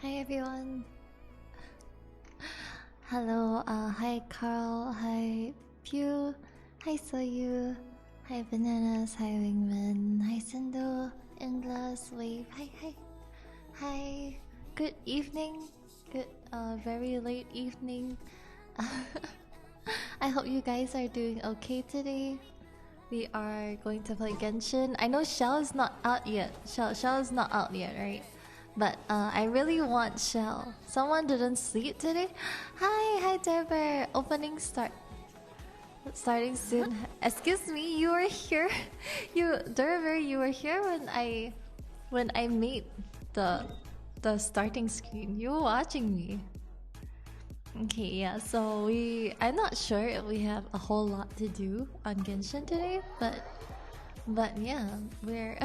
Hi everyone. Hello, hi Carl, hi Pew, hi Soyu, hi Bananas, hi Wingman, hi Sindo, Endless Wave, hi. Good evening, good very late evening. I hope you guys are doing okay today. We are going to play Genshin. I know Shell is not out yet. Shell is not out yet, right? But I really want Shell. Someone didn't sleep today? Hi Deborah. Opening starting soon. Excuse me, you were here. Deborah, you were here when I made the starting screen. You were watching me. Okay, yeah, so I'm not sure if we have a whole lot to do on Genshin today, but yeah, we're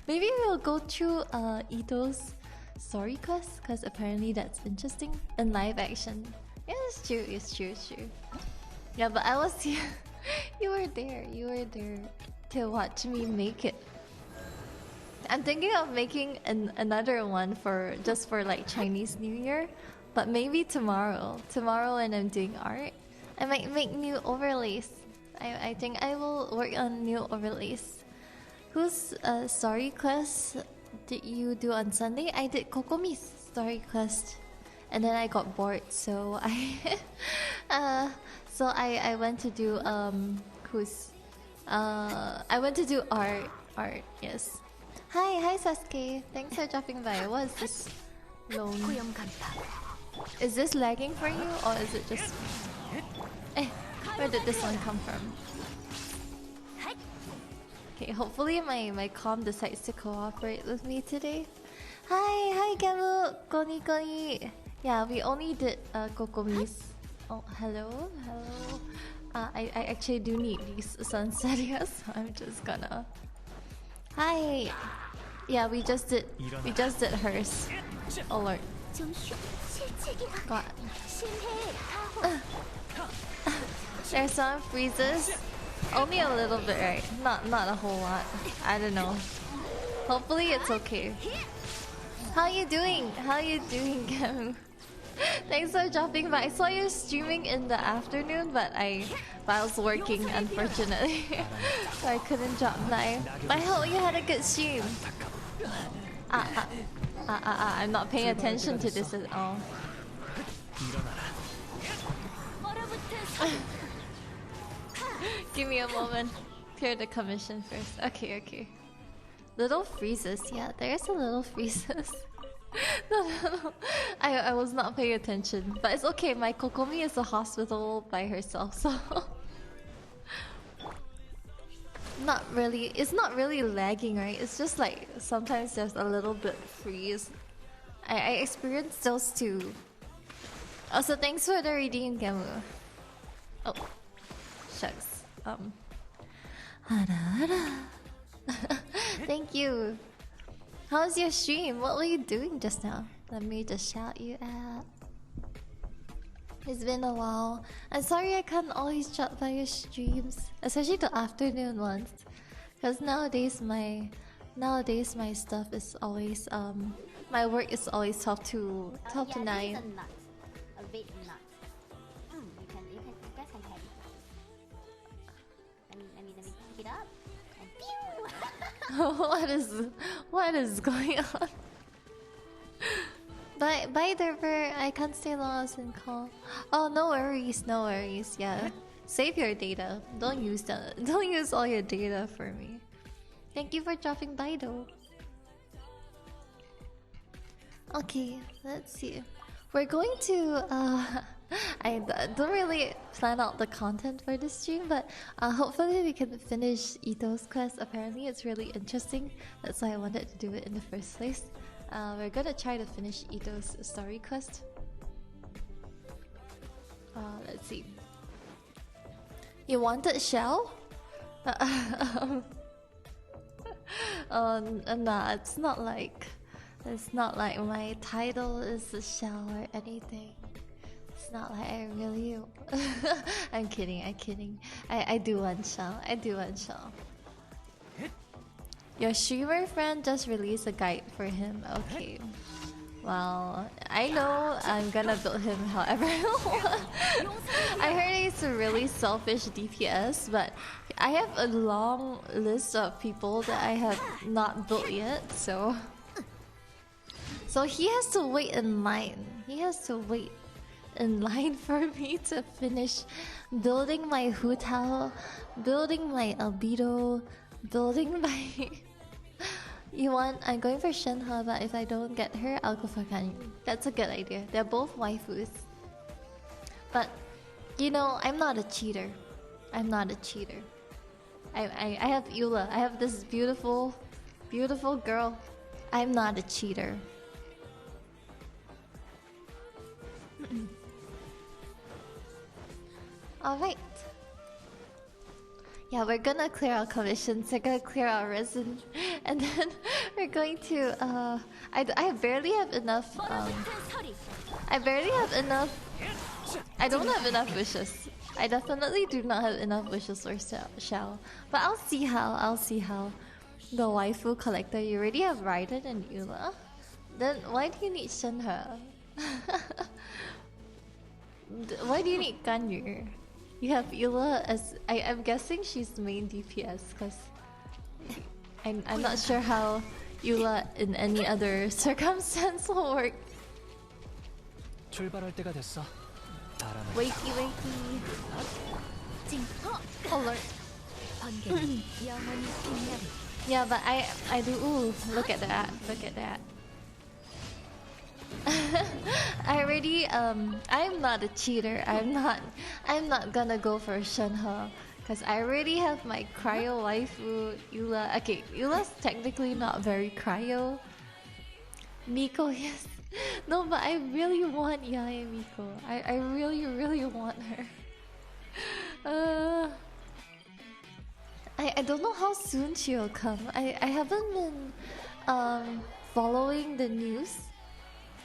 maybe we'll go through Ito's story quest because apparently that's interesting in live action. Yeah, it's true. Yeah, but I was here. You were there to watch me make it. I'm thinking of making another one for just for like Chinese New Year, but maybe tomorrow. Tomorrow when I'm doing art, I might make new overlays. I think I will work on new overlays. Whose story quest did you do on Sunday? I did Kokomi's story quest, and then I got bored, so I went to do I went to do art. Yes. Hi Sasuke. Thanks for dropping by. What is this? Loan. Is this lagging for you or is it just me? Where did this one come from? Okay, hopefully my comm decides to cooperate with me today. Hi Gamu. Koni. Yeah, we only did Kokomis. Oh, hello. I actually do need these sunsettias, so I'm just gonna. Hi. Yeah, we just did hers. Alert. God. There's some freezes. Only a little bit, right? Not a whole lot. I don't know. Hopefully it's okay. How you doing, Gamu? Thanks for dropping by. I saw you streaming in the afternoon, but I was working, unfortunately. So I couldn't drop by. But I hope you had a good stream. I'm not paying attention to this at all. Give me a moment. Clear the commission first. Okay. Little freezes. Yeah, there's a little freezes. No. I was not paying attention. But it's okay. My Kokomi is a hospital by herself, so... Not really. It's not really lagging, right? It's just like sometimes there's a little bit freeze. I experienced those too. Also, thanks for the redeem, Gamu. Oh, shucks. Thank you. How's your stream? What were you doing just now? Let me just shout you out. It's been a while. I'm sorry I can't always drop by your streams, especially the afternoon ones, because nowadays my stuff is always my work is always 12 to 9. A bit nuts. You guys can have it. Let me pick it up. And pew! What is going on? Bye Derver. I can't stay long as in call. Oh, no worries. Yeah, save your data. Don't use all your data for me. Thank you for dropping by though. Okay, let's see. We're going to I don't really plan out the content for this stream, but hopefully we can finish Ito's quest. Apparently it's really interesting. That's why I wanted to do it in the first place. We're gonna try to finish Ito's story quest. Let's see. You wanted Shell? Nah, it's not like my title is a Shell or anything. It's not like I really. I'm kidding. I do want Shell. Your streamer friend just released a guide for him. Okay. Well, I know I'm gonna build him however I want. I heard he's a really selfish DPS, but I have a long list of people that I have not built yet, so he has to wait in line. He has to wait in line for me to finish building my Hu Tao, building my Albedo, building my Yuan. I'm going for Shenhe, but if I don't get her, I'll go for Kanyu. That's a good idea. They're both waifus. But, you know, I'm not a cheater. I'm not a cheater. I have Eula. I have this beautiful, beautiful girl. I'm not a cheater. Alright. Yeah, we're gonna clear our commissions, we're gonna clear our resin, and then we're going to, I barely have enough, I barely have enough, I don't have enough wishes. I definitely do not have enough wishes for Xiao. But I'll see how. The waifu collector, you already have Raiden and Eula. Then why do you need Shenhe? Why do you need Ganyu? You have Eula as... I'm guessing she's main DPS, because I'm not sure how Eula in any other circumstance will work. Wakey wakey. Oh lord. Yeah, but I do... Ooh, look at that. Look at that. I already I'm not a cheater. I'm not gonna go for Shenhe because I already have my cryo waifu Eula. Okay, Eula's technically not very cryo. Miko, yes. No, but I really want Yae Miko. I really want her. I don't know how soon she'll come. I haven't been following the news.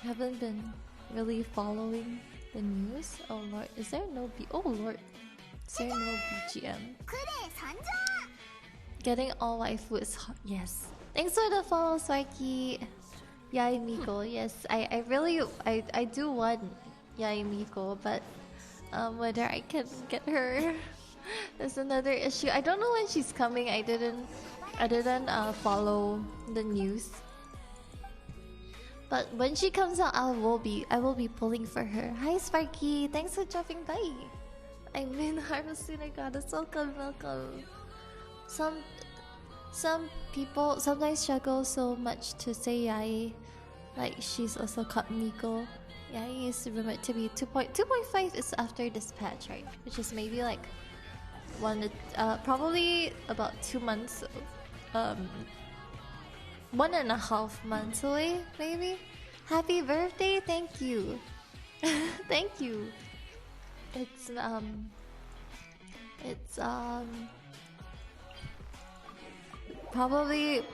Haven't been really following the news. Oh lord, is there no oh lord, is there no BGM? Getting all waifu is hot. Yes. Thanks for the follow, Sparky. Yae Miko. Yes, I really do want Yae Miko, but whether I can get her is another issue. I don't know when she's coming. I didn't follow the news. But when she comes out, I will be pulling for her. Hi Sparky, thanks for dropping by. I'm in Harvesting Goddess. Welcome. Some people sometimes struggle so much to say Yae. Like she's also called Miko. Yae is rumored to be 2.5 is after this patch, right? Which is maybe like probably about 2 months. 1.5 months away, maybe. Happy birthday! Thank you, thank you. It's probably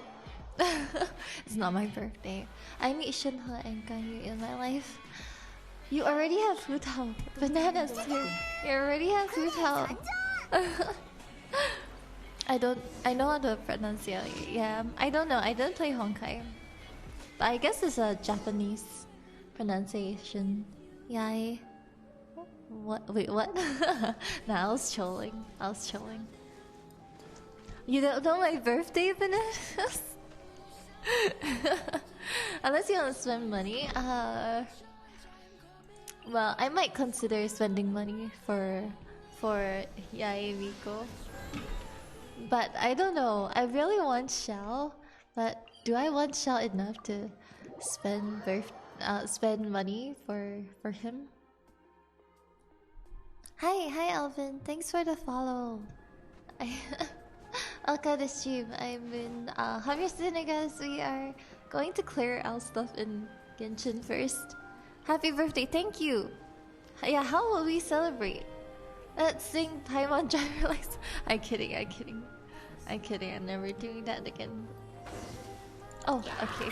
it's not my birthday. I need Shenhe and Ganyu in my life. You already have Hu Tao. Bananas here. You already have Hu Tao. I know how to pronounce it. Yeah, I don't know. I didn't play Honkai. But I guess it's a Japanese pronunciation. Yae. What? Wait, what? Nah, I was trolling. You don't know my birthday, Bananas? Unless you want to spend money. Well, I might consider spending money for Yae Miko. But I don't know. I really want Xiao, but do I want Xiao enough to spend money for him? Hi Alvin. Thanks for the follow. Welcome to the stream. I'm in Harvesting, I guess. We are going to clear our stuff in Genshin first. Happy birthday. Thank you. Yeah, how will we celebrate? Let's sing Paimon Driver License. I'm kidding. I'm never doing that again. Oh, okay.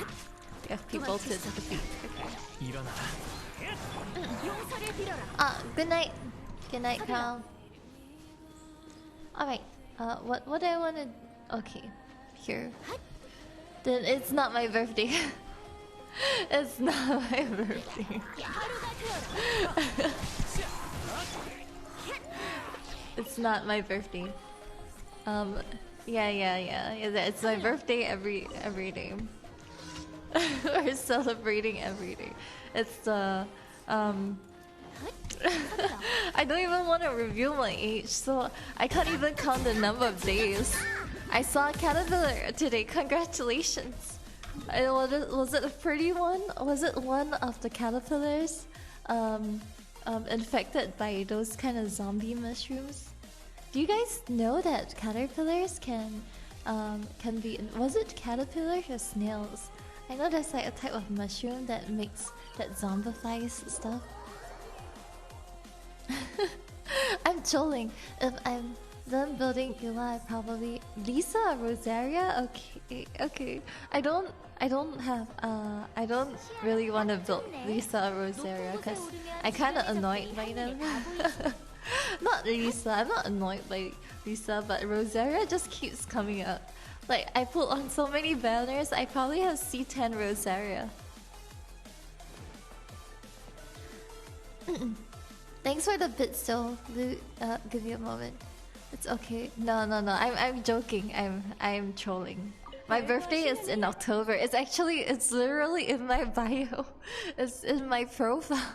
We have people to defeat. Okay. Good night. Good night, Carl. Alright. What do I want to... Okay. Here. Then it's not my birthday. It's not my birthday. It's not my birthday. Yeah. It's my birthday every day. We're celebrating every day. It's the I don't even want to reveal my age, so I can't even count the number of days. I saw a caterpillar today. Congratulations. Was it a pretty one? Was it one of the caterpillars infected by those kind of zombie mushrooms? Do you guys know that caterpillars can be? Was it caterpillars or snails? I know there's like a type of mushroom that zombifies stuff. I'm trolling. If I'm done building Yuviia, I probably Lisa or Rosaria. Okay. I don't really want to build Lisa or Rosaria because I kind of annoyed by them. Not Lisa. I'm not annoyed by Lisa, but Rosaria just keeps coming up. Like I put on so many banners. I probably have C10 Rosaria. Thanks for the bit still. Give you a moment. It's okay. No. I'm joking. I'm trolling. My birthday is in October. It's literally in my bio. It's in my profile.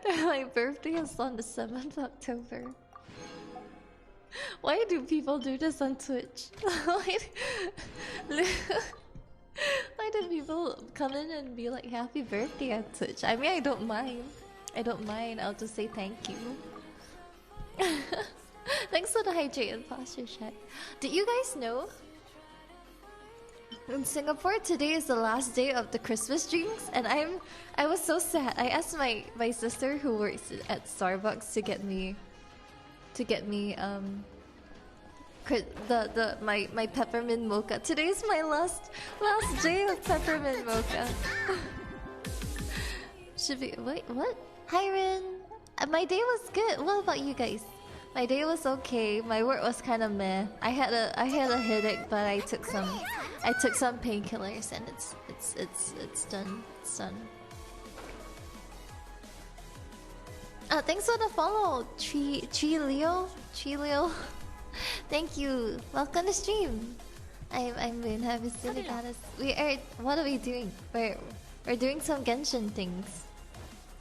My birthday is on the 7th of October. Why do people do this on Twitch? Why do people come in and be like happy birthday on Twitch? I mean, I don't mind. I'll just say thank you. Thanks for the hydrate and posture check. Did you guys know? In Singapore, today is the last day of the Christmas drinks, and I was so sad. I asked my sister who works at Starbucks to get me my peppermint mocha. Today's my last day of peppermint mocha. Should be wait what? Hi Rin. My day was good. What about you guys? My day was okay. My work was kind of meh. I had a headache, but I took some painkillers, and it's done. It's done. Thanks for the follow, Tree Leo. Thank you. Welcome to stream. I'm Lin. Have a silly goddess. What are we doing? We're doing some Genshin things.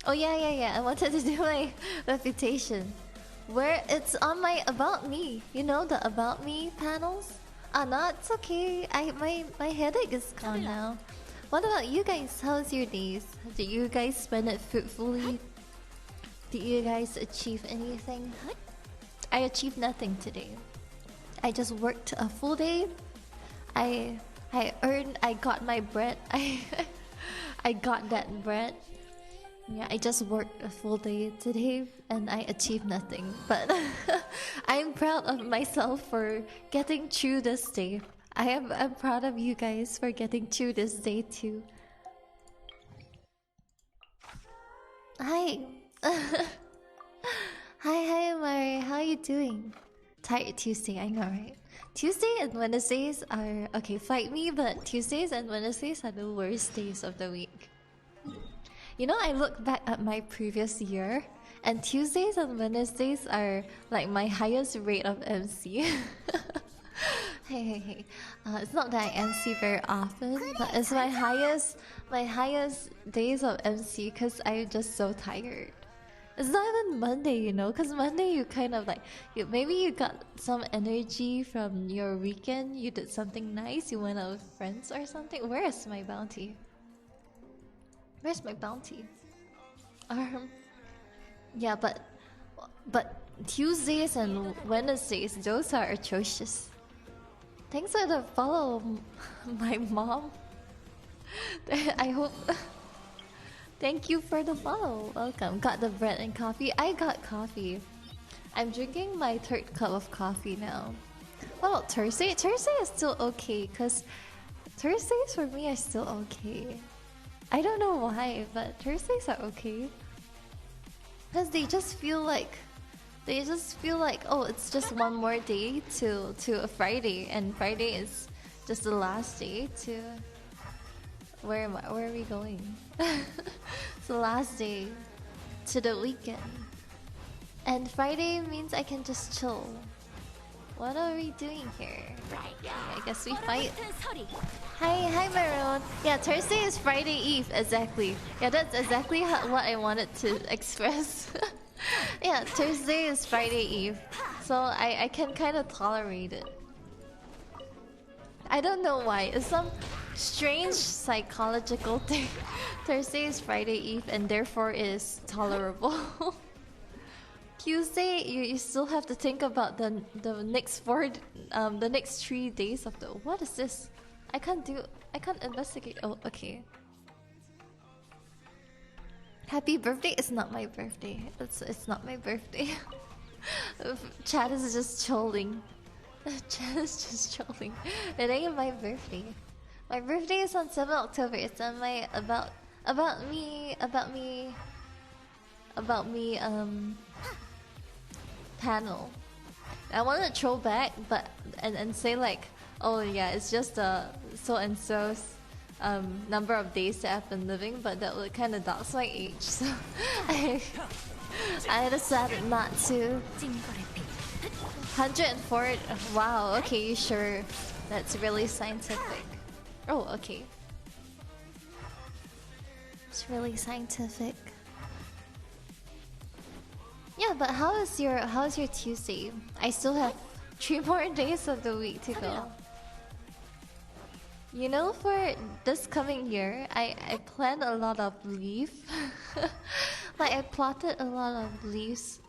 Oh yeah. I wanted to do my reputation. Where it's on my About Me. You know the About Me panels? No, it's okay. My headache is gone now. What about you guys? How's your days? Did you guys spend it fruitfully? Did you guys achieve anything? I achieved nothing today. I just worked a full day. I got my bread. I got that bread. Yeah, I just worked a full day today and I achieved nothing. But I'm proud of myself for getting through this day. I'm proud of you guys for getting through this day too. Hi. Hi Mari, how you doing? Tired Tuesday, I know, right? Tuesday and Wednesdays are okay, fight me, but Tuesdays and Wednesdays are the worst days of the week. You know, I look back at my previous year, and Tuesdays and Wednesdays are like my highest rate of MC. Hey. It's not that I MC very often, but it's my highest days of MC because I'm just so tired. It's not even Monday, you know, because Monday you kind of like, maybe you got some energy from your weekend, you did something nice, you went out with friends or something. Where is my bounty? Where's my bounty? Yeah, but Tuesdays and Wednesdays, those are atrocious. Thanks for the follow, my mom. I hope. Thank you for the follow. Welcome. Got the bread and coffee. I got coffee. I'm drinking my third cup of coffee now. What about Thursday? Thursday is still okay, because Thursdays for me are still okay. I don't know why, but Thursdays are okay. Because they just feel like, oh, it's just one more day to a Friday, and Friday is just the last day to Where are we going? It's the last day to the weekend. And Friday means I can just chill. What are we doing here? Okay, I guess we fight. Hi Maroon. Yeah, Thursday is Friday Eve, exactly. Yeah, that's exactly what I wanted to express. Yeah, Thursday is Friday Eve. So I can kind of tolerate it. I don't know why. It's some strange psychological thing. Thursday is Friday Eve and therefore is tolerable. Tuesday, you still have to think about the next the next 3 days of the. What is this? I can't investigate. Oh, okay. Happy birthday! It's not my birthday. It's not my birthday. Chat is just trolling. Chat is just trolling. It ain't my birthday. My birthday is on 7 October. It's on my about me panel. I want to troll back, but and say like, oh yeah, it's just so and so's number of days that I've been living, but that would kind of dox my age, so I decided not to. 104. Wow. Okay, you sure? That's really scientific. Oh, okay. It's really scientific. Yeah, but how's your Tuesday? I still have 3 more days of the week to go. You know, for this coming year, I planned a lot of leave. Like I plotted a lot of leaves.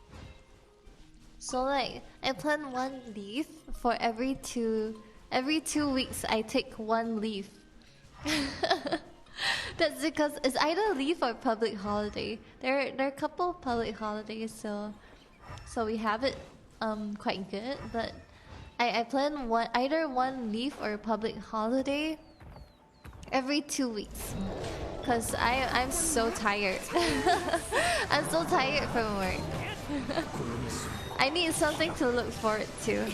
So like I plan 1 leave for every 2 weeks. I take 1 leave. That's because it's either leave or public holiday. There are a couple of public holidays, so we have it quite good. But I plan either 1 leave or a public holiday every 2 weeks. Cause I'm so tired. I'm so tired from work. I need something to look forward to.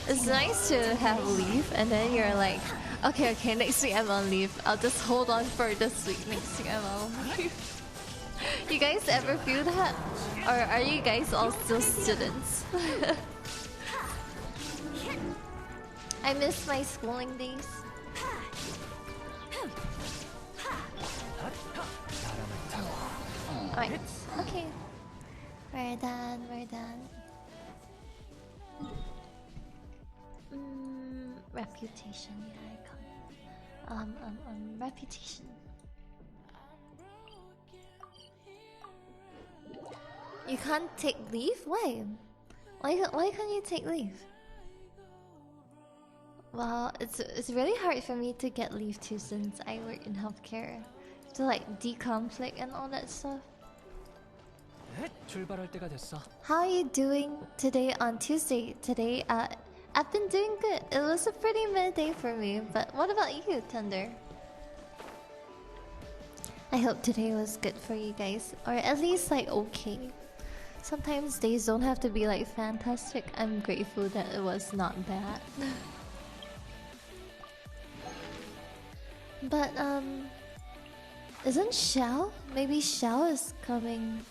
It's nice to have leave, and then you're like, okay, next week I'm on leave. I'll just hold on for this week. Next week I'm on leave. You guys ever feel that? Or are you guys all still students? I miss my schooling days. Alright, okay. We're done. Reputation, yeah, I got it. Reputation. You can't take leave? Why? Why can't you take leave? Well, it's really hard for me to get leave too since I work in healthcare. To like deconflict and all that stuff. How are you doing today on Tuesday? Today, I've been doing good. It was a pretty mid day for me, but what about you, Thunder? I hope today was good for you guys, or at least like okay. Sometimes days don't have to be like fantastic. I'm grateful that it was not bad. But isn't Xiao? Maybe Xiao is coming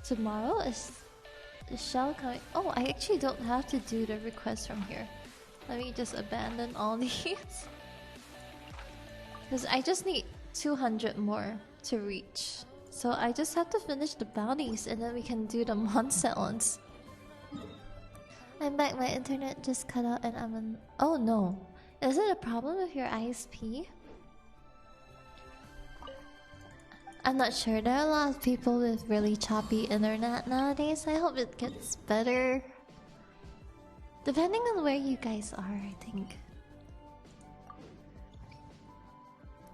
tomorrow. Is Xiao coming? Oh, I actually don't have to do the request from here. Let me just abandon all these. Because I just need 200 more to reach. So I just have to finish the bounties and then we can do the monset ones. I'm back, my internet just cut out and I'm in... Oh no. Is it a problem with your ISP? I'm not sure. There are a lot of people with really choppy internet nowadays. I hope it gets better. Depending on where you guys are, I think.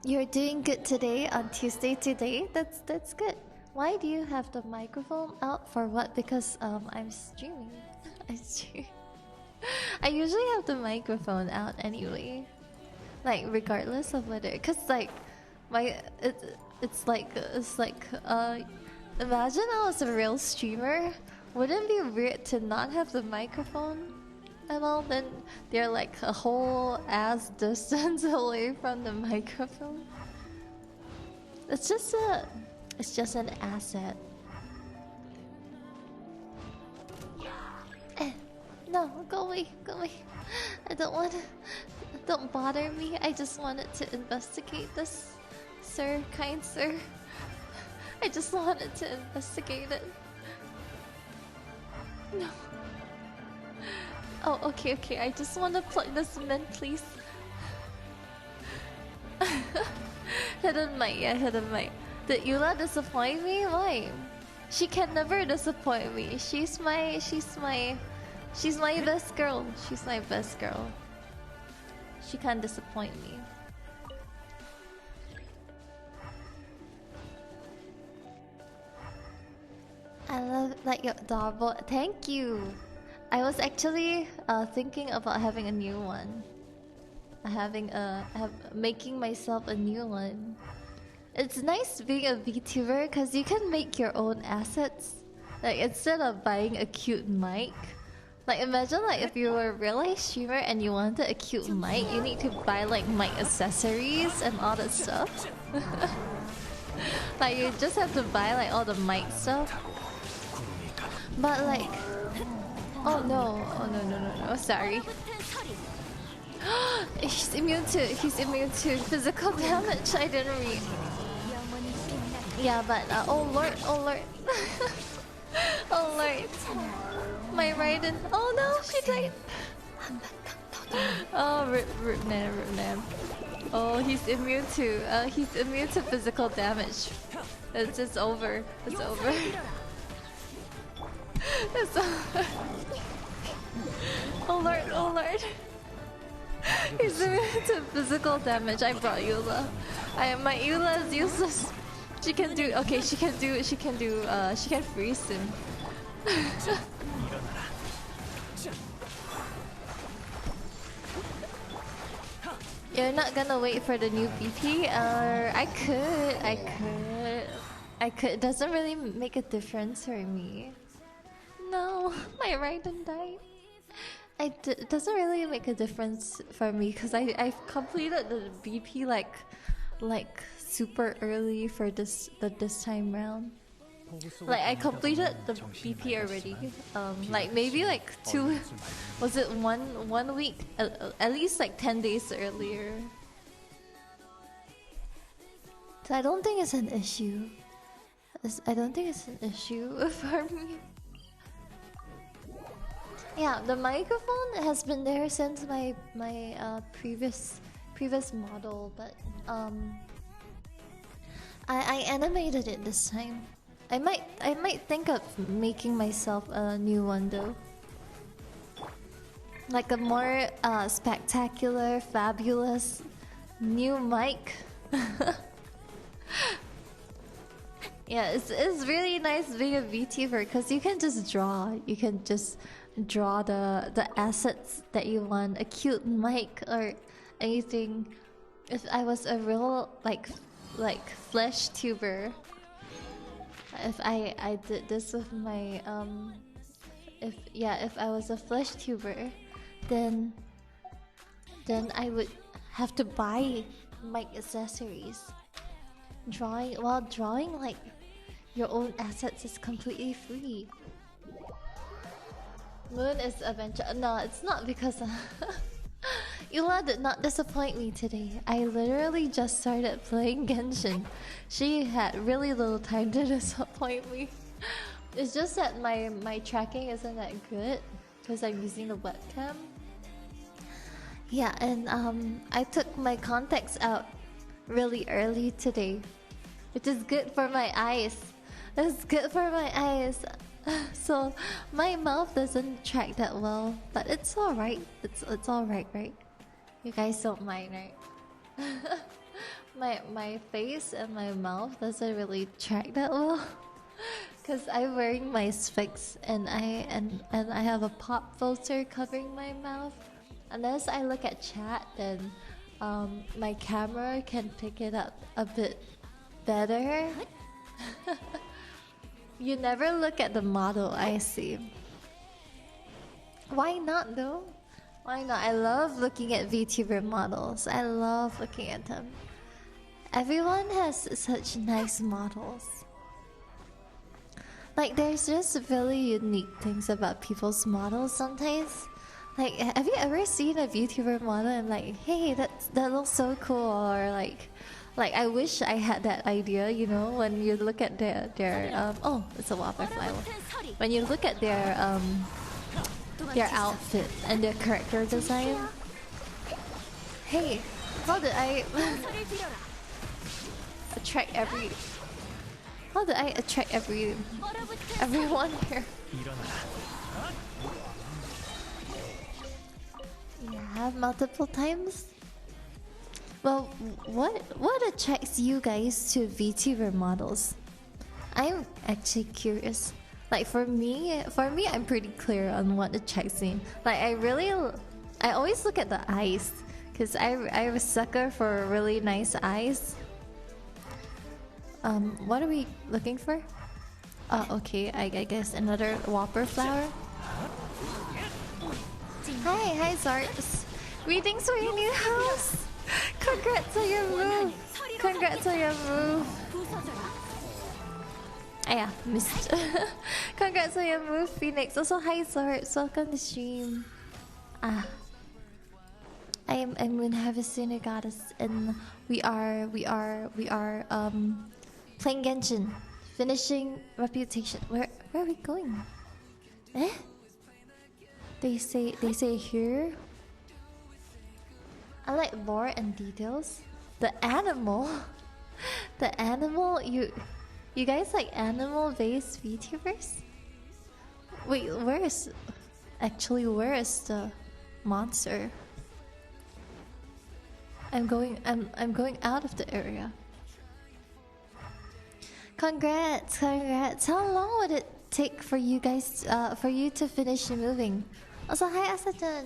You're doing good today on Tuesday today? That's good. Why do you have the microphone out for what? Because I'm streaming. I usually have the microphone out anyway. Like regardless of whether, cause like it's like imagine I was a real streamer. Wouldn't it be weird to not have the microphone at all? Then they're like a whole ass distance away from the microphone. It's just an asset. No, go away, go away. I don't want to. Don't bother me. I just wanted to investigate this, sir, kind sir. I just wanted to investigate it. No. Oh, okay, okay. I just want to plug this in, please. Hidden mic, yeah, hidden mic. Did Yuviia disappoint me? Why? She can never disappoint me. She's my best girl. She's my best girl. She can't disappoint me. I love like your adorable. Thank you. I was actually thinking about having a new one. Making myself a new one. It's nice being a VTuber because you can make your own assets. Like instead of buying a cute mic. Like imagine like if you were a real life streamer and you wanted a cute mic, you need to buy like mic accessories and all that stuff. Like you just have to buy like all the mic stuff. But like, oh no, sorry. He's immune to physical damage. I didn't read. Yeah, but oh lord. Oh lord. My Raiden. Oh no, she died. Oh, rip man. Oh, he's immune to physical damage. It's over. It's over. It's over. Oh lord. He's immune to physical damage. I brought Yuviia. My Yuviia is useless. She can freeze him. You're not gonna wait for the new BP? I could. It doesn't really make a difference for me. No, my Raiden died. It doesn't really make a difference for me because I've completed the BP like super early for this time round. Like I completed the BP already. Like maybe like 2. Was it one week? At least like 10 days earlier. So I don't think it's an issue. I don't think it's an issue for me. Yeah, the microphone has been there since my previous model, but I animated it this time. I might think of making myself a new one though. Like a more spectacular, fabulous new mic. Yeah, it's really nice being a VTuber because you can just draw. You can just draw the assets that you want, a cute mic or anything. If I was a real like flesh tuber, if I did this with my if I was a flesh tuber, then I would have to buy mic accessories. Drawing like your own assets is completely free. Moon is adventure. No, it's not because Yuviia did not disappoint me today. I literally just started playing Genshin. She had really little time to disappoint me. It's just that my tracking isn't that good because I'm using the webcam. Yeah, and I took my contacts out really early today, which is good for my eyes. It's good for my eyes. So my mouth doesn't track that well, but it's alright. It's alright, right? You guys don't mind, right? my face and my mouth doesn't really track that well, cause I'm wearing my specs and I have a pop filter covering my mouth. Unless I look at chat, then my camera can pick it up a bit better. You never look at the model, I see. Why not though? Why not? I love looking at VTuber models. I love looking at them. Everyone has such nice models. Like, there's just really unique things about people's models sometimes. Like, have you ever seen a VTuber model and like, hey, that looks so cool, or like I wish I had that idea, you know? When you look at their oh, it's a whopper flower. When you look at their outfit and their character design. Hey, how did I attract everyone here? Yeah, multiple times. Well, what attracts you guys to VTuber models? I'm actually curious. Like for me, I'm pretty clear on what attracts me. Like I always look at the eyes, cause I'm a sucker for really nice eyes. What are we looking for? Okay, I guess another whopper flower. Hi Zarts. Greetings for your new house. Congrats on your move. Ah, yeah, missed. Congrats on your move, Phoenix. Also, hi Zarts. Welcome to stream. I'm Moon Harvester Goddess, and we are playing Genshin, finishing Reputation. Where are we going? Eh? They say here. I like lore and details. The animal, you guys like animal-based VTubers? Wait, where is the monster? I'm going out of the area. Congrats! How long would it take for you guys for you to finish moving? Also, hi Asatan.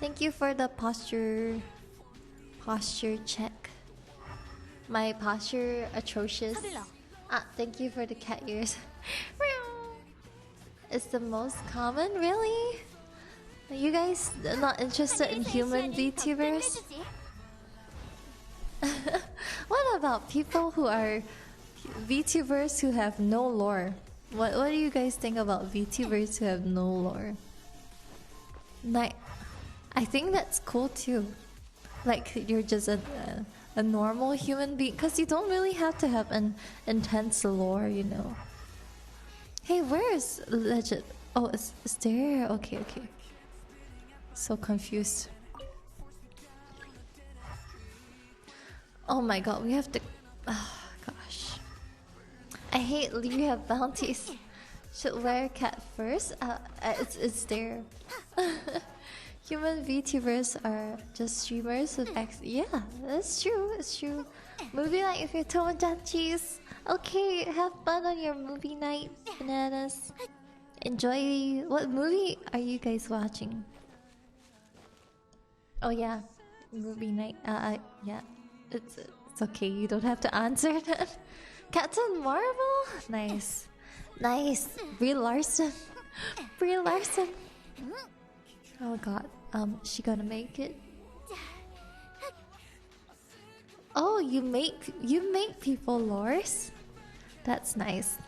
Thank you for the posture check. My posture atrocious. Thank you for the cat ears. It's the most common, really? Are you guys not interested in human VTubers? What about people who are VTubers who have no lore? What do you guys think about VTubers who have no lore? Like, I think that's cool too. Like, you're just a normal human being, because you don't really have to have an intense lore, you know. Hey, where is Legend? Oh, it's there. Okay. So confused. Oh my god, we have to. Oh gosh, I hate you have bounties. Should wear cat first. It's there. Human VTubers are just streamers with access. Yeah, that's true. It's true. Movie night if you're Tomodachi's. Okay, have fun on your movie night, bananas. Enjoy. What movie are you guys watching? Oh yeah, movie night. Yeah, it's okay. You don't have to answer that. Captain Marvel. Nice. Brie Larson. Oh god. She gonna make it? Oh, you make people lores? That's nice.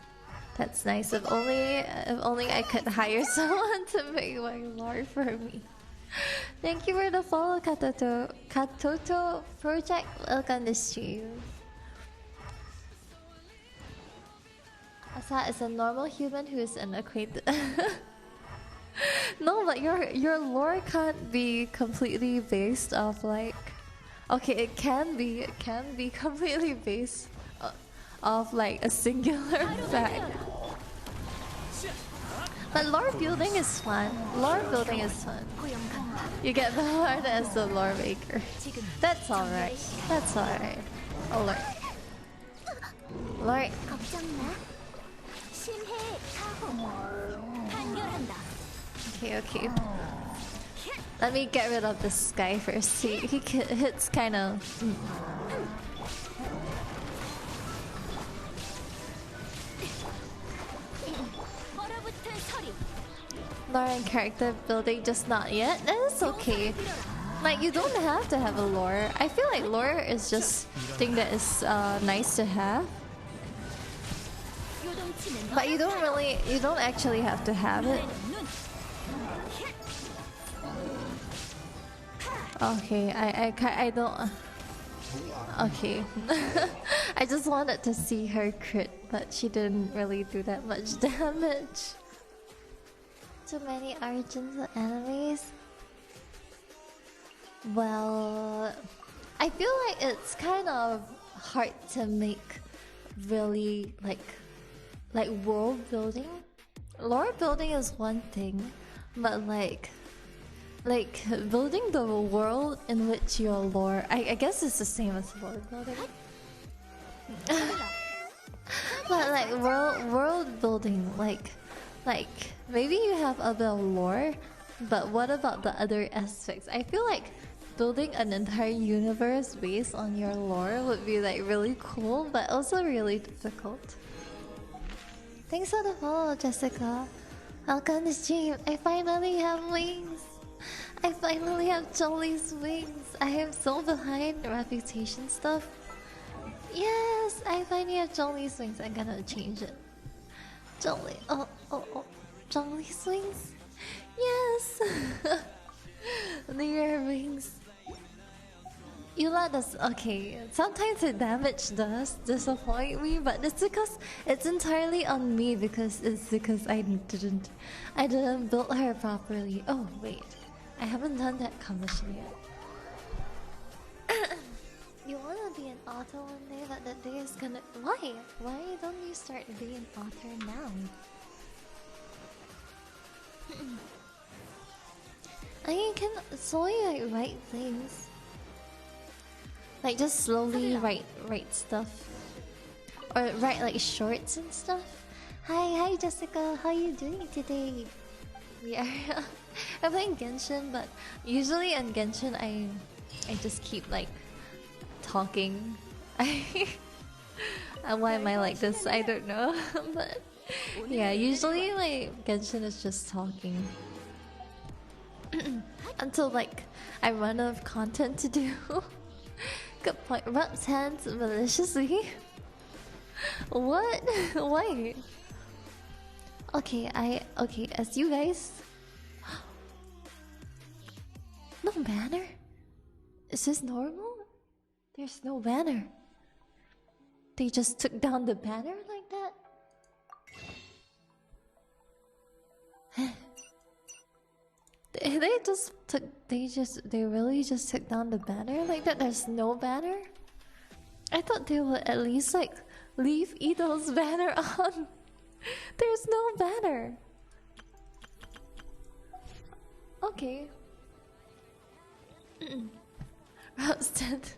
If only I could hire someone to make my lore for me. Thank you for the follow, Katoto Project. Welcome to stream. Asa is a normal human who is an acquaintance. No, but your lore can't be completely based off like. Okay, it can be completely based off like a singular fact. But lore building is fun. You get the lore as the lore maker. That's alright. Oh lore. Okay. Let me get rid of this guy first. He hits kind of. Lore and character building, just not yet. That's okay. Like, you don't have to have a lore. I feel like lore is just something that is nice to have. But you don't actually have to have it. Okay, I don't. Okay. I just wanted to see her crit, but she didn't really do that much damage. Too many origins of enemies? Well, I feel like it's kind of hard to make really like world building. Lore building is one thing, but like building the world in which your lore, I guess it's the same as lore building. But like world building, like maybe you have a bit of lore, but what about the other aspects? I feel like building an entire universe based on your lore would be like really cool, but also really difficult. Thanks for the follow, Jessica. Welcome to stream. I finally have wings. I finally have Jolie's wings. I am so behind reputation stuff. Yes, I finally have Jolie's wings. I'm gonna change it. Jolie, oh, Jolie's wings. Yes. Their wings. Yula does okay. Sometimes the damage does disappoint me, but it's because it's entirely on me because I didn't build her properly. Oh wait, I haven't done that commission yet. You wanna be an author one day, but that day is gonna. Why? Why don't you start being an author now? I can slowly like write things. Like just slowly write stuff. Or write like shorts and stuff. Hi Jessica, how you doing today? We are I'm playing Genshin, but usually in Genshin I just keep like talking. Why am I like this? I don't know. But yeah, usually like Genshin is just talking. Until like I run out of content to do. Good point. Rubs hands maliciously. What? Why? Okay, as you guys. No banner? Is this normal? There's no banner. They just took down the banner like that? They really just took down the banner like that? There's no banner? I thought they would at least like leave Ido's banner on. There's no banner. Okay. Roasted.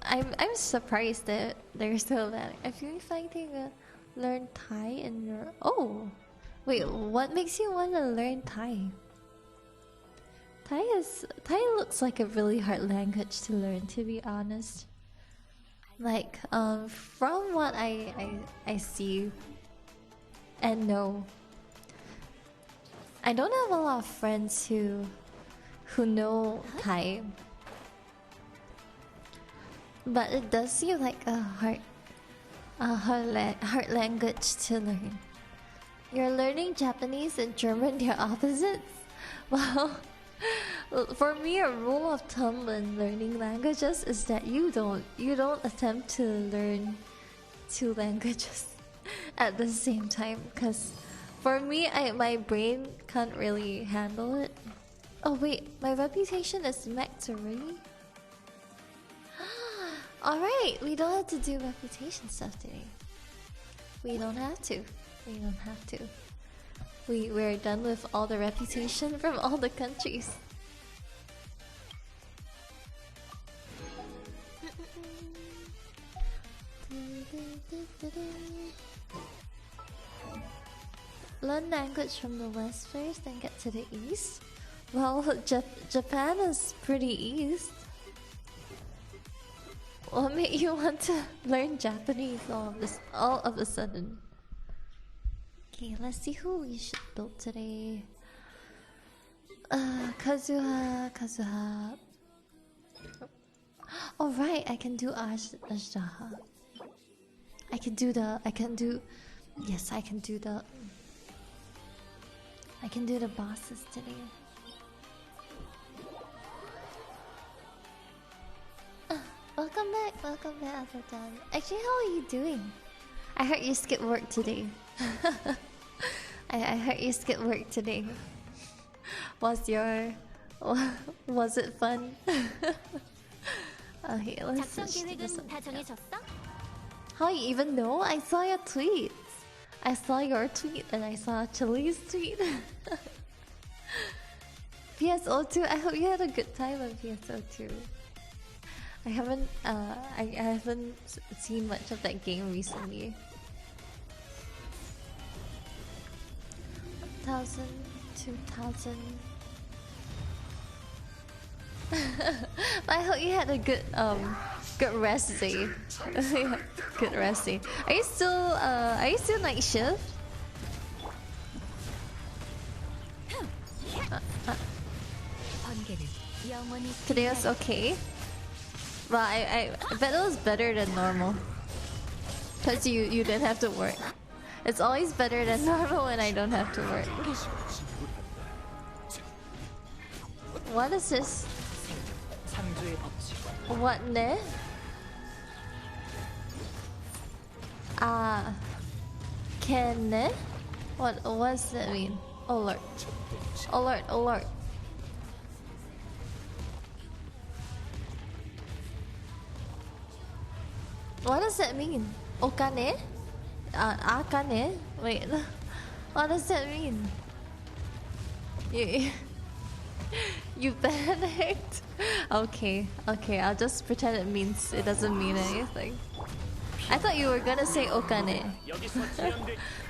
I'm surprised that there's no banner. If you're fighting learn Thai in your wait, what makes you want to learn Thai? Thai looks like a really hard language to learn, to be honest. Like, from what I see and know, I don't have a lot of friends who know Thai, but it does seem like a hard language to learn. You're learning Japanese and German, they're opposites? Well, for me, a rule of thumb when learning languages is that you don't attempt to learn two languages at the same time. Because for me, my brain can't really handle it. Oh wait, my reputation is maxed already? Alright, we don't have to do reputation stuff today. We don't have to. We're done with all the reputation from all the countries. Learn language from the west first, then get to the east. Well, Japan is pretty east. What made you want to learn Japanese all of a sudden? Okay, let's see who we should build today. Kazuha. Oh right, I can do Ashtaha. I can do. Yes, I can do the. I can do the bosses today. Welcome back, Alpha-chan. Actually, how are you doing? I heard you skipped work today. I heard you skipped work today. Was it fun? Okay, let's switch to this one. How you even know? I saw your tweets. I saw your tweet and I saw Chili's tweet. PSO2. I hope you had a good time on PSO2. I haven't seen much of that game recently. 1,000, 2,000. I hope you had a good rest day. Good rest day. Are you still night shift? Today was okay. Well, I bet it was better than normal. Cause you didn't have to work. It's always better than normal when I don't have to work. What is this? What ne? Can ne? What does that mean? Alert. Alert, alert. What does that mean? Okane? Akane? Wait. What does that mean? You panicked? Okay, I'll just pretend it doesn't mean anything. I thought you were gonna say okane.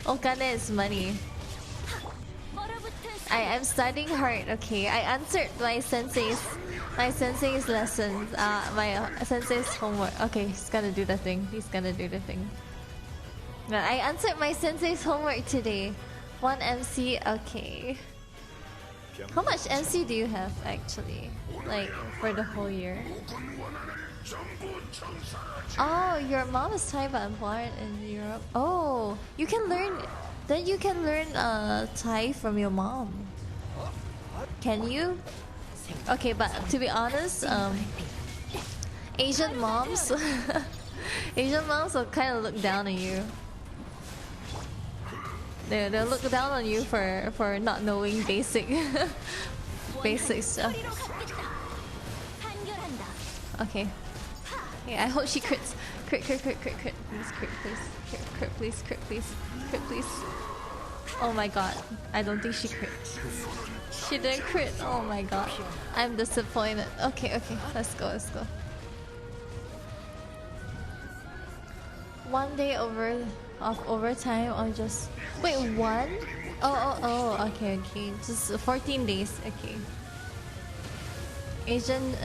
Okane is money. I'm studying hard, okay? I answered my sensei's lessons, my sensei's homework. Okay, he's gonna do the thing. I answered my sensei's homework today. 1 MC, okay. How much MC do you have actually? Like for the whole year? Oh, your mom is Thai but born in Europe. Oh, you can learn Thai from your mom. Can you? Okay, but to be honest, Asian moms will kind of look down on you. They'll look down on you for not knowing basic stuff. Okay. Yeah, I hope she crits. Crit. Please, crit, please. Oh my god. I don't think she crit. She didn't crit. Oh my god. I'm disappointed. Okay. Let's go. 1 day of overtime or just... Wait, 1? Oh, okay. Just 14 days, okay. Asian...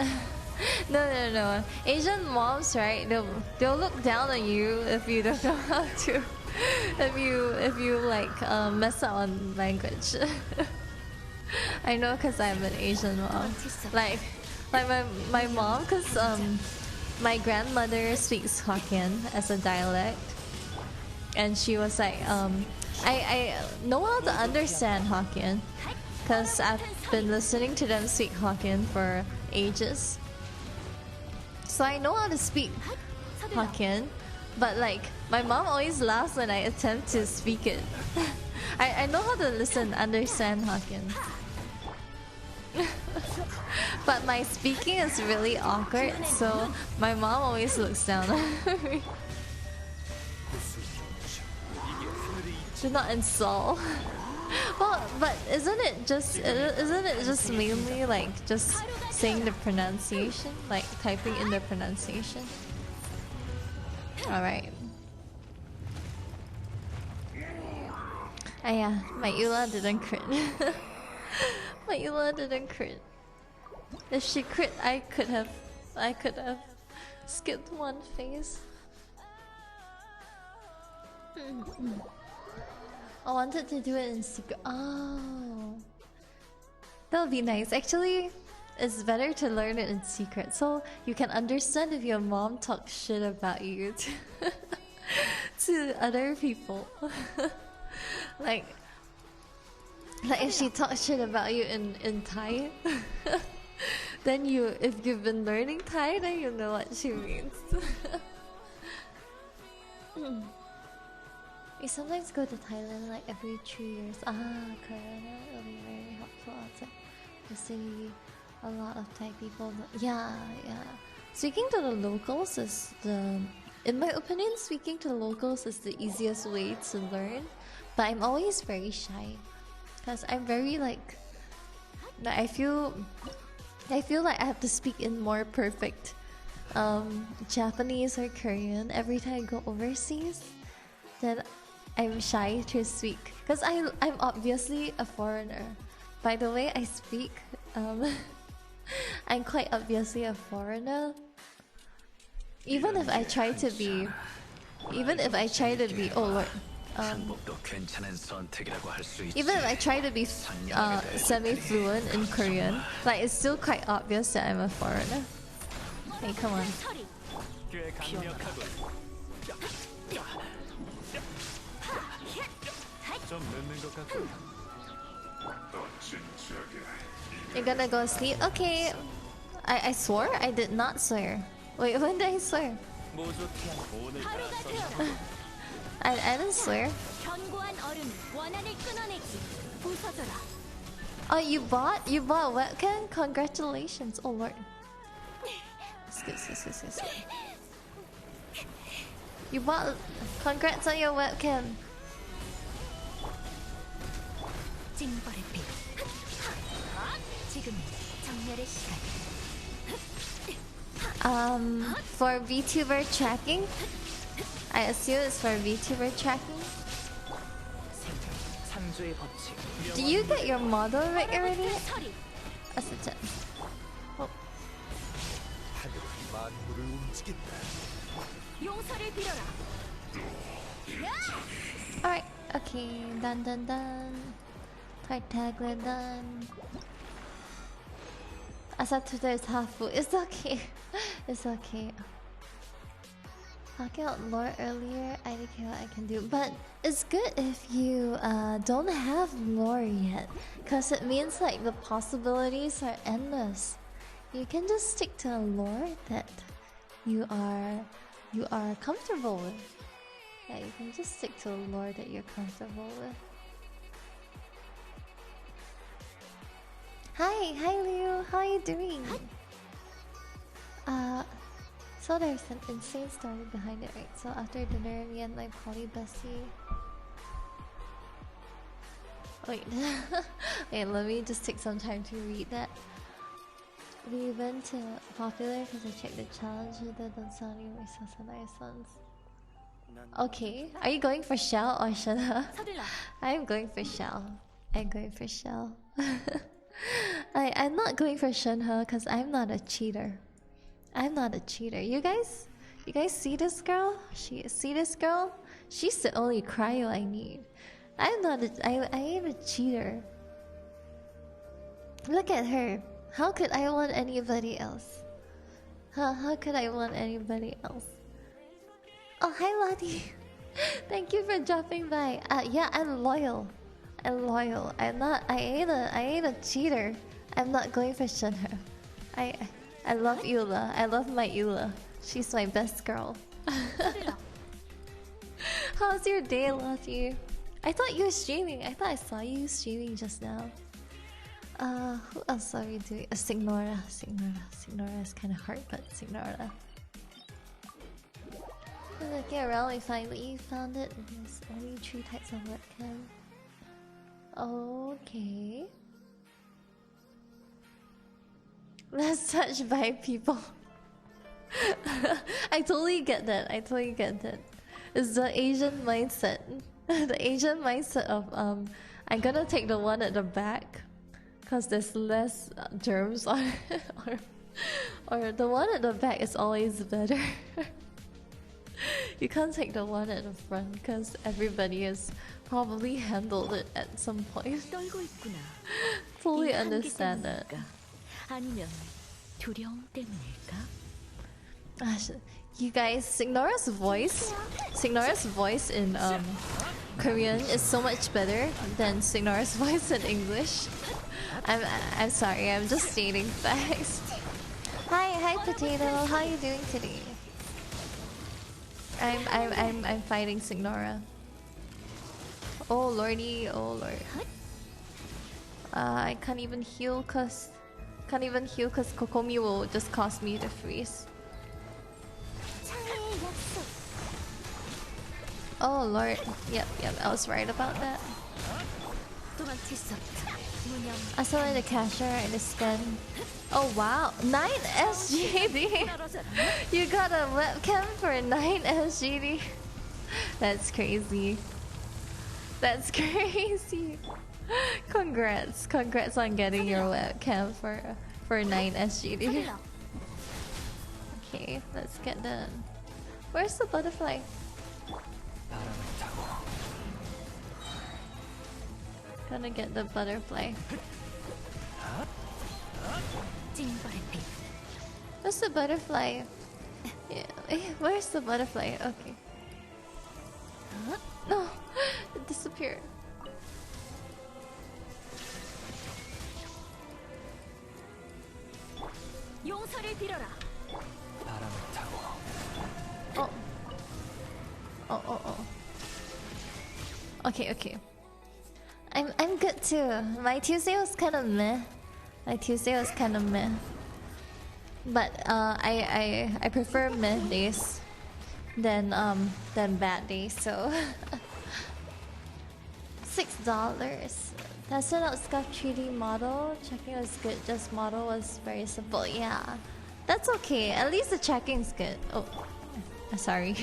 No. Asian moms, right? They'll look down on you if you don't know how to... if you like mess up on language. I know because I'm an Asian mom. Like my mom, because my grandmother speaks Hokkien as a dialect. And she was like, I know how to understand Hokkien because I've been listening to them speak Hokkien for ages. So I know how to speak Hokkien, but like my mom always laughs when I attempt to speak it. I know how to understand Hokkien. But my speaking is really awkward, so my mom always looks down on me. Do not insult. Well, but isn't it just mainly like just saying the pronunciation, like typing in the pronunciation? All right. Yeah, my Eula didn't crit. My Eula didn't crit. If she crit, I could have skipped one phase. I wanted to do it in secret. Oh, that would be nice. Actually, it's better to learn it in secret so you can understand if your mom talks shit about you to other people. like if she talks shit about you in Thai, then if you've been learning Thai, then you know what she means. We sometimes go to Thailand like every 2 years. Corona will be very helpful outside the city. A lot of Thai people. Yeah. Speaking to the locals is in my opinion, speaking to the locals is the easiest way to learn. But I'm always very shy, cause I'm very like I feel like I have to speak in more perfect Japanese or Korean every time I go overseas. Then I'm shy to speak because I'm obviously a foreigner. By the way I speak, I'm quite obviously a foreigner. Even if I try to be, oh lord, even if I try to be semi-fluent in Korean, like it's still quite obvious that I'm a foreigner. Hey, come on. You're gonna go sleep? Okay. I swore? I did not swear. Wait, when did I swear? I didn't swear. Oh, you bought a webcam? Congratulations. Oh lord. Yes. You bought. Congrats on your webcam. For VTuber tracking, I assume it's for VTuber tracking. Do you get your model rig already? Oh. Alright, okay, done. Card tag, we're done. I said today is half full. It's okay. It's okay. Talking about lore earlier, I didn't care what I can do. But it's good if you don't have lore yet, because it means like the possibilities are endless. You can just stick to a lore that you are comfortable with. Yeah, you can just stick to a lore that you're comfortable with. Hi Liu, how are you doing? So there's an insane story behind it, right? So after dinner, me and my poly bestie. Wait, wait, let me just take some time to read that. We went to Popular because I checked the challenge and then Sony we saw some nice ones. Okay, are you going for Shell or Shenhe? I'm going for Shell. I'm not going for Shenhe because I'm not a cheater. You guys see this girl? See this girl? She's the only cryo I need. I ain't a cheater. Look at her. How could I want anybody else? How could I want anybody else? Oh, hi Lottie. Thank you for dropping by. Yeah, I'm loyal. I ain't a cheater. I'm not going for Shenhe. I love Eula. I love my Eula. She's my best girl. How's your day, Lottie? I thought you were streaming. I thought I saw you streaming just now. Who else are we doing? Signora. Signora is kind of hard, but Signora. Looking around, we finally found it. There's only 3 types of webcam. Okay. Let's touch by people. I totally get that. It's the Asian mindset. The Asian mindset of I'm gonna take the one at the back because there's less germs on it, or the one at the back is always better. You can't take the one at the front because everybody has probably handled it at some point. Totally understand that. 아니면 두려움 때문일까? You guys, Signora's voice in Korean is so much better than Signora's voice in English. I'm sorry, I'm just stating facts. Hi Potato, how are you doing today? I'm fighting Signora. Oh lordy, oh lord. I can't even heal cause Kokomi will just cause me to freeze. Oh lord, yep, I was right about that. I saw the cashier and the scan. Oh wow, 9 SGD! You got a webcam for 9 SGD? That's crazy. That's crazy. Congrats on getting your webcam for 9 SGD. Okay, let's get done. Where's the butterfly? Gonna get the butterfly. Where's the butterfly? Yeah. Where's the butterfly? Okay. No, it disappeared. Oh. Okay. I'm good too. My Tuesday was kind of meh. But I prefer meh days than bad days. So $6. Tested out Scuff 3D model. Checking was good. Just model was very simple. Yeah, that's okay. At least the checking's good. Oh. Sorry,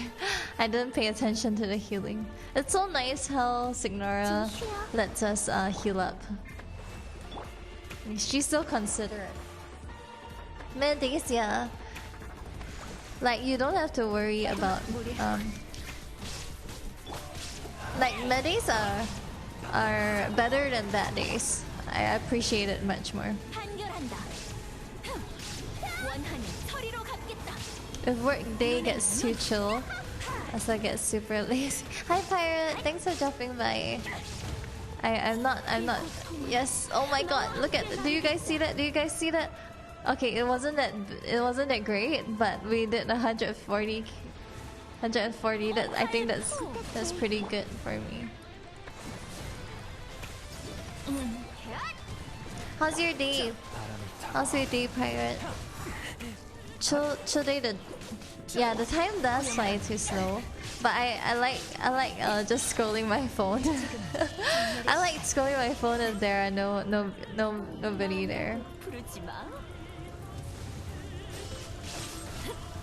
I didn't pay attention to the healing. It's so nice how Signora lets us heal up. She's so considerate. Mid-days, yeah. Like, you don't have to worry about... like, mid-days are better than bad days. I appreciate it much more. If work day gets too chill, as I get super lazy. Hi Pirate, thanks for dropping by. I'm not. Yes. Oh my God! Look at. Do you guys see that? Okay, it wasn't that great, but we did 140. That I think that's pretty good for me. How's your day? Pirate? Chill day. Yeah, the time does fly too slow, but I like just scrolling my phone. I like scrolling my phone if there are nobody there.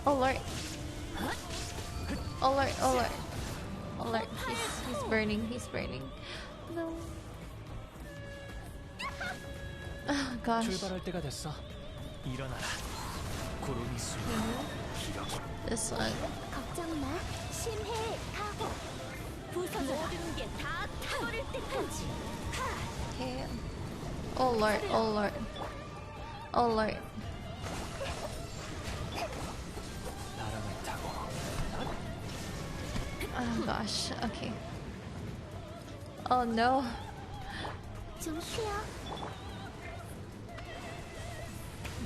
Oh lord! He's burning. No. Oh gosh. This one. Okay. Oh lord. Oh gosh, okay. Oh no.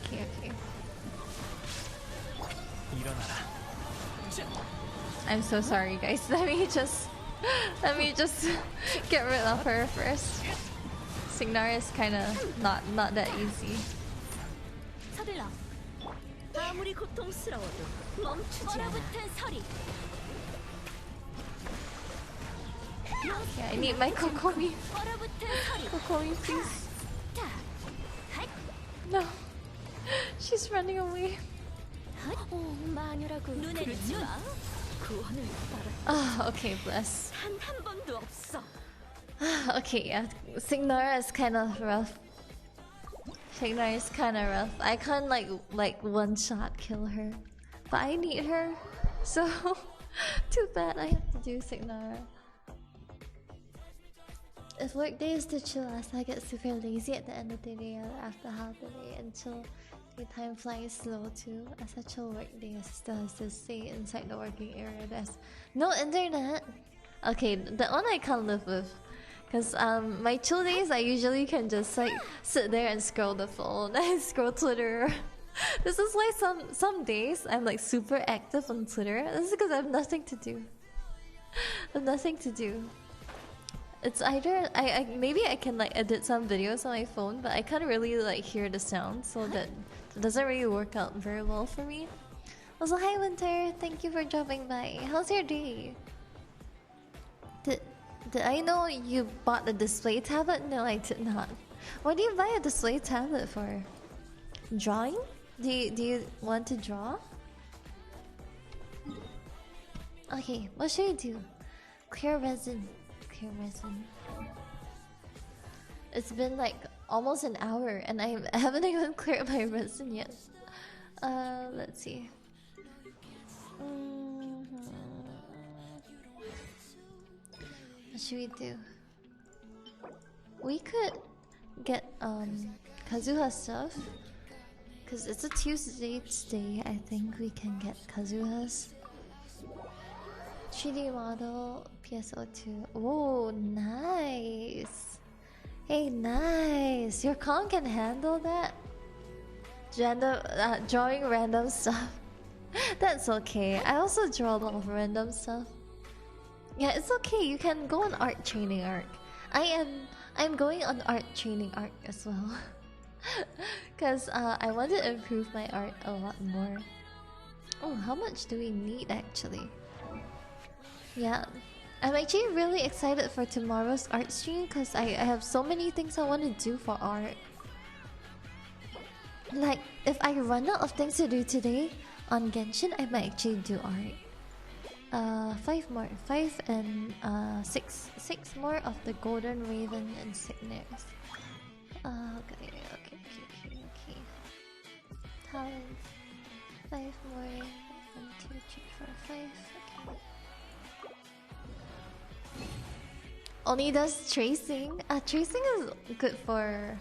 Okay. I'm so sorry guys. Let me just get rid of her first. Signora is kinda not that easy. Okay, I need my Kokomi. Kokomi, please. No. She's running away. Oh, okay, bless. Okay, yeah. Signora is kind of rough. I can't like one shot kill her, but I need her. So too bad I have to do Signora. if work day is to chill us, I get super lazy at the end of the day or after half the day until the time flies slow too. As a chill work day, I still has to stay inside the working area. There's no internet. Okay, that one I can't live with. Cause my chill days I usually can just like sit there and scroll the phone and scroll Twitter. This is why some days I'm like super active on Twitter. This is because I have nothing to do. I have nothing to do. It's either I maybe I can like edit some videos on my phone, but I can't really like hear the sound, so that doesn't really work out very well for me. Also, hi Winter, thank you for dropping by. How's your day? Did I know you bought a display tablet? No, I did not. What do you buy a display tablet for? Drawing? Do you want to draw? Okay, what should we do? Clear resin. Clear resin. It's been like almost an hour and I haven't even cleared my resin yet. Let's see. What should we do? We could get Kazuha stuff. Cause it's a Tuesday today. I think we can get Kazuha's 3D model PSO2. Oh, nice. Hey, nice. Your con can handle that. Drawing random stuff. That's okay. I also draw a lot of random stuff. Yeah, it's okay. You can go on art training arc. I'm going on art training arc as well. Cause I want to improve my art a lot more. Oh, how much do we need actually? Yeah, I'm actually really excited for tomorrow's art stream because I have so many things I want to do for art. Like, if I run out of things to do today on Genshin, I might actually do art. 5 more. 5 and 6. 6 more of the Golden Raven insignias. Okay. Talents. 5 more. 1, 2, 3, 4, 5. Okay. Only does tracing. Tracing is good for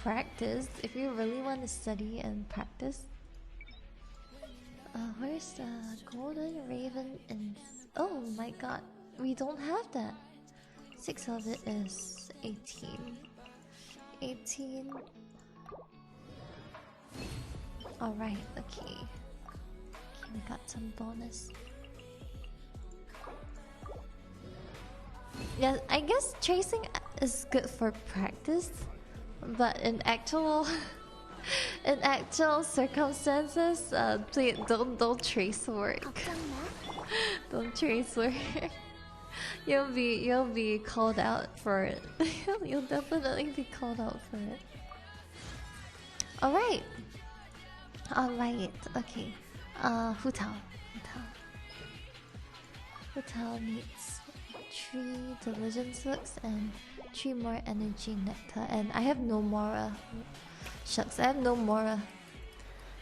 practice. If you really want to study and practice. Where's the Golden Raven? Oh my god, we don't have that. 6 of it is 18. 18. Alright, okay. We got some bonus. Yeah, I guess tracing is good for practice, but in actual circumstances, please don't trace work. Don't trace work. You'll be called out for it. You'll definitely be called out for it. Alright. Okay. Hutao needs 3 diligence looks and 3 more energy nectar, and I have no Mora. Shucks, I have no Mora.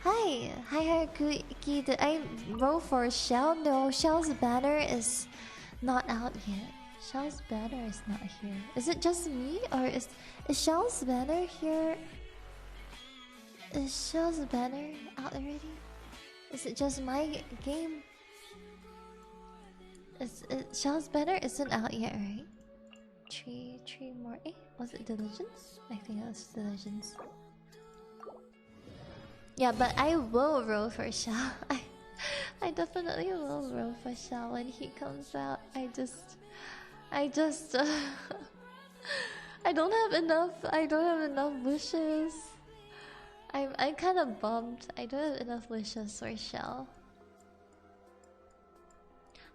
Hi Haruki. Did I roll for Shell? No, Shell's banner is not out yet. Shell's banner is not here. Is it just me, or is Shell's banner here? Is Shell's banner out already? Is it just my game? Shell's banner isn't out yet, right? 3 more. Was it diligence? I think it was diligence. Yeah, but I will roll for Shell. I definitely will roll for Shell when he comes out. I just I don't have enough wishes. I'm kind of bummed. I don't have enough wishes for Shell.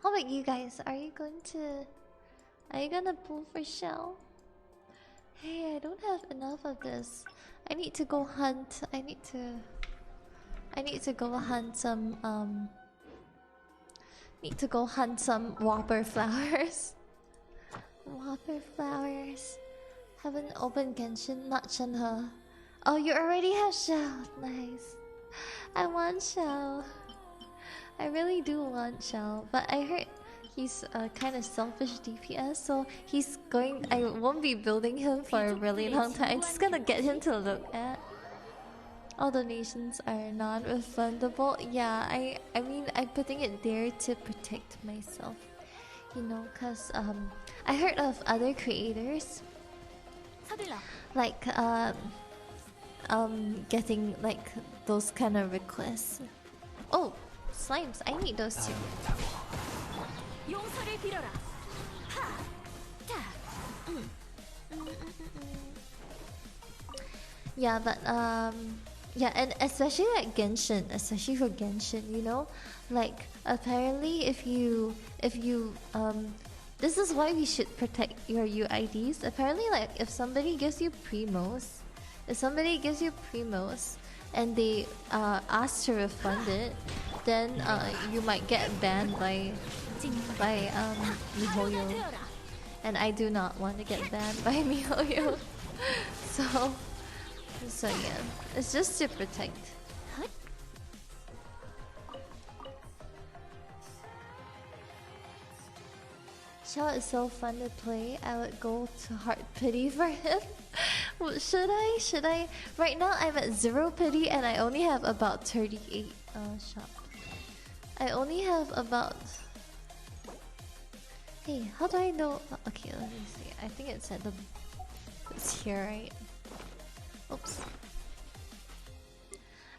How about you guys? Are you gonna pull for Shell? Hey, I don't have enough of this. I need to go hunt. I need to go hunt some need to go hunt some Whopper flowers. Whopper flowers. Haven't opened Genshin, not Shenhe. Oh, you already have Shell. Nice. I want Shell. I really do want Shell, but I heard he's a kind of selfish DPS, so he's going. I won't be building him for a really long time. I'm just gonna get him to look at. All donations are non-refundable. Yeah, I mean, I'm putting it there to protect myself. You know, cause I heard of other creators like getting like those kind of requests. Oh, slimes! I need those too. Yeah, but yeah, and especially like Genshin, especially for Genshin, you know, like apparently if you this is why we should protect your UIDs. Apparently, like if somebody gives you primos, and they ask to refund it, then you might get banned by MiHoYo, and I do not want to get banned by MiHoYo. So yeah, it's just to protect. Shell is so fun to play. I would go to heart pity for him. Should I? Right now I'm at 0 pity and I only have about 38 shop. I only have about... Hey, how do I know? Okay, let me see. I think it's at the... It's here, right? Oops.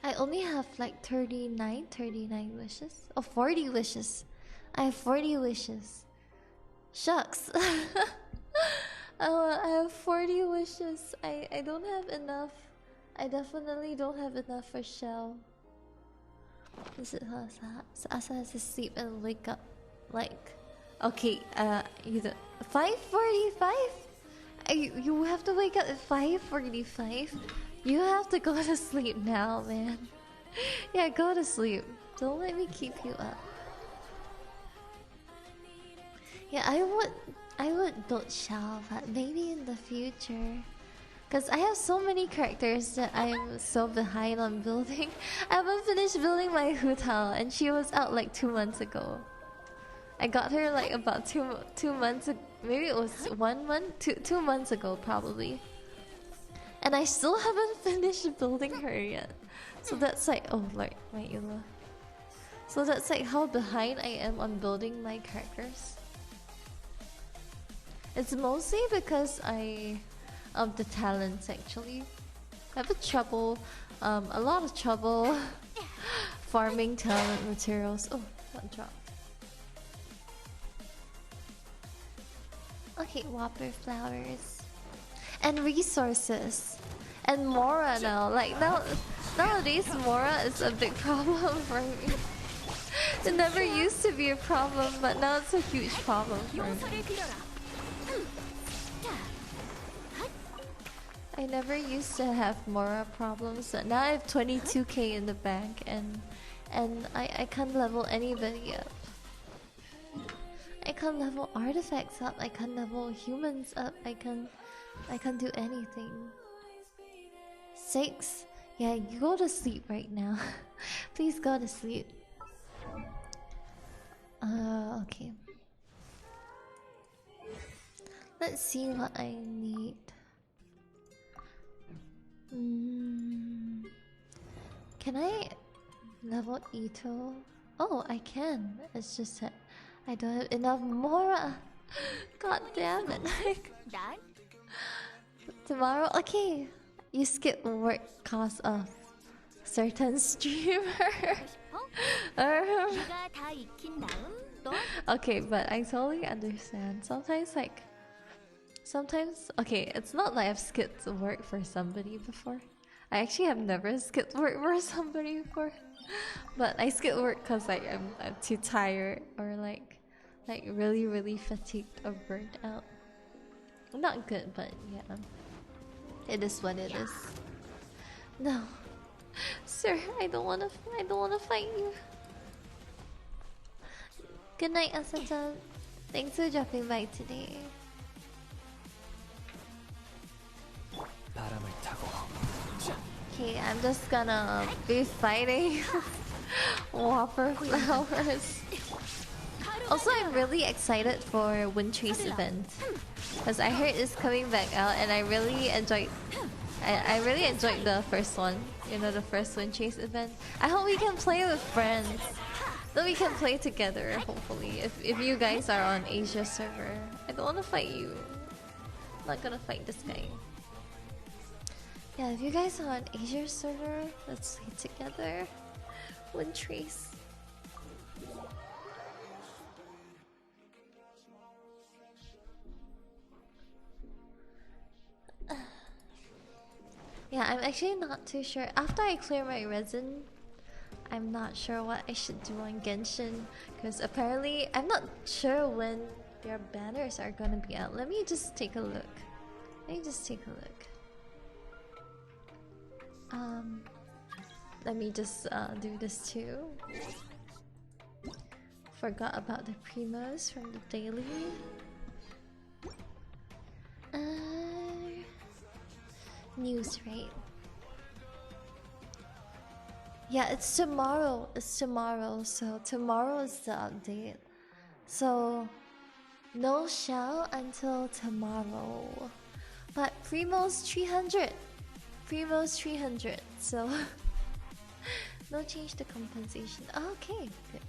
I only have like 39 wishes. Oh, 40 wishes. I have 40 wishes. Shucks. I have 40 wishes. I don't have enough. I definitely don't have enough for Shell. This is how Asa has to sleep and wake up like... Okay, either 5:45? You have to wake up at 5:45? You have to go to sleep now, man. Yeah, go to sleep. Don't let me keep you up. Yeah, I would build Shell, but maybe in the future. Cause I have so many characters that I'm so behind on building. I haven't finished building my Hu Tao, and she was out like 2 months ago. I got her like about two months ago. Maybe it was 1 month, 2 months ago probably. And I still haven't finished building her yet. So that's like, oh Lord, my Ila. So that's like how behind I am on building my characters. It's mostly because of the talents actually. I have a lot of trouble farming talent materials. Oh, one drop. Okay, Whopper flowers. And resources. And Mora now. Like nowadays Mora is a big problem for me. It never used to be a problem, but now it's a huge problem for me. I never used to have Mora problems, but now I have 22k in the bank and I can't level anybody up. I can't level artifacts up, I can't level humans up, I can't do anything. 6? Yeah, you go to sleep right now. Please go to sleep. Okay. Let's see what I need. Can I level Ito? Oh, I can. It's just that I don't have enough Mora. God damn it. Tomorrow? Okay. You skip work cause of certain streamer. Okay, but I totally understand. Sometimes, okay, it's not like I've skipped work for somebody before. I actually have never skipped work for somebody before. But I skip work because like I'm too tired or like really fatigued or burnt out. Not good, but yeah. It is what it is. No. Sir, I don't wanna fight you. Good night, Asata. Thanks for dropping by today. Okay, I'm just gonna be fighting Whopper flowers. Also, I'm really excited for Windtrace event because I heard it's coming back out, and I really enjoyed. I really enjoyed the first one. You know, the first Windtrace event. I hope we can play with friends. Then we can play together. Hopefully, if you guys are on Asia server, I don't want to fight you. I'm not gonna fight this guy. Yeah, if you guys are on Asia server, let's play together. Windtrace. Yeah, I'm actually not too sure. After I clear my resin, I'm not sure what I should do on Genshin. Because apparently, I'm not sure when their banners are gonna be out. Let me just take a look. Let me just do this too. Forgot about the primos from the daily. News, right? Yeah, it's tomorrow. So tomorrow is the update. So no shell until tomorrow. But Primo's 300. So no change to compensation. Oh, okay, good.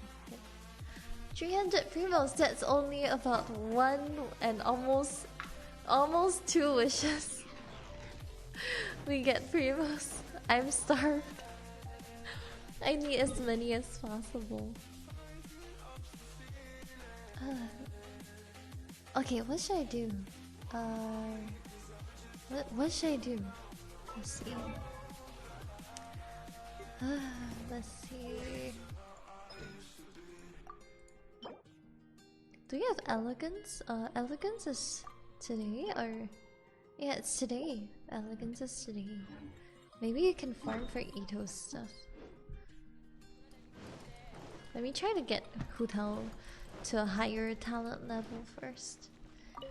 300 Primos. That's only about 1 and almost 2 wishes. We get Primos. I'm starved. I need as many as possible. Okay, what should I do? What should I do? Let's see. Let's see. Do you have elegance? Elegance is today, or yeah, it's today. Elegance is today. Maybe you can farm for Ito's stuff. Let me try to get Hutao to a higher talent level first.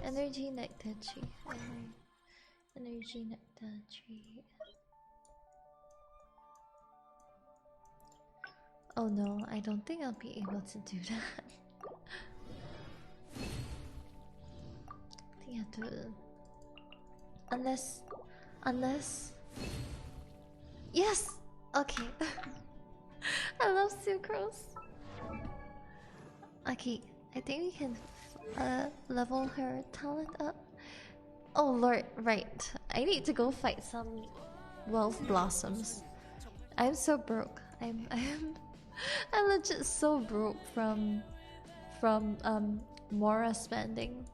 Energy nectar tree. Energy nectar tree. Oh no, I don't think I'll be able to do that. I think I have to. Unless. Yes! Okay. I love sucrose. Okay, I think we can level her talent up. Oh lord, right. I need to go fight some wealth blossoms. I'm so broke. I'm legit so broke from Mora spending.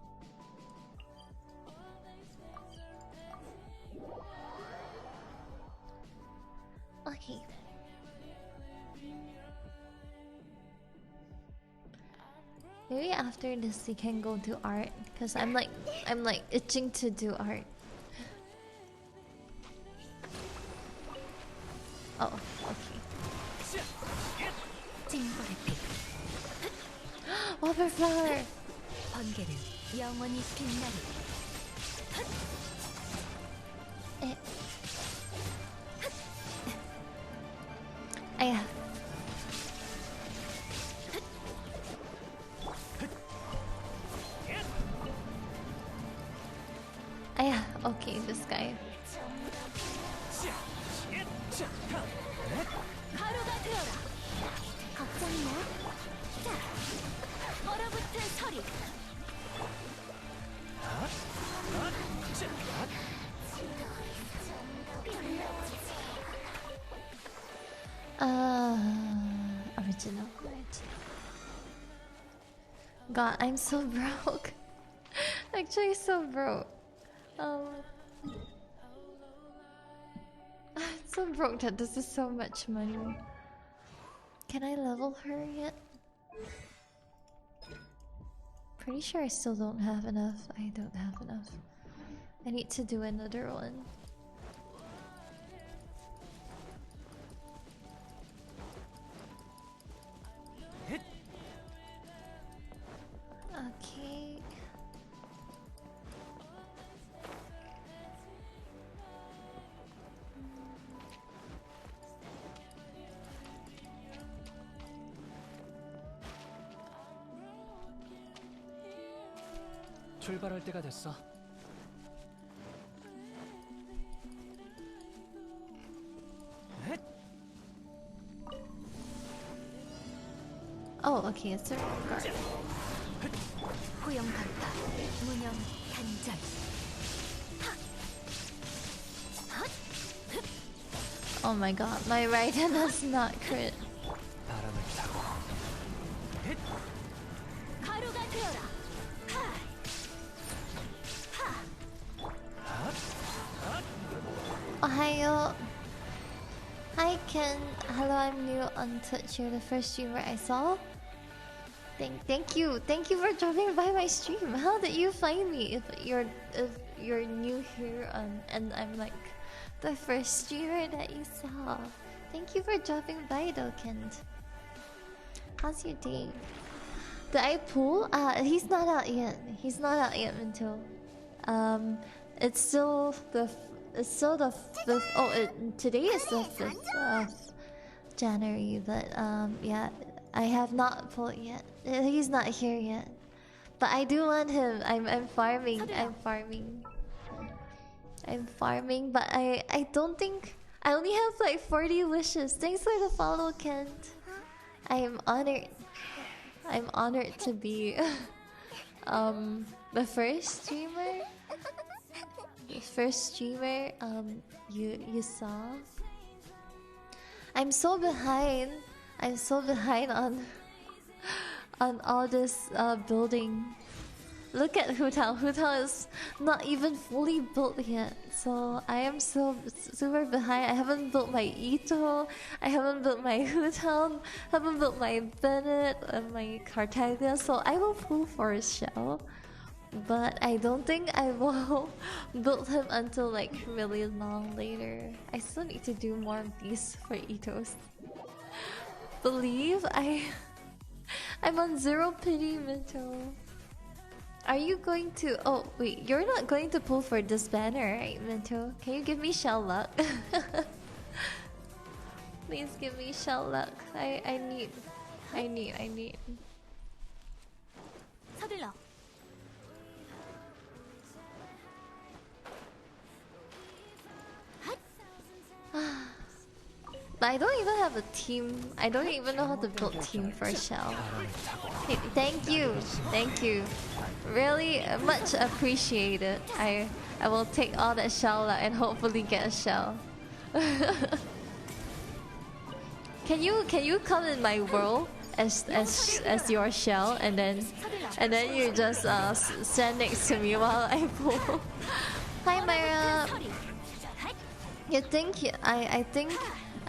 Okay. Maybe after this we can go do art, because I'm like itching to do art. Oh, okay. Whopper flower! Aya. Aya, okay, this guy. Original. God, I'm so broke. Actually, so broke. I'm so broke that this is so much money. Can I level her yet? Pretty sure I still don't have enough. I don't have enough. I need to do another one. Okay. 출발할 때가 됐어. Oh, okay, it's a guard. 호영 간파 무념 단절. Oh my god, my right hand does not crit. 바람을 타고. 가루가 되어라. Ohio. Hi Ken. Hello, I'm new on Twitch. You're the first streamer I saw. Thank you for dropping by my stream. How did you find me if you're new here and I'm like the first streamer that you saw? Thank you for dropping by though, Kent. How's your day? Did I pull? He's not out yet. He's not out yet until it's still the 5th. Oh, today is the 5th of January, but yeah, I have not pulled yet. He's not here yet, but I do want him. I'm farming. I'm farming, but I don't think I only have like 40 wishes. Thanks for the follow, Kent. I'm honored to be the first streamer. You saw. I'm so behind on all this building. Look at Hutao. Hutao is not even fully built yet, so I am so super behind. I haven't built my Ito, I haven't built my Hutao, haven't built my Bennett and my Cartaglia, so I will pull for a shell. But I don't think I will build him until like really long later. I still need to do more of these for Itos. Believe I'm on 0 pity, Minto. Are you going to? Oh wait, you're not going to pull for this banner, right, Minto? Can you give me shell luck? Please give me shell luck. I need. 서둘러. But I don't even have a team. I don't even know how to build team for shell. Hey, thank you. Really much appreciated. I will take all that shell and hopefully get a shell. Can you come in my world as your shell and then you just stand next to me while I pull? Hi Myra. You think I think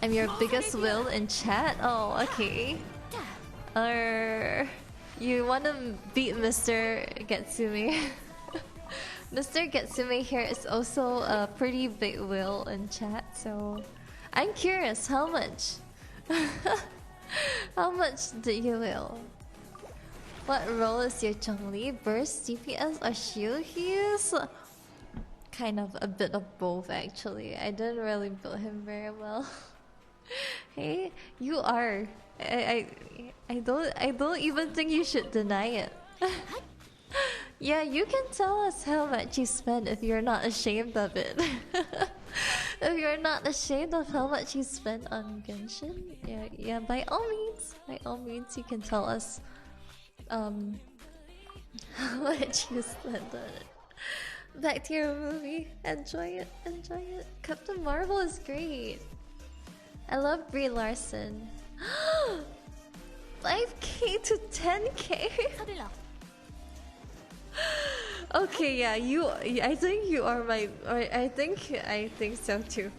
I'm your biggest will in chat? Oh, okay. You wanna beat Mr. Getsume? Mr. Getsume here is also a pretty big will in chat, so I'm curious how much. How much do you will? What role is your Zhongli? Burst, DPS, or shield? He is kind of a bit of both actually. I didn't really build him very well. Hey, you are. I don't even think you should deny it. Yeah, you can tell us how much you spend if you're not ashamed of it. If you're not ashamed of how much you spend on Genshin, yeah, by all means, you can tell us how much you spend on it. Back to your movie. Enjoy it. Captain Marvel is great. I love Brie Larson. 5k to 10k? Okay, yeah, I think you are my... I think so too.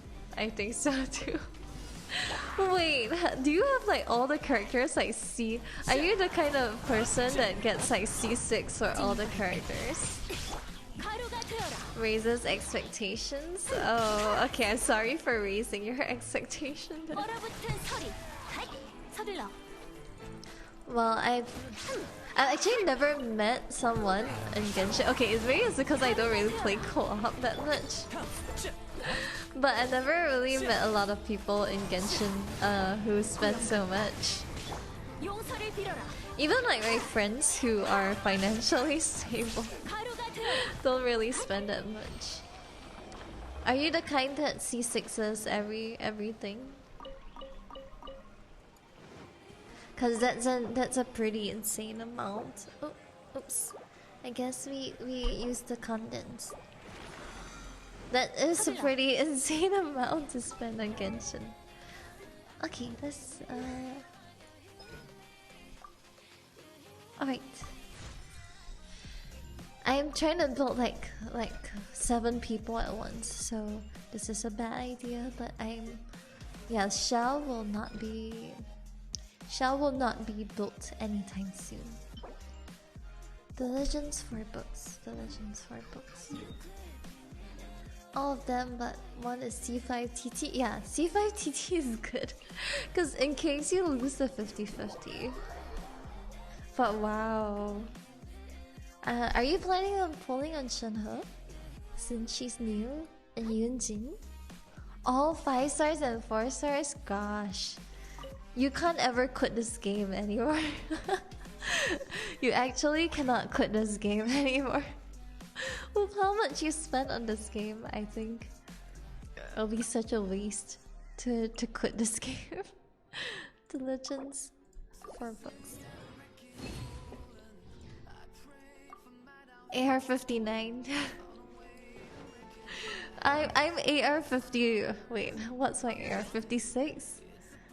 Wait, do you have like all the characters like C? Are you the kind of person that gets like C6 for all the characters? Raises expectations? Oh, okay, I'm sorry for raising your expectations. Well, I've actually never met someone in Genshin. Okay, maybe it's because I don't really play co-op that much. But I never really met a lot of people in Genshin who spend so much. Even like my friends who are financially stable. Don't really spend that much. Are you the kind that C6s everything? Cause that's a pretty insane amount. Oh, oops. I guess we used the condense. That is a pretty insane amount to spend on Genshin. Okay, let's alright. I'm trying to build like 7 people at once, so this is a bad idea, but yeah, Shell will not be built anytime soon. The Legends for books. All of them, but one is C5TT. Yeah, C5TT is good. Because in case you lose the 50-50. But wow. Are you planning on pulling on Shunhe? Since she's new? And Yunjin? All 5 stars and 4 stars? Gosh. You can't ever quit this game anymore. You actually cannot quit this game anymore. With how much you spent on this game, I think it'll be such a waste to quit this game. The Legends for books. AR-59. I'm AR-50. Wait, what's my AR-56?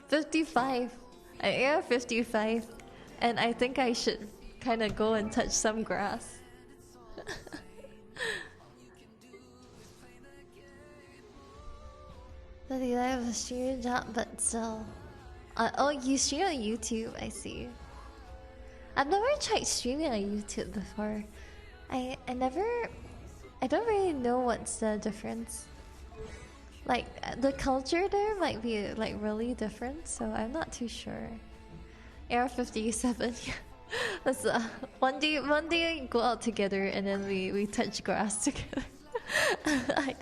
55. I'm AR-55, and I think I should kind of go and touch some grass. But I have a stream job, but still. Oh, you stream on YouTube, I see. I've never tried streaming on YouTube before. I don't really know what's the difference. Like, the culture there might be like really different, so I'm not too sure. AR-57, yeah. Let's one day go out together and then we touch grass together. I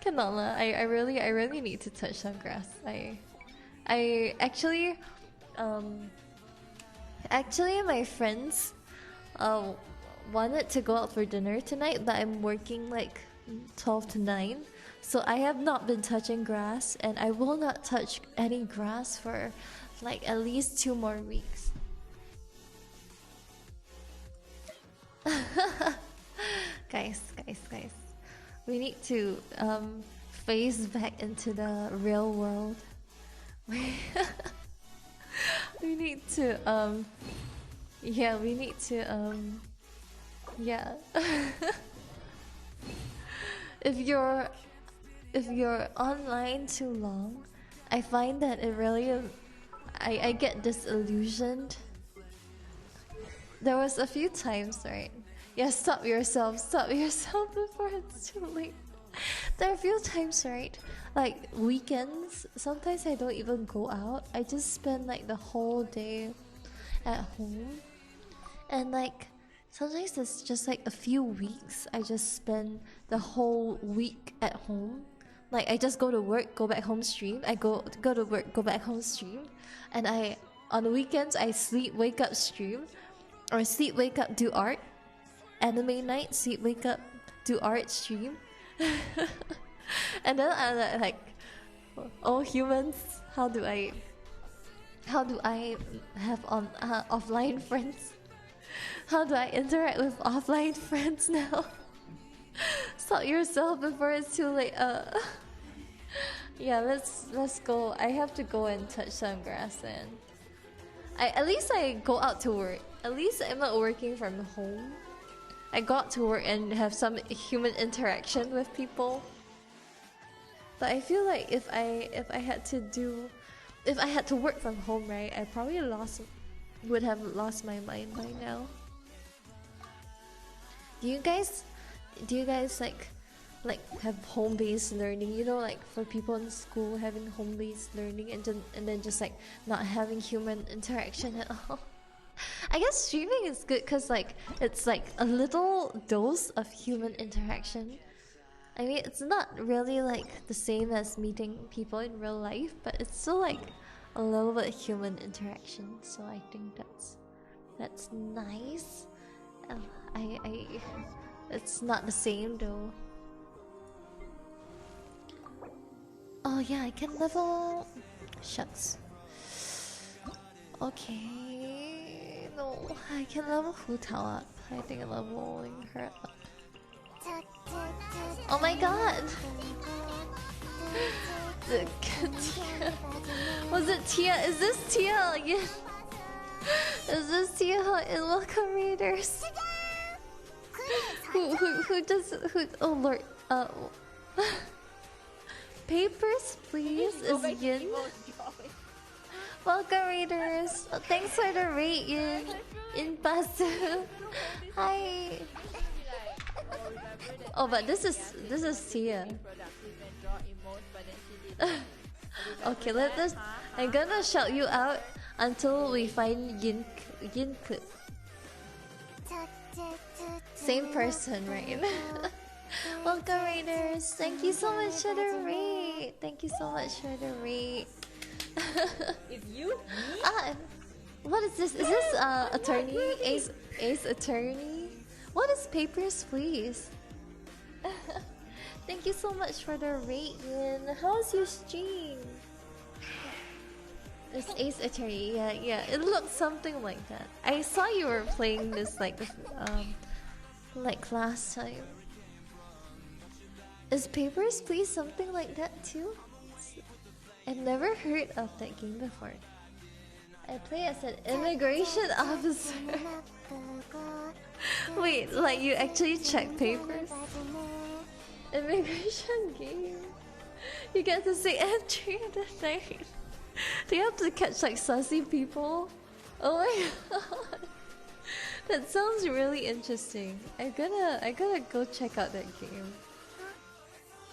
cannot. I really need to touch some grass. I actually my friends wanted to go out for dinner tonight, but I'm working like 12 to 9, so I have not been touching grass, and I will not touch any grass for like at least 2 more weeks. Guys, we need to phase back into the real world. We need to yeah, we need to yeah. If you're online too long, I find that it really I get disillusioned. There was a few times, right? Yeah, stop yourself before it's too late. There are a few times, right? Like weekends, sometimes I don't even go out. I just spend like the whole day at home. And like sometimes it's just like a few weeks. I just spend the whole week at home. Like I just go to work, go back home, stream. I go to work, go back home, stream. And on the weekends I sleep, wake up, stream. Or sleep, wake up, do art. Anime night, sleep, wake up, do art, stream. And then I'm like, oh humans, how do I have offline friends? How do I interact with offline friends now? Stop yourself before it's too late. Yeah, let's go. I have to go and touch some grass then. At least I go out to work. At least I'm not working from home. I go out to work and have some human interaction with people. But I feel like if I had to work from home, right, I probably would have lost my mind by now. Do you guys like have home-based learning? You know, like for people in school having home-based learning and then just like not having human interaction at all. I guess streaming is good because like it's like a little dose of human interaction. I mean, it's not really like the same as meeting people in real life, but it's still like a little bit human interaction. So I think that's nice. I it's not the same though. Oh yeah, I can level. Shucks. Okay, no, I can level Hutao up. I think I'm leveling her up. Oh my god! Tia. Was it Tia? Is this Tia again? Is this Tia in Welcome Raiders? Who does who? Oh lord! Papers, please. Is Yin? Welcome Raiders. Oh, thanks for the rate, Yin. In Pasu. Hi. Oh, but this is Tia. Okay, let us. I'm gonna shout you out until we find Yin clip. Same person, right? Welcome Raiders. Thank you so much for the rate. Thank you so much for the rate. It's you? Ah, what is this? Is this attorney? Ace attorney? What is papers, please? Thank you so much for the rate, Yin. How's your stream? It's Ace Attorney. Yeah. It looks something like that. I saw you were playing this like last time. Is Papers, Please something like that too? I've never heard of that game before. I play as an immigration officer. Wait, like you actually check papers? Immigration game. You get to say entry in the night. Do you have to catch like sassy people? Oh my god. That sounds really interesting. I gotta go check out that game.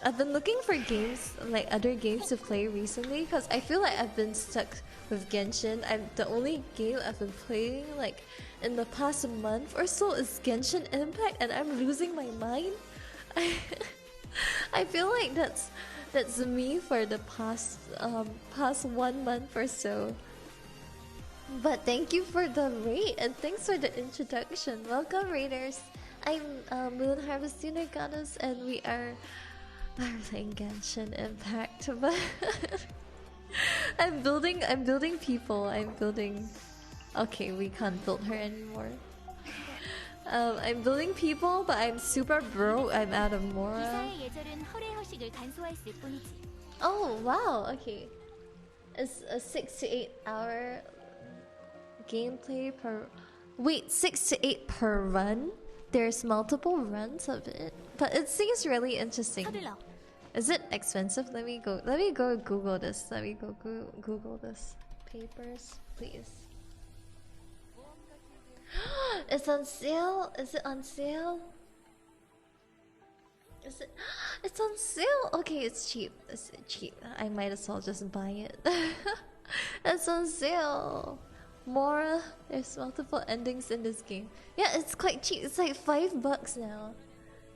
I've been looking for games, like other games to play recently, because I feel like I've been stuck with Genshin. The only game I've been playing like in the past month or so is Genshin Impact, and I'm losing my mind. I feel like that's me for the past 1 month or so. But thank you for the rate and thanks for the introduction. Welcome Raiders. I'm Moon Harvestina Goddess and we are playing Genshin Impact. But I'm building people. Okay, we can't build her anymore. I'm building people, but I'm super broke. I'm out of Mora. Oh wow, okay. It's a 6 to 8 hour gameplay per. Wait, 6 to 8 per run? There's multiple runs of it, but it seems really interesting. Is it expensive? Let me go Google this. Let me go Google this. Papers, please. It's on sale. Is it on sale? Is it? It's on sale. Okay, it's cheap. It's cheap. I might as well just buy it. It's on sale. More. There's multiple endings in this game. Yeah, it's quite cheap. It's like $5 now.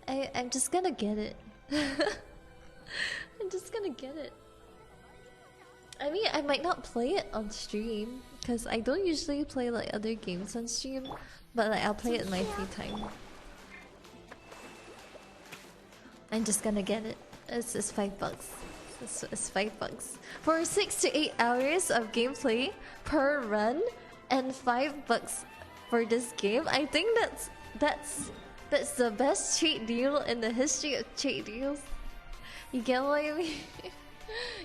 I'm just gonna get it. I'm just gonna get it. I mean, I might not play it on stream because I don't usually play like other games on stream, but like I'll play it in my free time. I'm just gonna get it. It's $5. It's $5 for 6 to 8 hours of gameplay per run, and $5 for this game. I think that's the best trade deal in the history of trade deals. You get what I mean?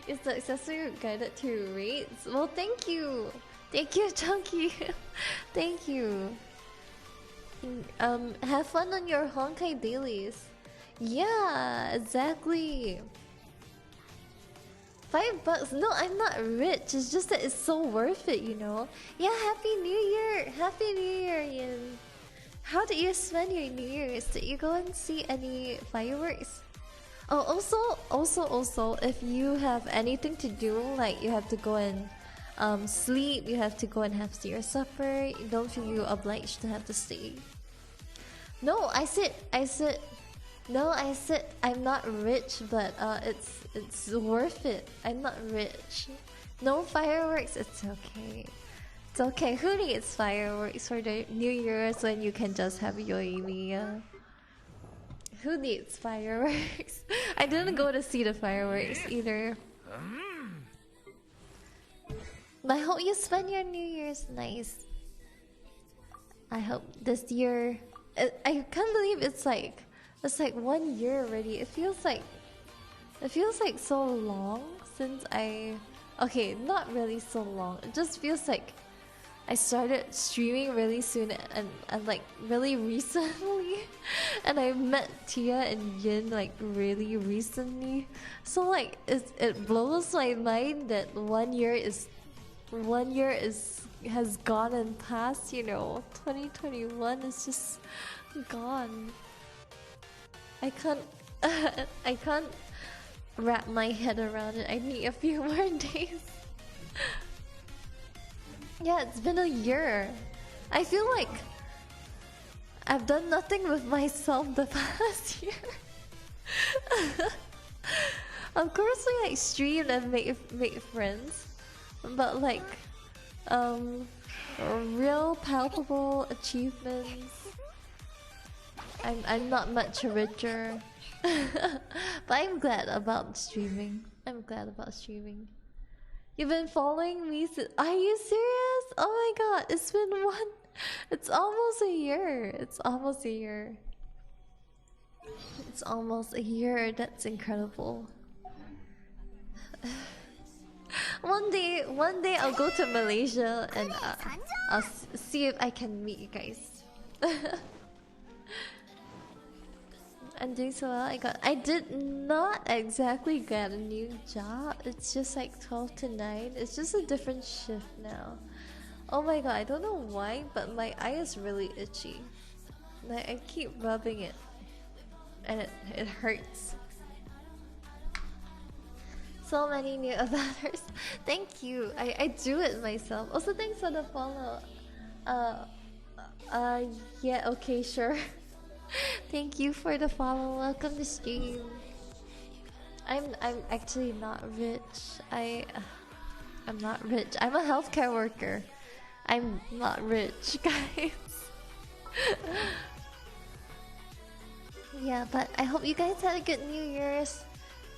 It's successfully guided to rates. Well, thank you, Chunky. Thank you. Have fun on your Honkai dailies. Yeah, exactly. $5? No, I'm not rich. It's just that it's so worth it, you know. Yeah, Happy New Year! Happy New Year, Yin. How did you spend your New Year's? Did you go and see any fireworks? Oh, also, if you have anything to do, like you have to go and sleep, you have to go and have your supper, don't feel you obliged to have to stay. No, I said I'm not rich, but it's worth it. I'm not rich. No fireworks, it's okay. It's okay. Who needs fireworks for the New Year's when you can just have Yuviia? Who needs fireworks? I didn't go to see the fireworks either. But I hope you spend your New Year's nice. I hope this year. I can't believe it's like 1 year already. It feels like so long since I. Okay, not really so long. It just feels like I started streaming really soon and like really recently, and I met Tia and Yin like really recently. So like it blows my mind that 1 year has gone and passed. 2021 is just gone. I can't wrap my head around it. I need a few more days. Yeah, it's been a year. I feel like I've done nothing with myself the past year. Of course, we like streamed and make friends, but like real palpable achievements. I'm not much richer. But I'm glad about streaming. You've been following me since. Are you serious? Oh my god, it's been it's almost a year. It's almost a year. That's incredible. One day I'll go to Malaysia and I'll see if I can meet you guys. I'm doing so well. I did not exactly get a new job. It's just like 12 to 9. It's just a different shift now. Oh my god, I don't know why, but my eye is really itchy. Like I keep rubbing it and it hurts. So many new avatars. Thank you. I do it myself. Also thanks for the follow. Yeah, okay, sure. Thank you for the follow. Welcome to stream. I'm actually not rich. I'm not rich. I'm a healthcare worker. I'm not rich, guys. Yeah, but I hope you guys had a good New Year's.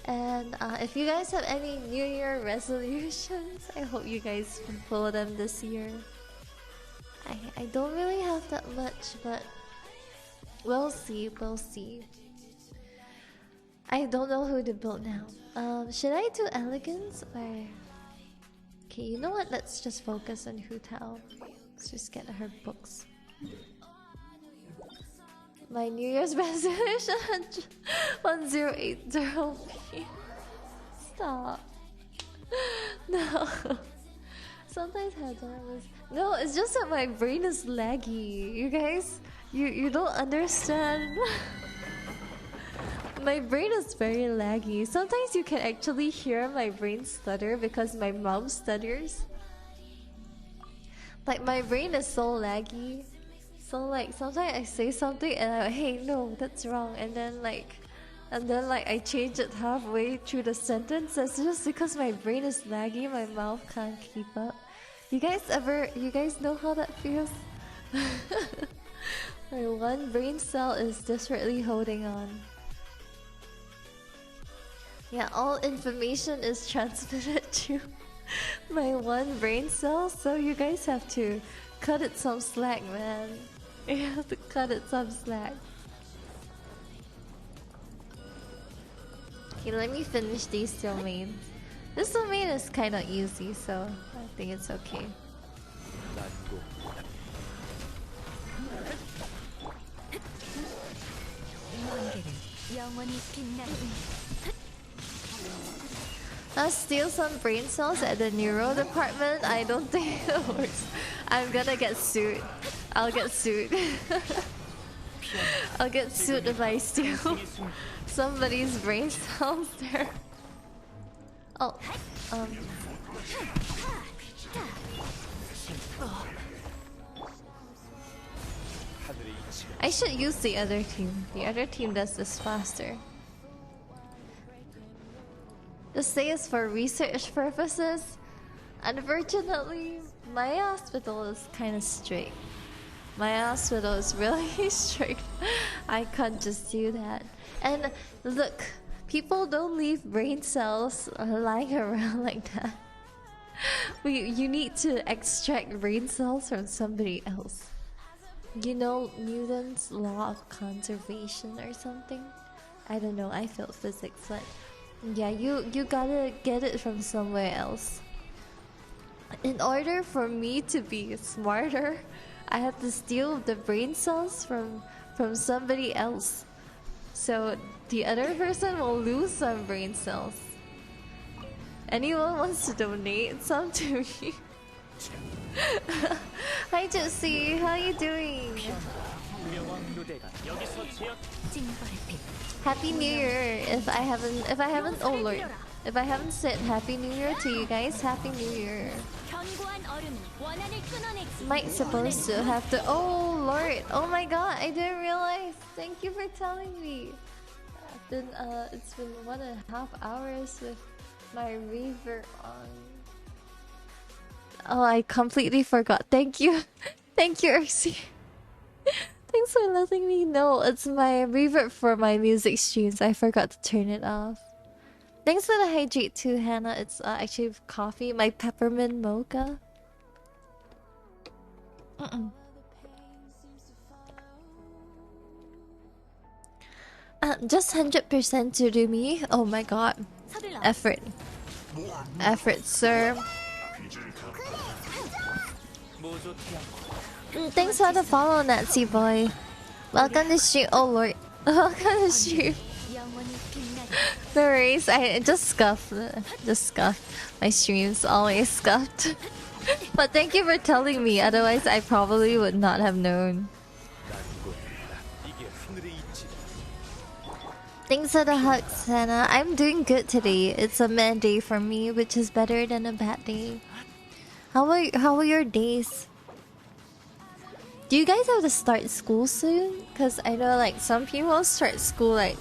And if you guys have any New Year resolutions, I hope you guys fulfill them this year. I don't really have that much, but we'll see. I don't know who to build now. Should I do elegance or? Okay, you know what? Let's just focus on Hu Tao. Let's just get her books. My New Year's resolution 1080p. Stop. No. Sometimes no, it's just that my brain is laggy. You guys, you don't understand. My brain is very laggy. Sometimes you can actually hear my brain stutter because my mom stutters. Like my brain is so laggy. So like sometimes I say something and I'm like, hey, no, that's wrong, and then like I change it halfway through the sentence. That's just because my brain is laggy, my mouth can't keep up. You guys know how that feels? My one brain cell is desperately holding on. Yeah, all information is transmitted to my one brain cell, so you guys have to cut it some slack, man. You have to cut it some slack. Okay, let me finish these domains. This domain is kind of easy, so I think it's okay. I'll steal some brain cells at the neuro department. I don't think it works. I'm gonna get sued. I'll get sued. I'll get sued if I steal somebody's brain cells there. Oh, I should use the other team. The other team does this faster. The say is for research purposes. Unfortunately, My hospital is kind of strict. My hospital is really strict. I can't just do that. And look, people don't leave brain cells lying around like that. You need to extract brain cells from somebody else. You know Newton's law of conservation or something? I don't know, I failed physics, but yeah, you gotta get it from somewhere else. In order for me to be smarter, I have to steal the brain cells from somebody else. So the other person will lose some brain cells. Anyone wants to donate some to me? Hi Jessie, how you doing? Happy New Year! If I haven't, oh Lord, if I haven't said Happy New Year to you guys, Happy New Year. Might supposed to have to. Oh Lord! Oh my God! I didn't realize. Thank you for telling me. It's been 1.5 hours with my reverb on. Oh, I completely forgot. Thank you, thank you, Ursi. Thanks for letting me know. It's my reverb for my music streams. I forgot to turn it off. Thanks for the hydrate too, Hannah. It's actually coffee, my peppermint mocha. Just 100% to do me. Oh my God, effort, sir. Thanks for the follow, Nazi boy. Welcome to stream. Oh Lord, welcome to stream. No worries, I just scuffed. My streams always scuffed. But thank you for telling me, otherwise I probably would not have known. Thanks for the hugs, Hannah. I'm doing good today. It's a mad day for me, which is better than a bad day. How are your days? Do you guys have to start school soon? Cause I know like some people start school like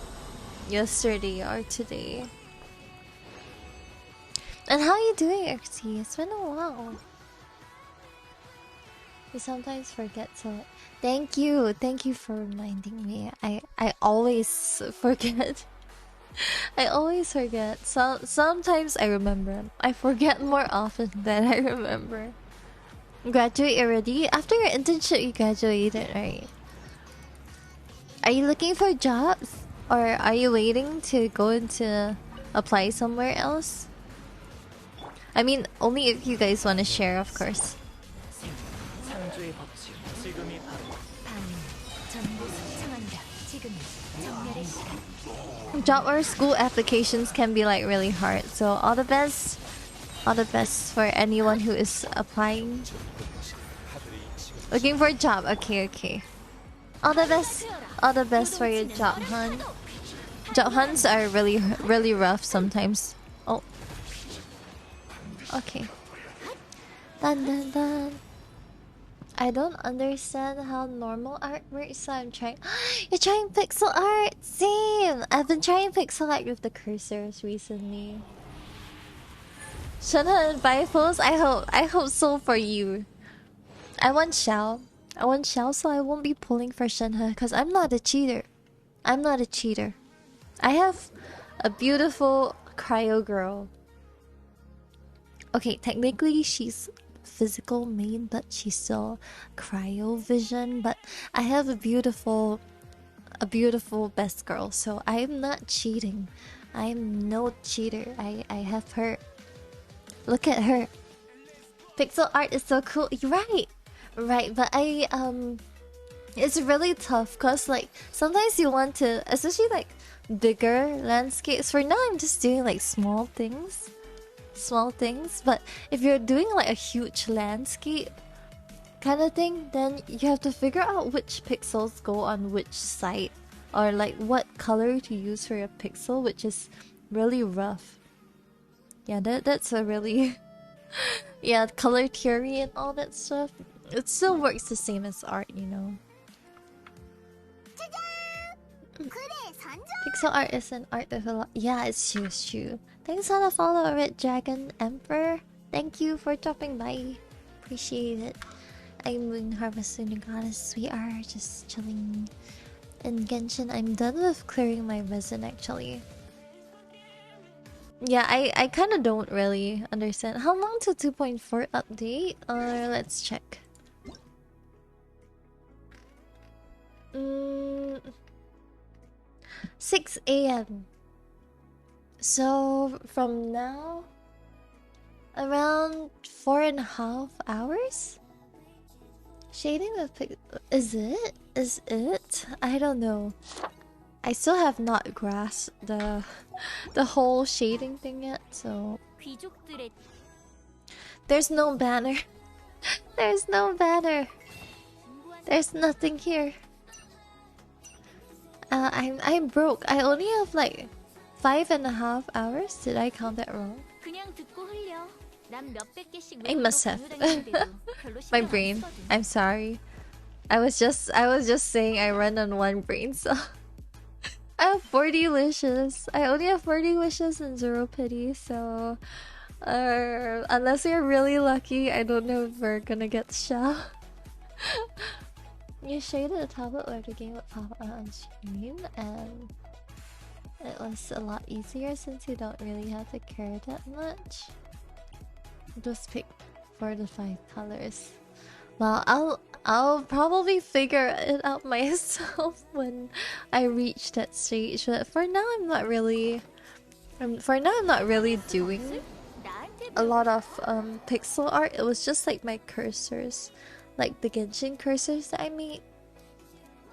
yesterday or today. And how are you doing, Xy? It's been a while. You sometimes forget to. Thank you for reminding me. I always forget. I always forget. Sometimes I remember. I forget more often than I remember. Graduate already? After your internship, you graduated, right? Are you looking for jobs? Or are you waiting to go into apply somewhere else? I mean, only if you guys want to share, of course. Job or school applications can be like really hard, so all the best for anyone who is applying. Looking for a job, okay. All the best for your job hunt. Job hunts are really rough sometimes. Oh, okay. Dun. I don't understand how normal art works, so I'm trying. You're trying pixel art? Same! I've been trying pixel art with the cursors recently. Shenhe and Bifos, I hope so for you. I want Xiao, so I won't be pulling for Shenhe, because I'm not a cheater. I have a beautiful cryo girl. Okay, technically she's physical main, but she's still cryo vision. But I have a beautiful best girl, so I'm not cheating. I'm no cheater. I have her. Look at her. Pixel art is so cool. Right. But it's really tough because like sometimes you want to, especially like bigger landscapes. For now, I'm just doing like small things. But if you're doing like a huge landscape kind of thing, then you have to figure out which pixels go on which site, or like what color to use for your pixel, which is really rough. Yeah, that's a really yeah, color theory and all that stuff. It still works the same as art, you know. Pixel art is an art of a lot. Yeah, it's true. Thanks for the follow, Red Dragon Emperor. Thank you for dropping by. Appreciate it. I'm Moon Harvester Goddess. We are just chilling in Genshin. I'm done with clearing my resin actually. Yeah, I kind of don't really understand. How long till 2.4 update? Let's check. 6 a.m. So from now, around 4.5 hours? Shading the is it? Is it? I don't know. I still have not grasped the whole shading thing yet, so 귀족들의 there's no banner. There's no banner. There's nothing here. I'm broke. I only have like 5.5 hours. Did I count that wrong? 그냥 듣고 흘려. 난 몇백 개씩 I must have. 공유다니는데도 별로 My 신경 안 brain. 쓰거든. I'm sorry. I was just saying I run on one brain cell. I have 40 wishes. I only have 40 wishes and 0 pity, so unless you're really lucky, I don't know if we're gonna get shell. You shaded a tablet where the game would pop out on screen, and it was a lot easier since you don't really have to care that much. Just pick 4 to 5 colors. Well, I'll probably figure it out myself when I reach that stage. But for now, I'm not really doing 나한테 a lot of pixel art. It was just like my cursors, like the Genshin cursors that I made.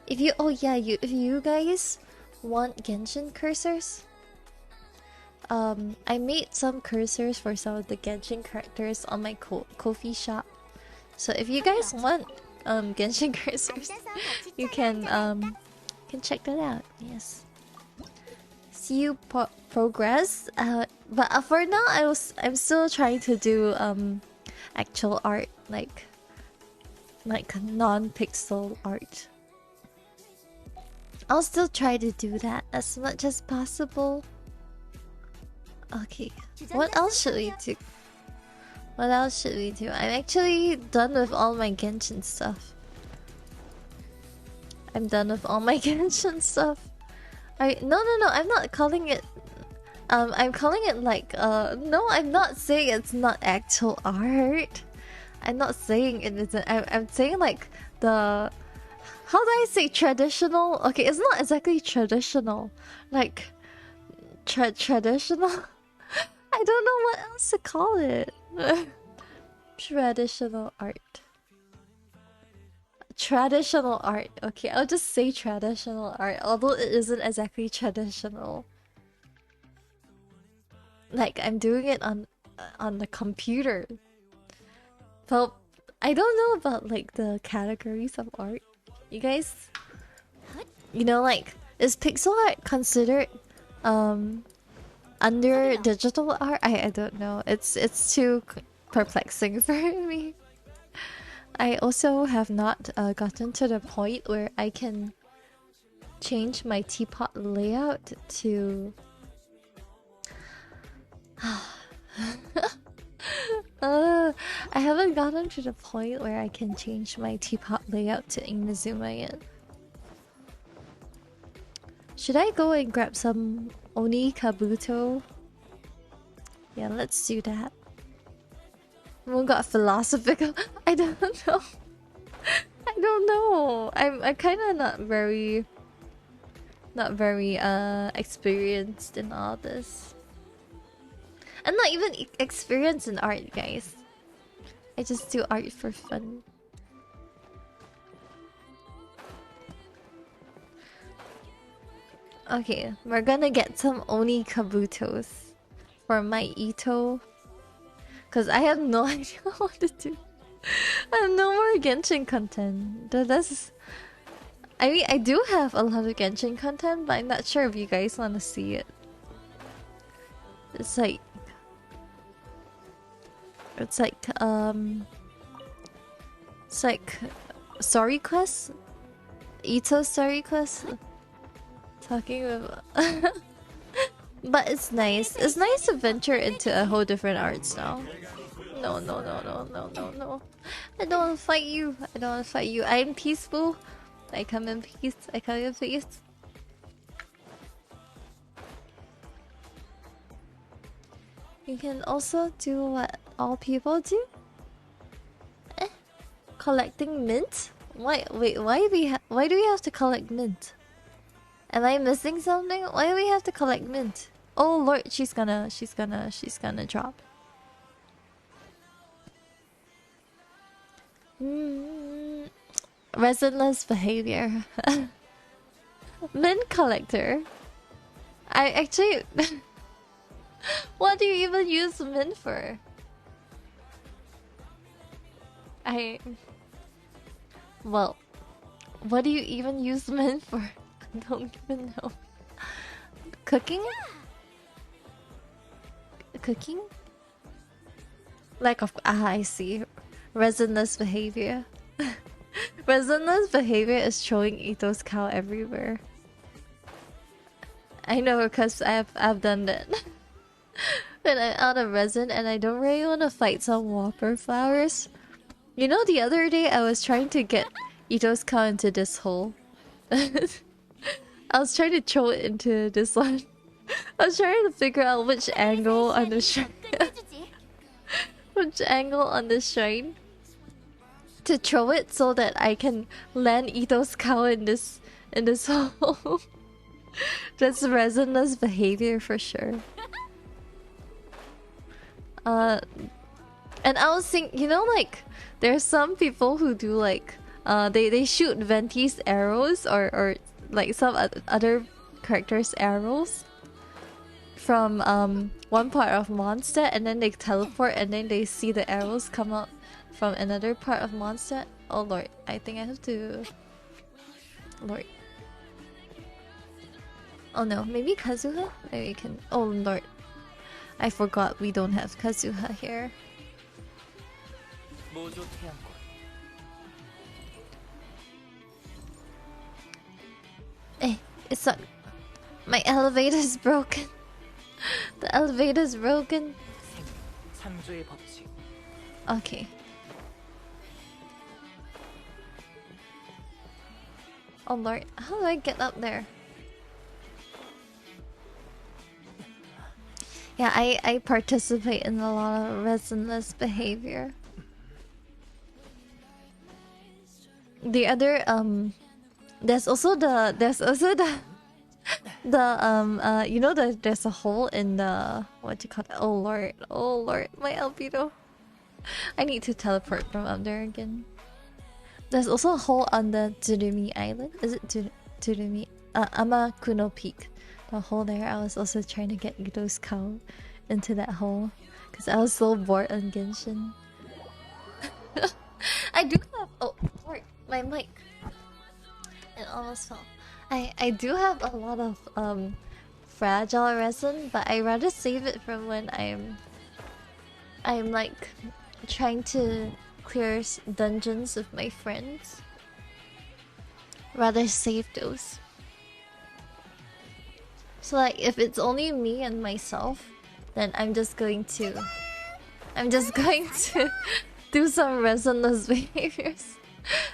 If you guys want Genshin cursors, I made some cursors for some of the Genshin characters on my Ko-fi shop. So if you guys want Genshin cursors, you can check that out. Yes. See you progress. But for now, I'm still trying to do actual art, like non-pixel art. I'll still try to do that as much as possible. Okay, what else should we do? What else should we do? I'm actually done with all my Genshin stuff. I'm done with all my Genshin stuff. No, I'm not calling it. I'm calling it like no, I'm not saying it's not actual art. I'm not saying it isn't. I'm saying like the. How do I say traditional? Okay, it's not exactly traditional. Like traditional. I don't know what else to call it. Traditional art. Traditional art. Okay, I'll just say traditional art, although it isn't exactly traditional. Like I'm doing it on the computer. But I don't know about like the categories of art. You guys, like, is pixel art considered under digital art? I don't know. It's too perplexing for me. I also have not gotten to the point where I can change my teapot layout to I haven't gotten to the point where I can change my teapot layout to Inazuma yet. Should I go and grab some Oni Kabuto? Yeah, let's do that. Moon got philosophical. I don't know. I don't know. I'm kind of not very experienced in all this. I'm not even experienced in art, guys. I just do art for fun. Okay, we're gonna get some Oni Kabutos for my Ito. Cause I have no idea what to do. I have no more Genshin content. I mean, I do have a lot of Genshin content, but I'm not sure if you guys want to see it. It's like story quest, Ito story quest. Talking about, but it's nice. It's nice to venture into a whole different art style. no. I don't want to fight you. I don't want to fight you. I'm peaceful. I come in peace. I come in peace. You can also do what all people do. Collecting mint? Why? Wait, why do we have to collect mint? Am I missing something? Why do we have to collect mint? Oh lord, she's gonna drop. Resinless behavior. Mint collector. I actually. What do you even use mint for? Well, what do you even use mint for? I don't even know. Cooking? Cooking? Like, I see. Resinless behavior. Resinless behavior is throwing Ito's cow everywhere. I know because I've done that. When I'm out of resin and I don't really want to fight some whopper flowers. You know, the other day I was trying to get Ito's cow into this hole. I was trying to throw it into this one. I was trying to figure out which angle on the shrine. Which angle on the shrine to throw it so that I can land Ito's cow in this hole. That's resinless behavior for sure. And I was thinking, you know, like there's some people who do like they shoot Venti's arrows or like some other characters' arrows from one part of Mondstadt, and then they teleport and then they see the arrows come out from another part of Mondstadt. Oh lord, I think I have to. Lord. Oh no, maybe Kazuha? Maybe we can. Oh lord, I forgot we don't have Kazuha here. It's not. My elevator's broken. The elevator's broken. Okay. Oh lord, how do I get up there? Yeah, I participate in a lot of resinless behavior. The other there's also the you know there's a hole in the what do you call it? Oh lord, my albedo. I need to teleport from up there again. There's also a hole on the Tsurumi Island. Is it Tsurumi? Amakuno Peak. The hole there. I was also trying to get Ito's cow into that hole because I was so bored on Genshin. I do have. Oh, lord, my mic. It almost fell. I do have a lot of fragile resin, but I rather save it from when I'm like trying to clear dungeons with my friends. Rather save those. So like if it's only me and myself, then I'm just going to do some resinless behaviors.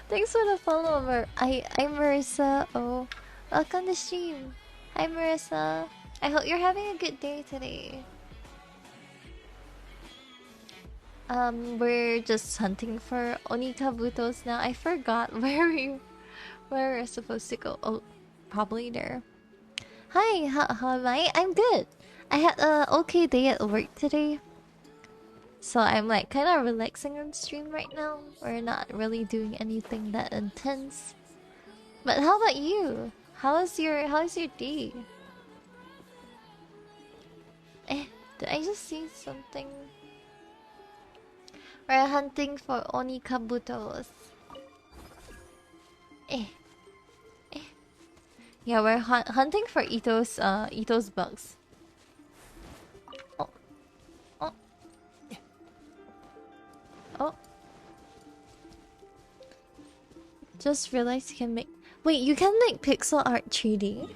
Thanks for the follower. I'm Marissa. Oh, welcome to stream. Hi Marissa. I hope you're having a good day today. We're just hunting for Onikabutos now. I forgot where we're supposed to go. Oh, probably there. Hi, how am I? I'm good. I had a okay day at work today. So I'm like kind of relaxing on stream right now. We're not really doing anything that intense. But how about you? How's your day? Did I just see something? We're hunting for Onikabutos. Yeah, we're hunting for Ito's bugs. Oh. Oh. Oh. Just realized you can make... Wait, you can make pixel art 3D?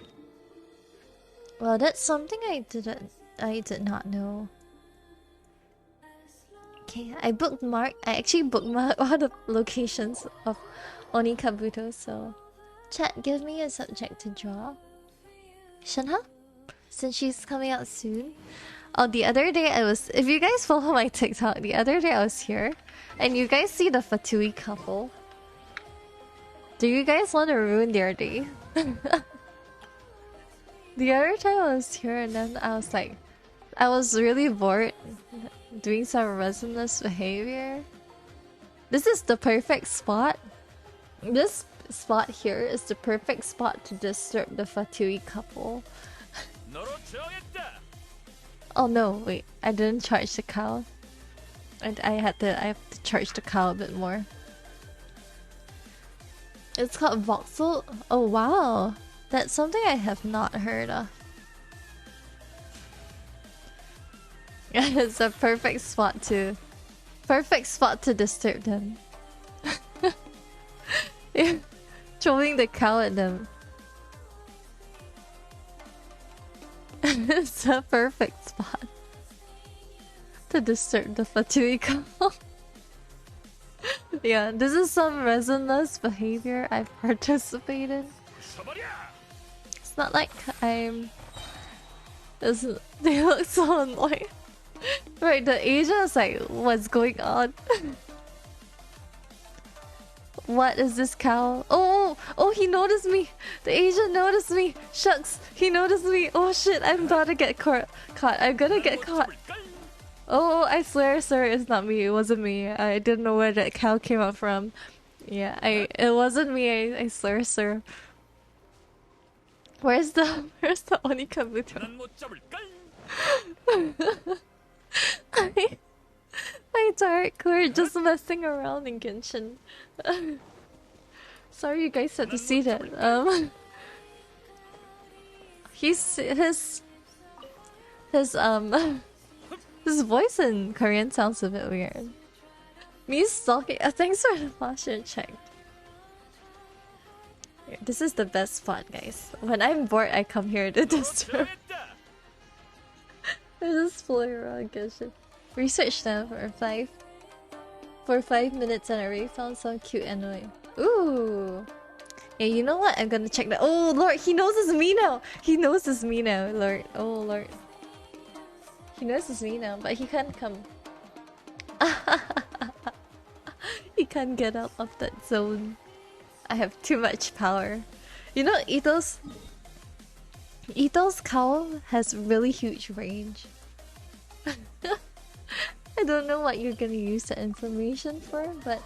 Well, that's something I did not know. Okay, I actually bookmarked all the locations of Oni Kabuto, so chat, give me a subject to draw. Shinha? Since she's coming out soon. Oh, the other day if you guys follow my TikTok, the other day I was here and you guys see the Fatui couple. Do you guys want to ruin their day? The other time I was here and then I was really bored doing some resonance behavior. This is the perfect spot. This spot here is the perfect spot to disturb the Fatui couple. Oh no, wait, I didn't charge the cow. And I have to charge the cow a bit more. It's called voxel. Oh wow. That's something I have not heard of. It's a perfect spot to disturb them. Yeah. Throwing the cow at them. It's a perfect spot to disturb the Fatui couple. Yeah, this is some resonance behavior I've participated. It's not like they look so annoying. Right, the Asian is like, what's going on? What is this cow? Oh, he noticed me. The Asian noticed me. Shucks, he noticed me. Oh shit, I'm about to get caught. I'm gonna get caught. Oh, I swear, sir, it's not me. It wasn't me. I didn't know where that cow came up from. Yeah, it wasn't me. I swear, sir. Where's the Oni Kabuto? Hi, Dark. We're just messing around in Genshin. Sorry, you guys had to see that. His voice in Korean sounds a bit weird. Me stalking. Thanks for the posture check. This is the best spot, guys. When I'm bored, I come here to disturb. I just play around Genshin. Research them for 5 minutes and I already found some cute anime. Ooh. Yeah, you know what? I'm gonna check that. Oh lord, he knows it's me now. He knows it's me now, lord. Oh lord. He knows it's me now, but he can't come. He can't get out of that zone. I have too much power. You know, Ito's cowl has really huge range. I don't know what you're gonna use that information for, but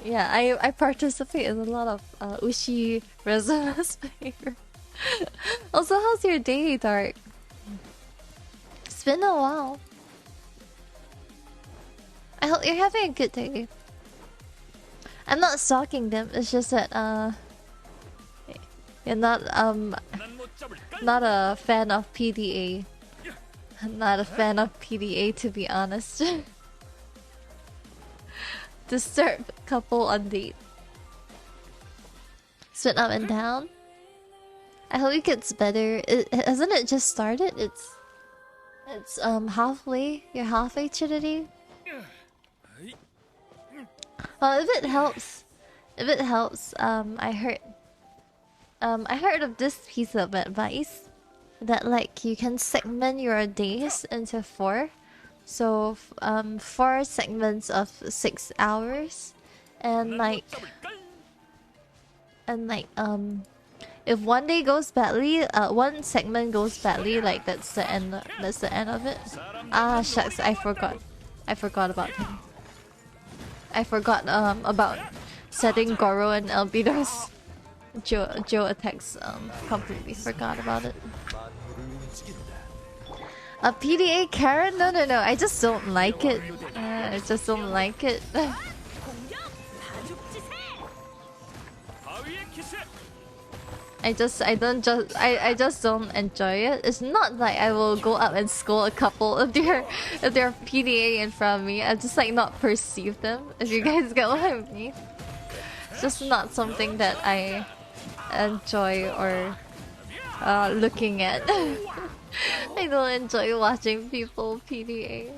yeah, I participate in a lot of Ushi resonance behavior. Also, how's your day, Dark? It's been a while. I hope you're having a good day. I'm not stalking them, it's just that you're not a fan of PDA. I'm not a fan of PDA, to be honest. Disturb couple on date. Spin up and down. I hope it gets better. Hasn't it just started? It's halfway. You're halfway to the day. Well, if it helps, I heard of this piece of advice that like you can segment your days into 4. So 4 segments of 6 hours, and if one day goes badly, one segment goes badly, like that's the end of it. Ah shucks, I forgot about him. I forgot about setting Goro and Albedo's Joe attacks. Completely forgot about it. A PDA Karen? No. I just don't like it. I just don't like it. I just don't enjoy it. It's not like I will go up and scold a couple if they're PDA in front of me. I just like not perceive them. If you guys get what I mean. It's just not something that I enjoy or looking at. I don't enjoy watching people PDA.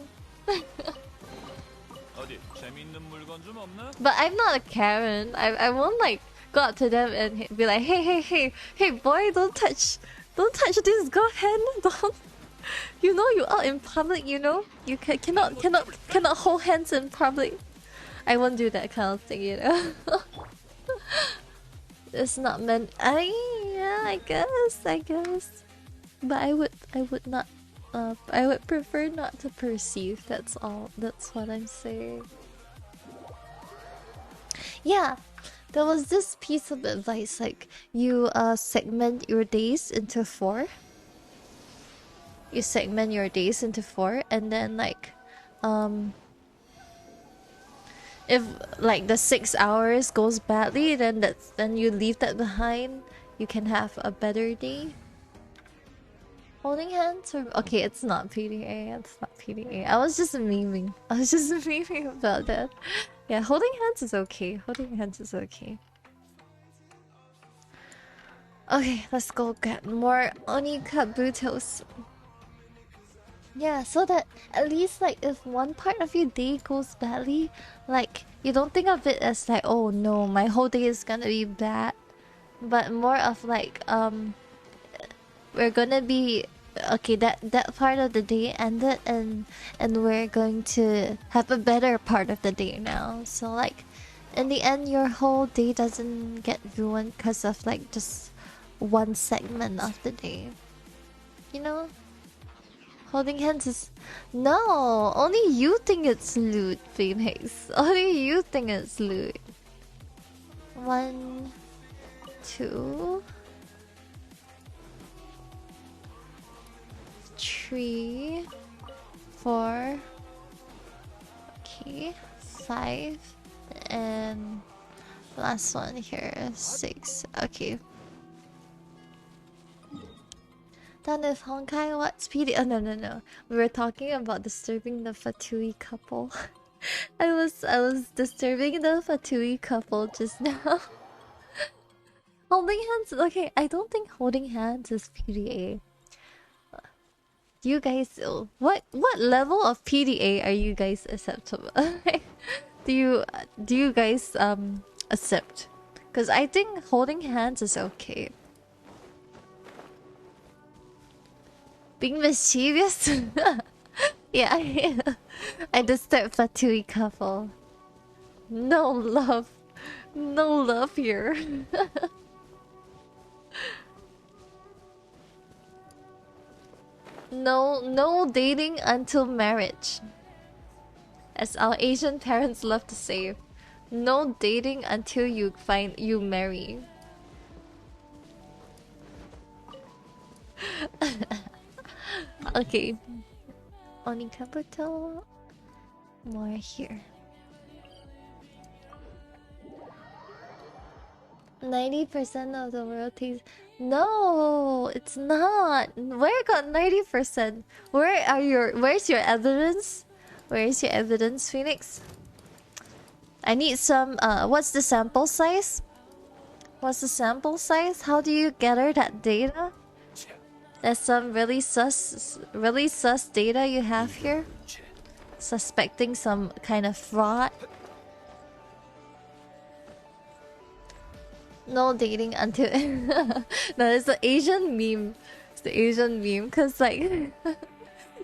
어디 재밌는 물건 좀 없나? But I'm not a Karen. I won't like go up to them and be like, hey boy, don't touch this girl hand. Don't. You know you out in public. You know you cannot hold hands in public. I won't do that kind of thing. You know. It's not meant. I guess. But I would not. I would prefer not to perceive. That's all. That's what I'm saying. Yeah, there was this piece of advice like you segment your days into 4. You segment your days into 4, and then like if like the 6 hours goes badly, then you leave that behind. You can have a better day. Holding hands or okay, it's not PDA. It's not PDA. I was just memeing. About that. Yeah, holding hands is okay. Okay, let's go get more Onikabutos. Yeah, so that at least like if one part of your day goes badly, like you don't think of it as like, oh no, my whole day is gonna be bad, but more of like we're gonna be okay, that part of the day ended, and we're going to have a better part of the day now. So like in the end your whole day doesn't get ruined because of like just one segment of the day, you know. Holding hands is no, only you think it's loot, Phoenix. Only you think it's loot. 1 2 3 4 okay, 5, and last one here is 6. Okay. Then if Honkai, what's PD? Oh no. We were talking about disturbing the Fatui couple. I was disturbing the Fatui couple just now. Holding hands, okay, I don't think holding hands is PDA. Do you guys what level of PDA are you guys acceptable? do you guys accept? Cause I think holding hands is okay. Being mischievous? Yeah, I disturbed Fatui couple. No love here. No dating until marriage. As our Asian parents love to say, no dating until you marry. Okay. Onikabuto. More here. 90% of the world takes. No, it's not. Where got 90%? Where's your evidence? Where's your evidence, Phoenix? I need some what's the sample size? What's the sample size? How do you gather that data? There's some really sus data you have here. Suspecting some kind of fraud. No dating until no, it's the Asian meme. It's the Asian meme, cause like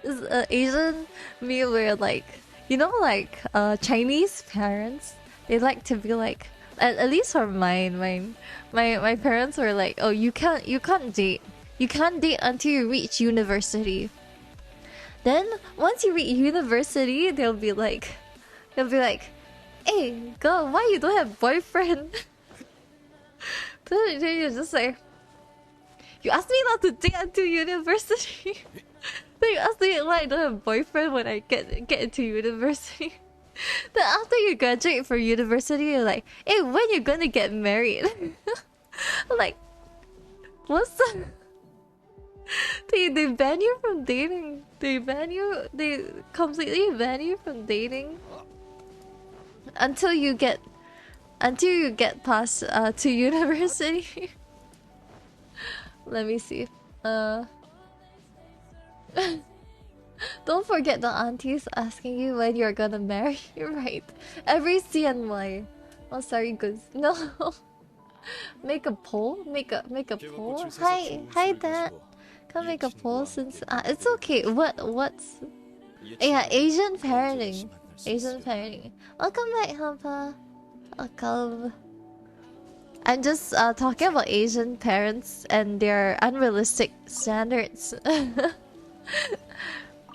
it's an Asian meme where like, you know, like Chinese parents, they like to be like, at least for mine, my parents were like, oh, you can't date. You can't date until you reach university. Then once you reach university, they'll be like, hey girl, why you don't have boyfriend? Then you're just like, you asked me not to date until university. Then you asked me why I don't have boyfriend when I get into university. Then after you graduate from university, you're like, hey, when you gonna get married? I'm like, what's that? They ban you from dating. They completely ban you from dating until you get past to university. Let me see. Don't forget the aunties asking you when you're gonna marry, right? Every CNY. Oh, sorry, Goose. No. Make a poll? Make a poll? Hi, Dad. Can make a poll since it's okay. What's yeah, Asian parenting. Asian parenting. Welcome back, Hampa. Welcome. I'm just talking about Asian parents and their unrealistic standards.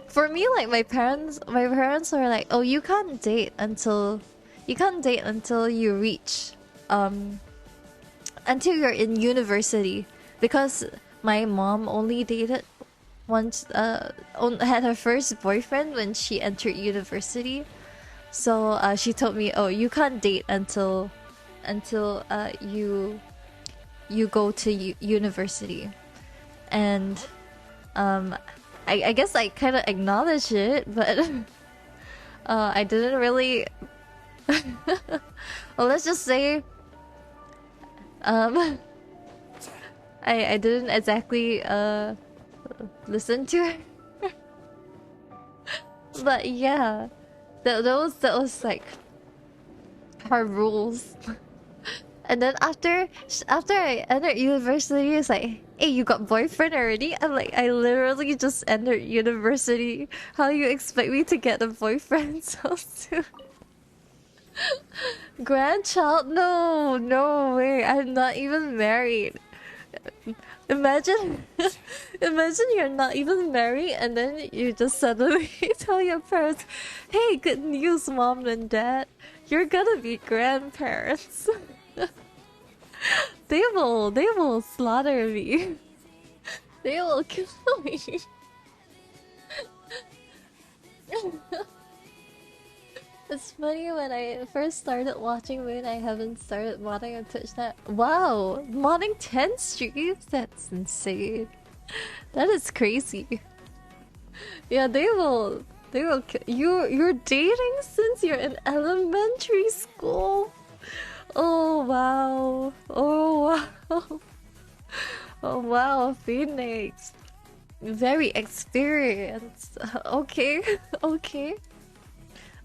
For me, like my parents were like, "Oh, you can't date until you reach until you're in university," because my mom only dated once, had her first boyfriend when she entered university. So she told me, "Oh, you can't date until you go to university," and I guess I kind of acknowledged it, but I didn't really. Well, let's just say, I didn't exactly listen to her. But yeah, that was like her rules. And then after I entered university, it's like, "Hey, you got boyfriend already?" I'm like, "I literally just entered university. How you expect me to get a boyfriend so soon?" Grandchild? No way. I'm not even married. Imagine, imagine you're not even married, and then you just suddenly tell your parents, "Hey, good news, mom and dad. You're gonna be grandparents." They will slaughter me. They will kill me. It's funny, when I first started watching Moon, I haven't started modding on Twitch that. Wow, modding 10 streams? That's insane. That is crazy. Yeah, they will kill you. You're dating since you're in elementary school. Oh wow. Oh wow. Oh wow, Phoenix. Very experienced. Okay.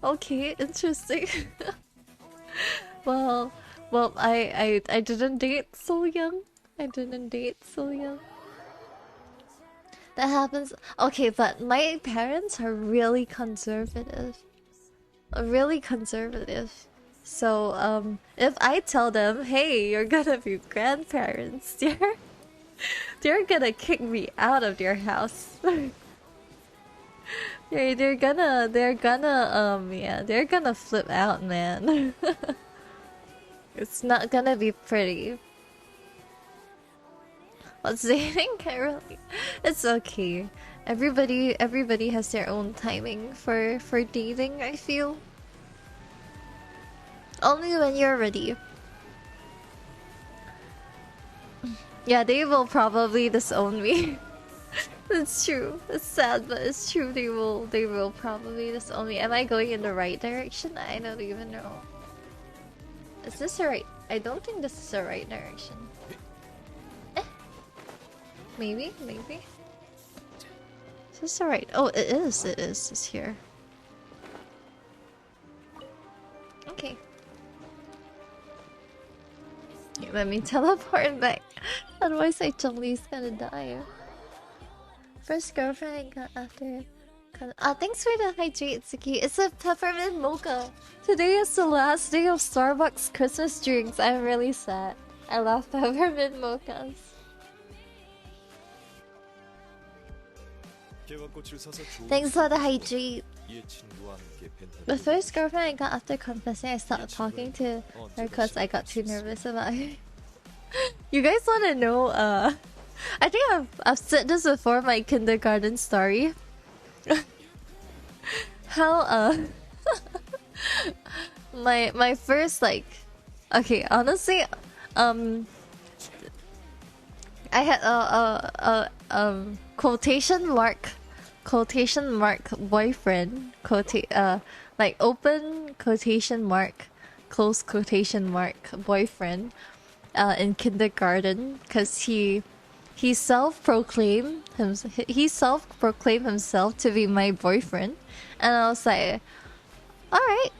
Okay, interesting. well, I didn't date so young. I didn't date so young. That happens. Okay, but my parents are really conservative. Really conservative. So, if I tell them, "Hey, you're gonna be grandparents," they're gonna kick me out of their house. They're gonna yeah, they're gonna flip out, man. It's not gonna be pretty. What's dating? Really? It's okay. Everybody has their own timing for dating, I feel. Only when you're ready. Yeah, they will probably disown me. It's true. It's sad, but it's true. They will probably disown me. Am I going in the right direction? I don't even know. Is this the right? I don't think this is the right direction. Maybe. Is this the right? Oh, it is. It's here. Okay. Let me teleport back. Otherwise, Chun-Li's gonna die. First girlfriend I got after. Thanks for the hydrate, Suki. It's a peppermint mocha. Today is the last day of Starbucks Christmas drinks. I'm really sad. I love peppermint mochas. Thanks for the hydrate. The first girlfriend I got after confessing, I stopped talking to her because I got too nervous about her. You guys want to know? I think I've said this before. My kindergarten story. How my first, like, okay, honestly, I had a quotation mark boyfriend, like open quotation mark, close quotation mark boyfriend in kindergarten, because he he self-proclaimed himself to be my boyfriend, and I was like, all right.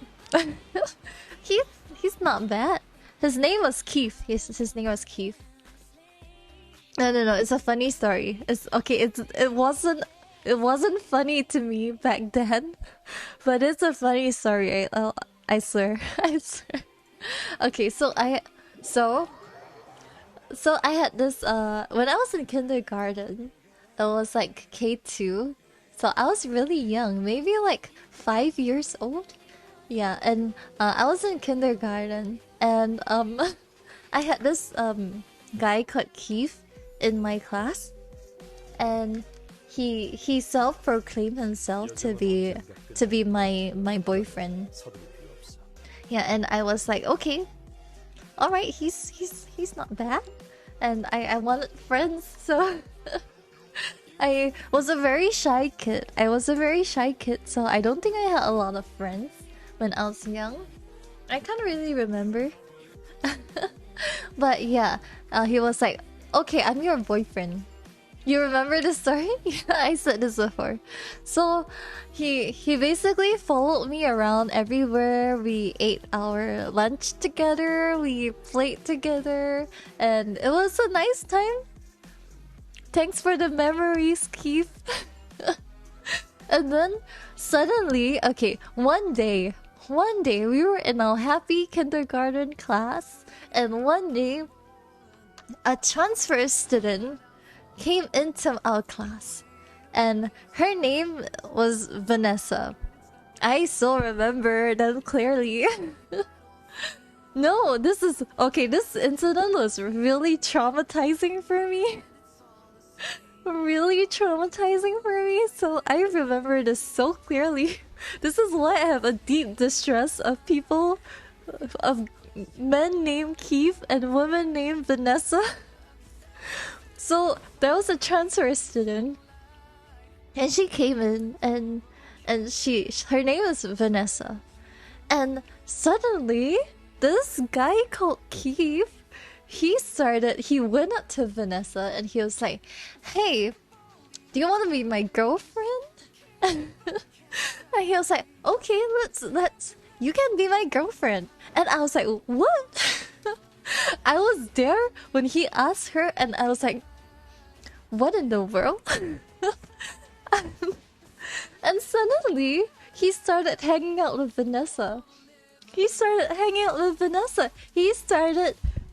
He's not bad. His name was Keith. His name was Keith. No. It's a funny story. It's okay. It wasn't funny to me back then, but it's a funny story. I swear. I swear. Okay, so I had this when I was in kindergarten. It was like K2, so I was really young, maybe like 5 years old. Yeah, and I was in kindergarten, and I had this guy called Keith in my class, and he self-proclaimed himself to be my boyfriend. Yeah, and I was like, okay, all right, he's not bad, and I wanted friends, so I was a very shy kid. So I don't think I had a lot of friends when I was young. I can't really remember. But yeah, he was like, okay, I'm your boyfriend. You remember this story? I said this before. So he basically followed me around everywhere. We ate our lunch together, we played together, and it was a nice time. Thanks for the memories, Keith. And then suddenly, okay, one day we were in our happy kindergarten class, and one day a transfer student came into our class, and her name was Vanessa. I still remember that clearly. No, this incident was really traumatizing for me. Really traumatizing for me, so I remember this so clearly. This is why I have a deep distrust of people, of men named Keith and women named Vanessa. So there was a transfer student, and she came in, and her name is Vanessa, and suddenly this guy called Keith, he went up to Vanessa and he was like, hey, do you want to be my girlfriend? And he was like, okay, let's you can be my girlfriend. And I was like, what? I was there when he asked her, and I was like, what in the world? And suddenly he started hanging out with Vanessa. He started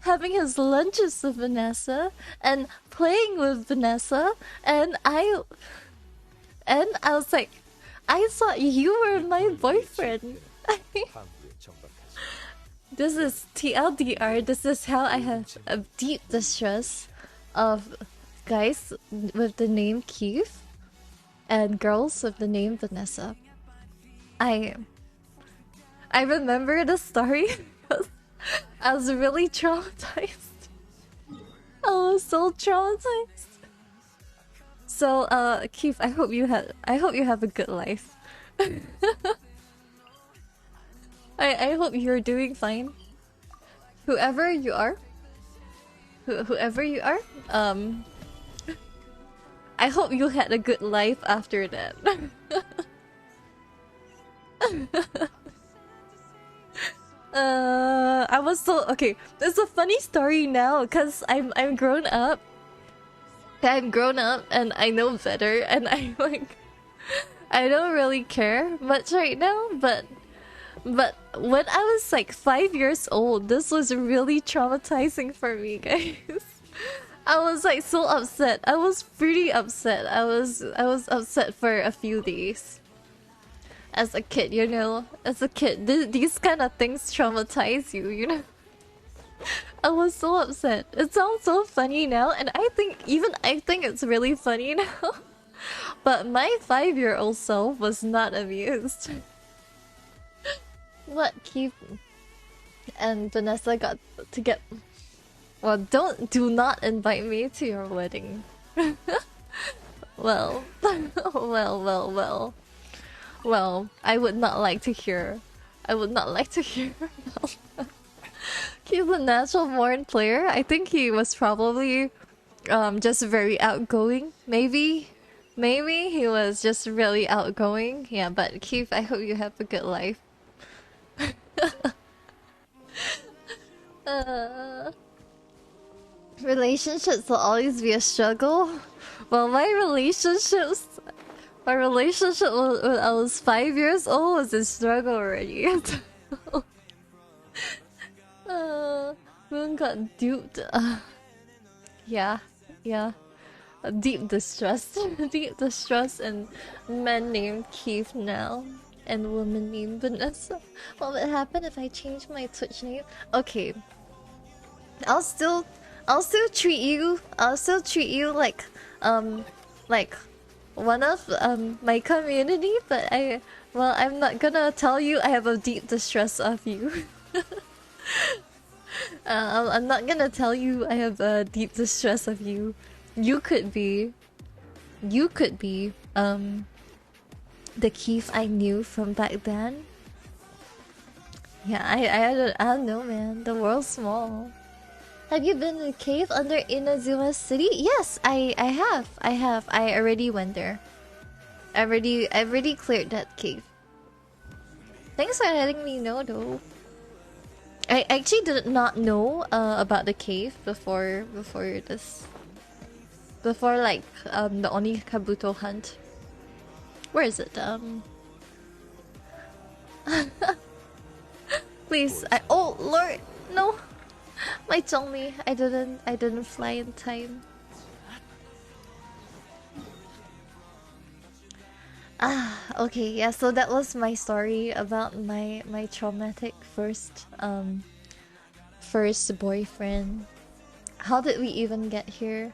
having his lunches with Vanessa and playing with Vanessa, and I was like, I thought you were my boyfriend. This is TLDR. This is how I have a deep distrust of guys with the name Keith and girls with the name Vanessa. I remember the story. I was really traumatized. I was so traumatized. So, Keith, I hope you have a good life. I hope you're doing fine. Whoever you are, I hope you had a good life after that. I was so okay. There's a funny story now because I'm grown up. I'm grown up and I know better, and I don't really care much right now. But when I was like 5 years old, this was really traumatizing for me, guys. I was like so upset. I was pretty upset. I was upset for a few days. As a kid, you know, these kind of things traumatize you, you know. I was so upset. It sounds so funny now, and I think it's really funny now. But my 5-year-old self was not amused. What Keith and Vanessa got to get? Well, do not invite me to your wedding. Well, well, I would not like to hear. He's a natural born player. I think he was probably just very outgoing. Maybe he was just really outgoing. Yeah, but Keith, I hope you have a good life. uh, Relationships will always be a struggle. Well, my relationship when I was 5 years old was a struggle already. Moon got duped. Yeah. Deep distress. Deep distress, and man named Keith now. And woman named Vanessa. What would happen if I change my Twitch name? Okay. I'll still treat you like one of my community, but I'm not gonna tell you I have a deep distress of you. I'm not gonna tell you I have a deep distress of you. You could be the Keith I knew from back then. Yeah, I don't know, man. The world's small. Have you been in a cave under Inazuma City? Yes, I have. I already went there. I already cleared that cave. Thanks for letting me know, though. I actually did not know about the cave before this. Before like the Oni Kabuto hunt. Where is it? Please, oh Lord, no. My Chongmi, I didn't fly in time. Okay, yeah, so that was my story about my traumatic first boyfriend. How did we even get here?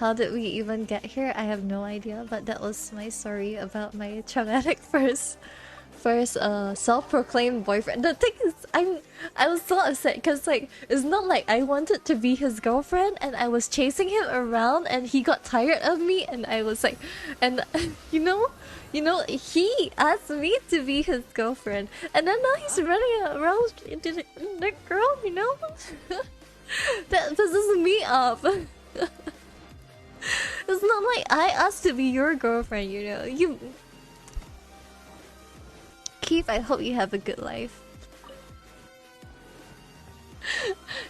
I have no idea, but that was my story about my traumatic first self-proclaimed boyfriend. The thing is, I was so upset because like it's not like I wanted to be his girlfriend and I was chasing him around and he got tired of me and I was like, and you know he asked me to be his girlfriend and then now he's running around into the girl, you know. That pisses me off. It's not like I asked to be your girlfriend, you know. Keith, I hope you have a good life.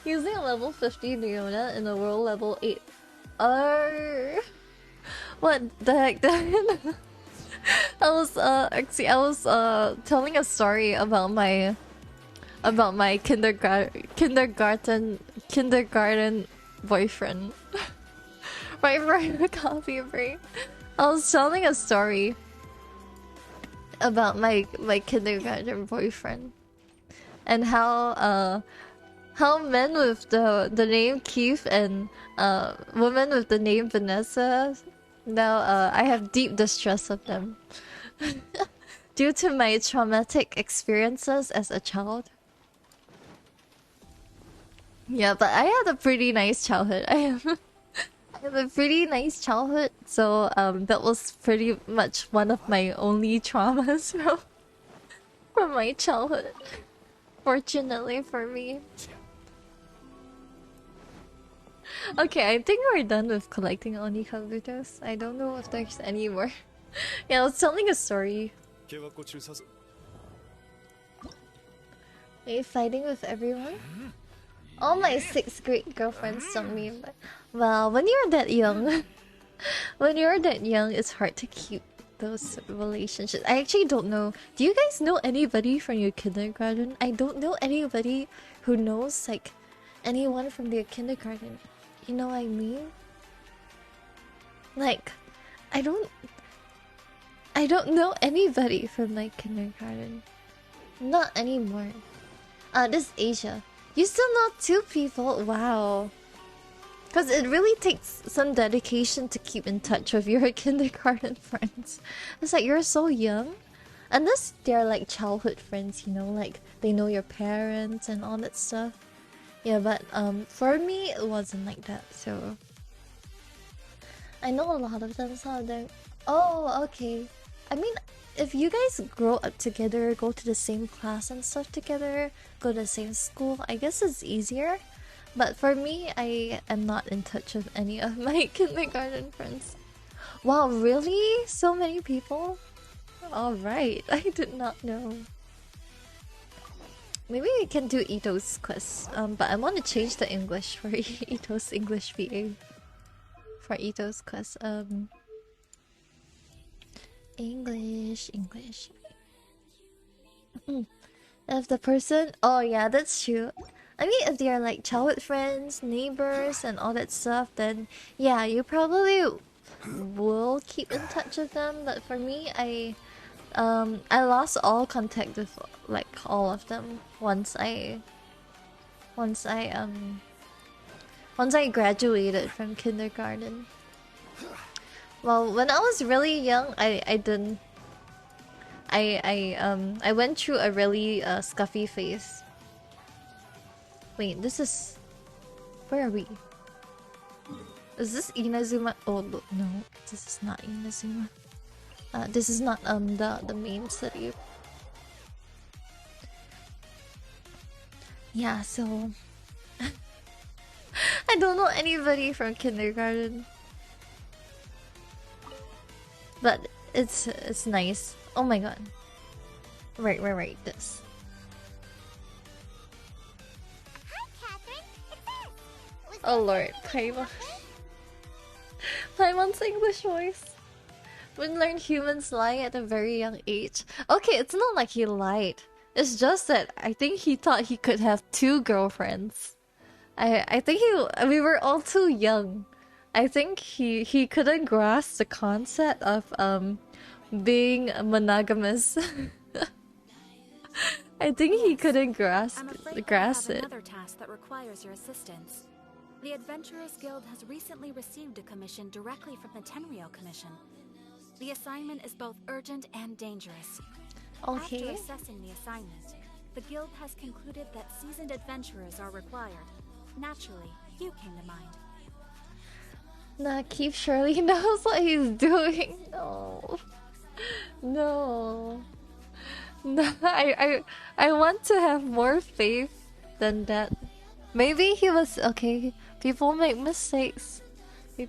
Using a level 50 Leona in a world level 8. What the heck? I was telling a story about my kindergarten boyfriend. Right for the coffee break. I was telling a story about my kindergarten boyfriend and how men with the name Keith and women with the name Vanessa, now I have deep distrust of them due to my traumatic experiences as a child. Yeah, but I had a pretty nice childhood. I have a pretty nice childhood, so that was pretty much one of my only traumas from my childhood. Fortunately for me. Okay, I think we're done with collecting Oni Kabutos. I don't know if there's any more. Yeah, I was telling a story. Are you fighting with everyone? All my 6th grade girlfriends don't me, but well, when you're that young, it's hard to keep those relationships. I actually don't know. Do you guys know anybody from your kindergarten? I don't know anybody who knows like anyone from their kindergarten. You know what I mean? Like, I don't know anybody from my kindergarten. Not anymore. This is Asia. You still know 2 people? Wow. Because it really takes some dedication to keep in touch with your kindergarten friends. It's like you're so young. Unless they're like childhood friends, you know, like they know your parents and all that stuff. Yeah, but for me it wasn't like that, so I know a lot of them, some of them. Oh, okay. I mean, if you guys grow up together, go to the same class and stuff together, go to the same school, I guess it's easier. But for me, I am not in touch with any of my kindergarten friends. Wow, really? So many people? Alright, I did not know. Maybe we can do Ito's quest. But I want to change the English for Ito's English VA. For Ito's quest. English. If the person... Oh yeah, that's true. I mean, if they are like childhood friends, neighbors, and all that stuff, then yeah, you probably will keep in touch with them. But for me, I lost all contact with like all of them once I graduated from kindergarten. Well, when I was really young, I didn't. I went through a really scuffy phase. Wait, this is... Where are we? Is this Inazuma? Oh look, no, this is not Inazuma. This is not the main city. Yeah, so I don't know anybody from kindergarten, but it's nice. Oh my god! Right. This. Oh lord, Paimon. Paimon's English voice. When learned humans lie at a very young age. Okay, it's not like he lied. It's just that I think he thought he could have 2 girlfriends. I think we were all too young. I think he couldn't grasp the concept of being monogamous. I think he couldn't grasp it. Another task that requires your assistance. The Adventurers Guild has recently received a commission directly from the Tenryou Commission. The assignment is both urgent and dangerous. Okay. After assessing the assignment, the guild has concluded that seasoned adventurers are required. Naturally, you came to mind. Nah, Keith surely knows what he's doing. No. I want to have more faith than that. Maybe he was okay. People make mistakes. You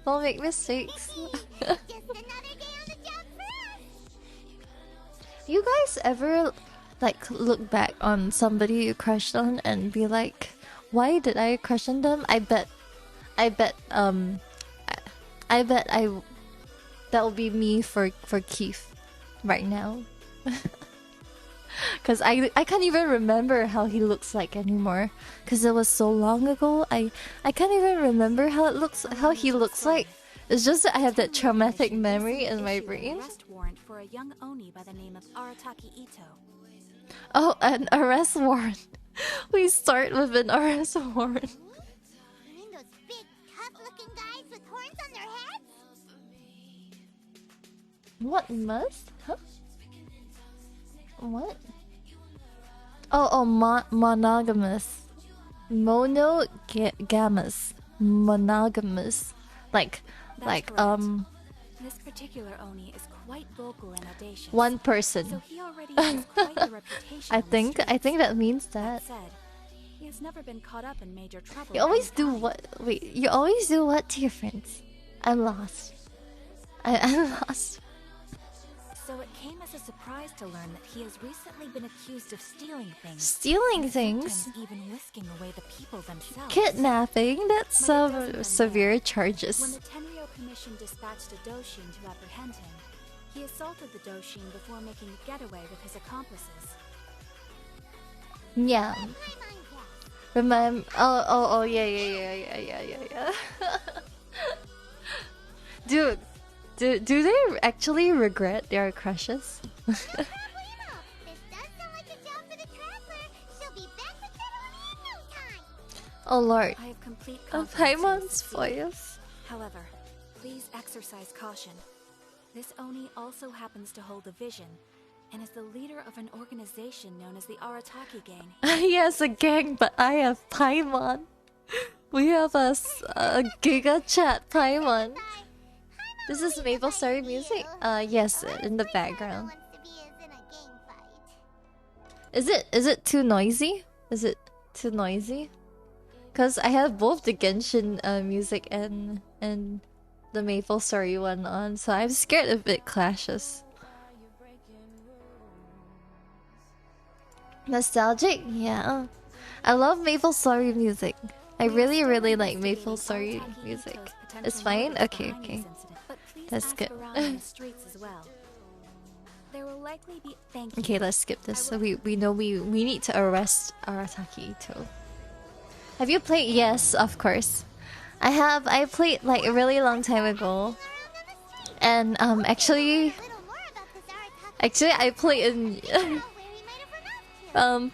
guys ever like look back on somebody you crushed on and be like, why did I crush on them? I bet that will be me for Keith right now. Cause I can't even remember how he looks like anymore. Cause it was so long ago. I can't even remember how he looks like. It's just that I have that traumatic memory in my brain. Arrest warrant for a young Oni by the name of Arataki Ito. Oh, an arrest warrant. We start with an arrest warrant. You mean those big, tough-looking guys with horns on their heads? What must? Huh? What? Oh, monogamous. Monogamous. Monogamous. That's correct. This particular Oni is quite vocal and audacious. One person. So he already has quite the reputation. I think that means that. That said, he has never been caught up in major trouble. You always do what? Wait, you always do what to your friends? I'm lost. I'm lost. So it came as a surprise to learn that he has recently been accused of stealing things. Stealing things? Sometimes even whisking away the people themselves. Kidnapping? That's But it some doesn't end severe there. When charges. the Tenryou Commission dispatched a Doshin to apprehend him, he assaulted the Doshin before making a getaway with his accomplices. Yeah. Remember? Oh, yeah. Dude, do they actually regret their crushes? This does sound like a job for the trapper. She'll be back with that Oni in no time. Oh lord. I have complete A confidence in Paimon's this succeed. voice. However, please exercise caution. This Oni also happens to hold a vision, and is the leader of an organization known as the Arataki Gang. He has a gang, but I have Paimon. We have a Giga Chat Paimon. This is Maple Story music? Yes, in the background. Wants to be as in a gang fight. Is it too noisy? Is it too noisy? Cause I have both the Genshin music and the Maple Story one on, so I'm scared if it clashes. Nostalgic? Yeah. I love Maple Story music. I really, really like Maple Story music. It's fine? Okay, okay. That's good. There will likely be. Thank you. Okay, let's skip this. So we know we need to arrest Arataki Ito. Have you played? Yes, of course. I have. I played like a really long time ago, and actually I played in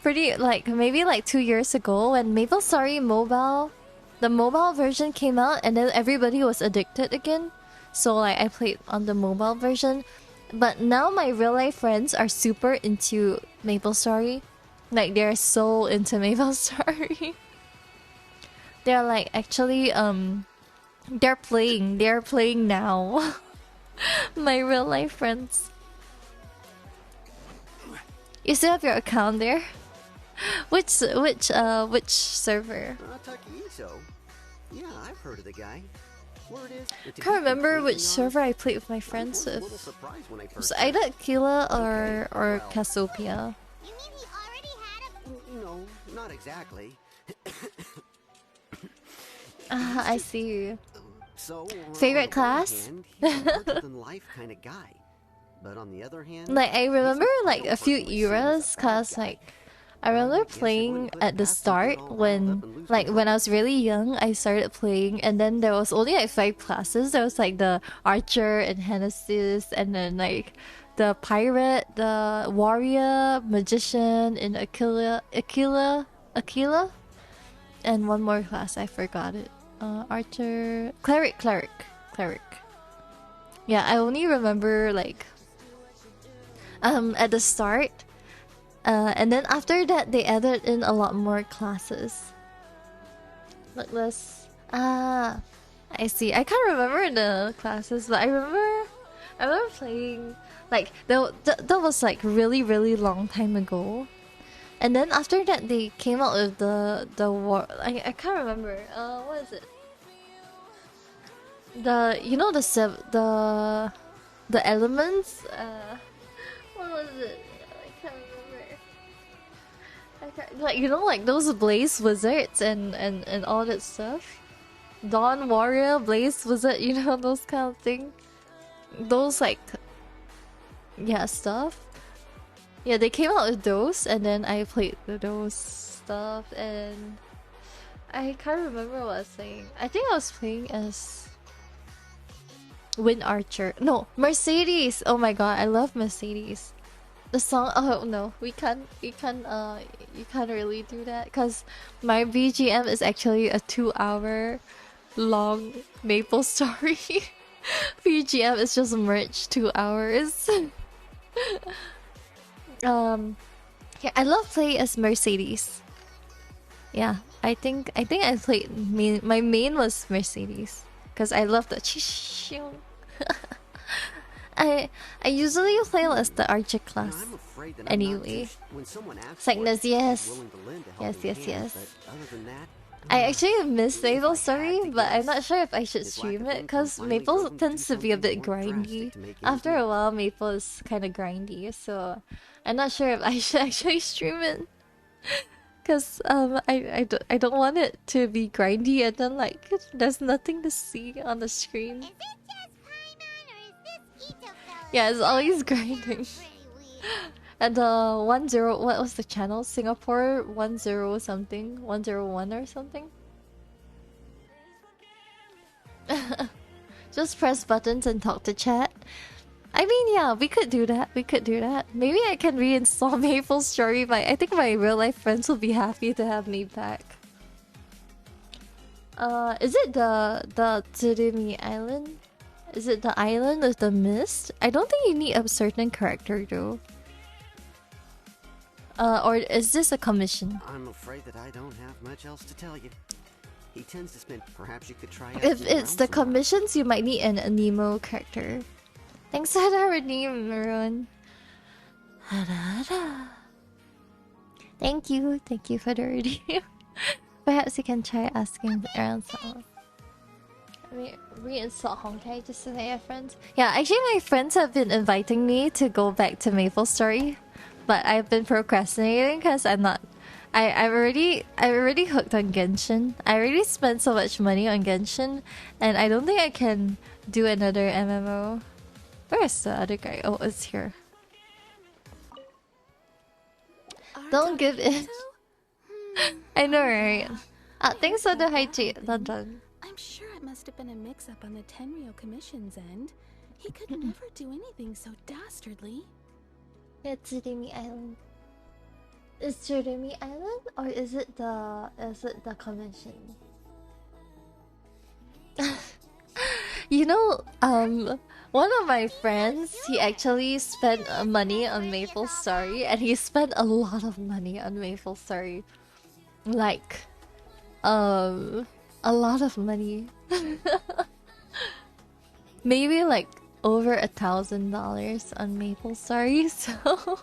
pretty like maybe like 2 years ago when Maple Story Mobile, the mobile version came out, and then everybody was addicted again. So like I played on the mobile version, but now my real life friends are super into Maple Story, like they're so into Maple Story. They're like actually they're playing now. My real life friends. You still have your account there? Which server? Takiito. Yeah, I've heard of the guy. Word is, I can't remember which server I played with my friends with. Was it either Aquila or Cassiopeia? You mean he already had a... No, not exactly. I see. So, Favorite on class? one hand, he's a larger-than-life kind of guy. But on the other hand, Like I remember he's like a few personally seen as eras, a bad cause guy. like I remember playing at the start when I was really young. I started playing, and then there was only like 5 classes. There was like the archer and Genesis, and then like the pirate, the warrior, magician, and Aquila, and one more class. I forgot it. Archer, cleric. Yeah, I only remember like at the start. And then after that, they added in a lot more classes. Look this. I see. I can't remember the classes, but I remember playing like that was like really really long time ago. And then after that, they came out with the war. I can't remember. What is it? The elements. What was it? I can't remember. Like like those blaze wizards and all that stuff. Dawn warrior, blaze wizard, those kind of thing. Those like stuff. Yeah, they came out with those, and then I played with those stuff, and I can't remember what I was saying. I think I was playing as Wind Archer. No, Mercedes. Oh my god, I love Mercedes. The song. Oh no, you can't really do that because my BGM is actually a 2-hour long Maple Story. BGM is just merged 2 hours. Yeah, I love playing as Mercedes. Yeah, I think I played my main was Mercedes because I love the I usually play as the archer class anyway. It's like this, yes. I actually miss Maple Story, but I'm not sure if I should stream it because Maple tends to be a bit grindy. After a while, Maple is kind of grindy, so I'm not sure if I should actually stream it. Because I don't want it to be grindy and then like there's nothing to see on the screen. Is it just Paimon or is this Ito fella? Yeah, it's always grinding. Pretty weird. And 10, what was the channel? Singapore 10 something, 101 or something. Just press buttons and talk to chat. I mean, yeah, we could do that. Maybe I can reinstall Maple Story, but I think my real life friends will be happy to have me back. Is it the Tsurumi Island? Is it the island with the mist? I don't think you need a certain character though. Or is this a commission? I'm afraid that I don't have much else to tell you. He tends to spend. Perhaps you could try. If it's the commissions, you might need an Nemo character. Thanks for the redeem, Maroon. Thank you for the redeem. Perhaps you can try asking around someone. Reinstall Honkai just so they have friends. Yeah, actually my friends have been inviting me to go back to MapleStory, but I've been procrastinating because I'm not. I'm already hooked on Genshin. I already spent so much money on Genshin, and I don't think I can do another MMO. Where is the other guy? Oh, it's here. Don't give in. I know, right? Thanks for the hydrate, London. I'm sure it must have been a mix-up on the Tenryo Commission's end. He could never do anything so dastardly. It's Tsurumi Island. Is Tsurumi Island or is it the commission? You know, one of my friends, he actually spent money on MapleStory, and he spent a lot of money on MapleStory. Like, a lot of money. Maybe like over $1,000 on MapleStory. So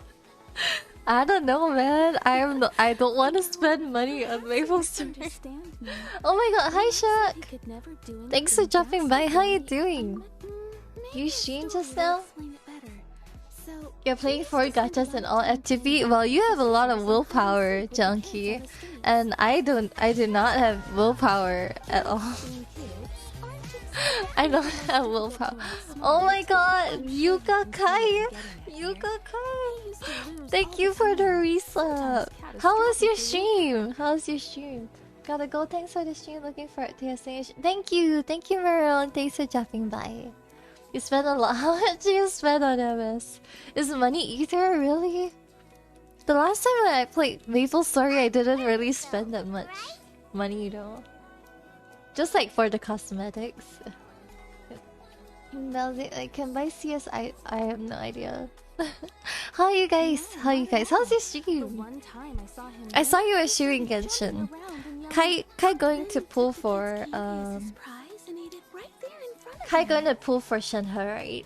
I don't know, man. I don't want to spend money on MapleStory. Oh my god, hi Shaq. Thanks for dropping by. How you doing? You streamed just now? You're playing 4 gachas and all FTP? Well, you have a lot of willpower, Junkie. And I do not have willpower at all. I don't have willpower. Oh my god, Yuka Kai! Yuka Kai! Thank you for the resub. How was your stream? How's your stream? Gotta go. Thanks for the stream. Looking forward to your stream. Thank you, Marilyn. Thanks for dropping by. You spent a lot. How much do you spend on MS? Is Money Eater really? The last time I played MapleStory, I didn't really spend that much money though. Just like for the cosmetics. I can buy CS. I have no idea. How you guys? How's your stream? I saw you were streaming Genshin. Kai going to pull for Kai going to pull for Shenhe, right?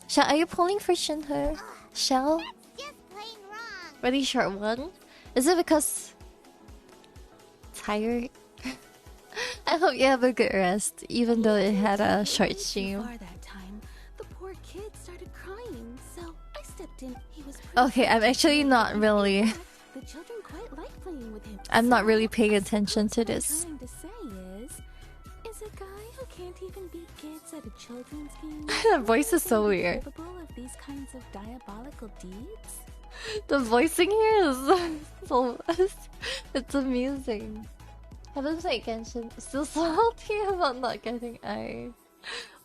Shell, are you pulling for Shenhe? Shell? Really short one? Is it because tired? I hope you have a good rest, even though it had a short stream. Okay, I'm actually not really. I'm not really paying attention to this. The voice is so weird. The voicing here is so it's amusing. Haven't played Genshin. Still salty about not getting Ai.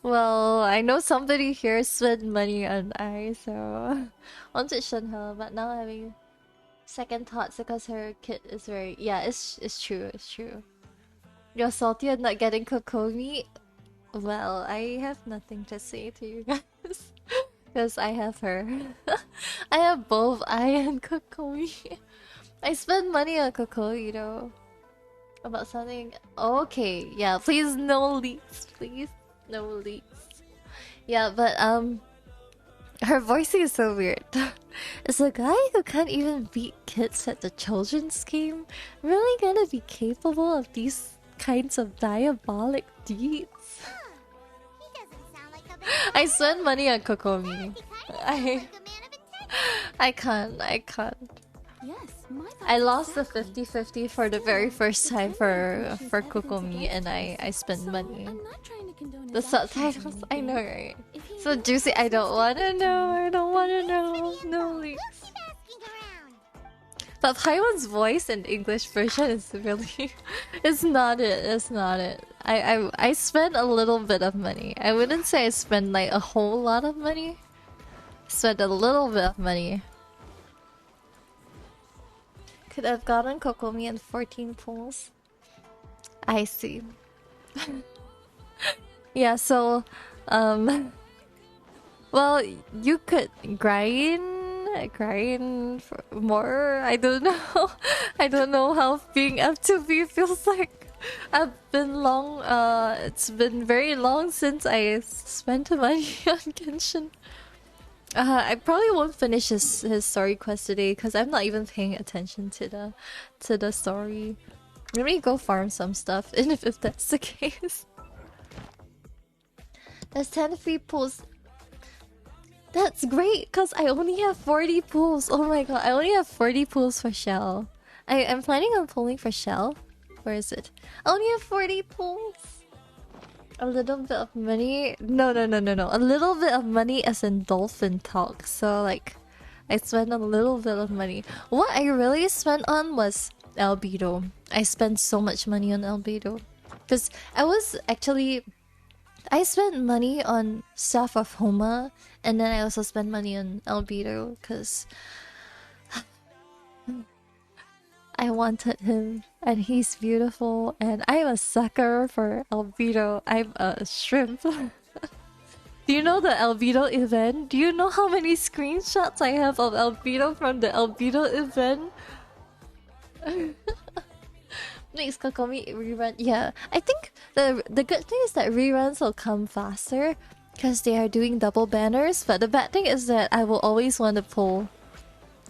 Well, I know somebody here spent money on Ai, so I wanted Shenhe, but now having second thoughts because her kit is very it's true, it's true. You're salty at not getting Kokomi? Well, I have nothing to say to you guys. Because I have her. I have both Ai and Kokomi. I spend money on Kokomi though. About something. Okay, yeah, please no leaks, please. No leaks. Yeah, but her voicing is so weird. Is a guy who can't even beat kids at the children's game really gonna be capable of these kinds of diabolic deeds? I spend money on Kokomi. I can't. I lost the 50-50 for the very first time for Kokomi, and I spent money. The subtitles, I know, right? So juicy. I don't wanna know. No leaks. But Paiwan's voice in English version is really, it's not it. I spent a little bit of money. I wouldn't say I spent like a whole lot of money. Spent a little bit of money. Could have gotten Kokomi and 14 pulls. I see. Yeah, so well, you could grind for more. I don't know. I don't know how being F2B feels like. It's been very long since I spent money on Genshin. I probably won't finish his story quest today because I'm not even paying attention to the story. Let me go farm some stuff, and if that's the case. There's 10 free pools. That's great, because I only have 40 pools. Oh my god, I only have 40 pools for Shell. I'm planning on pulling for Shell. Where is it? I only have 40 pools. A little bit of money. No. A little bit of money as in dolphin talk. So like, I spent a little bit of money. What I really spent on was albedo. I spent so much money on albedo. Because I spent money on Staff of Homa, and then I also spent money on albedo because I wanted him, and he's beautiful, and I'm a sucker for albedo. I'm a shrimp. Do you know the albedo event? Do you know how many screenshots I have of albedo from the albedo event? Next Kokomi rerun. Yeah, I think the good thing is that reruns will come faster because they are doing double banners. But the bad thing is that I will always want to pull.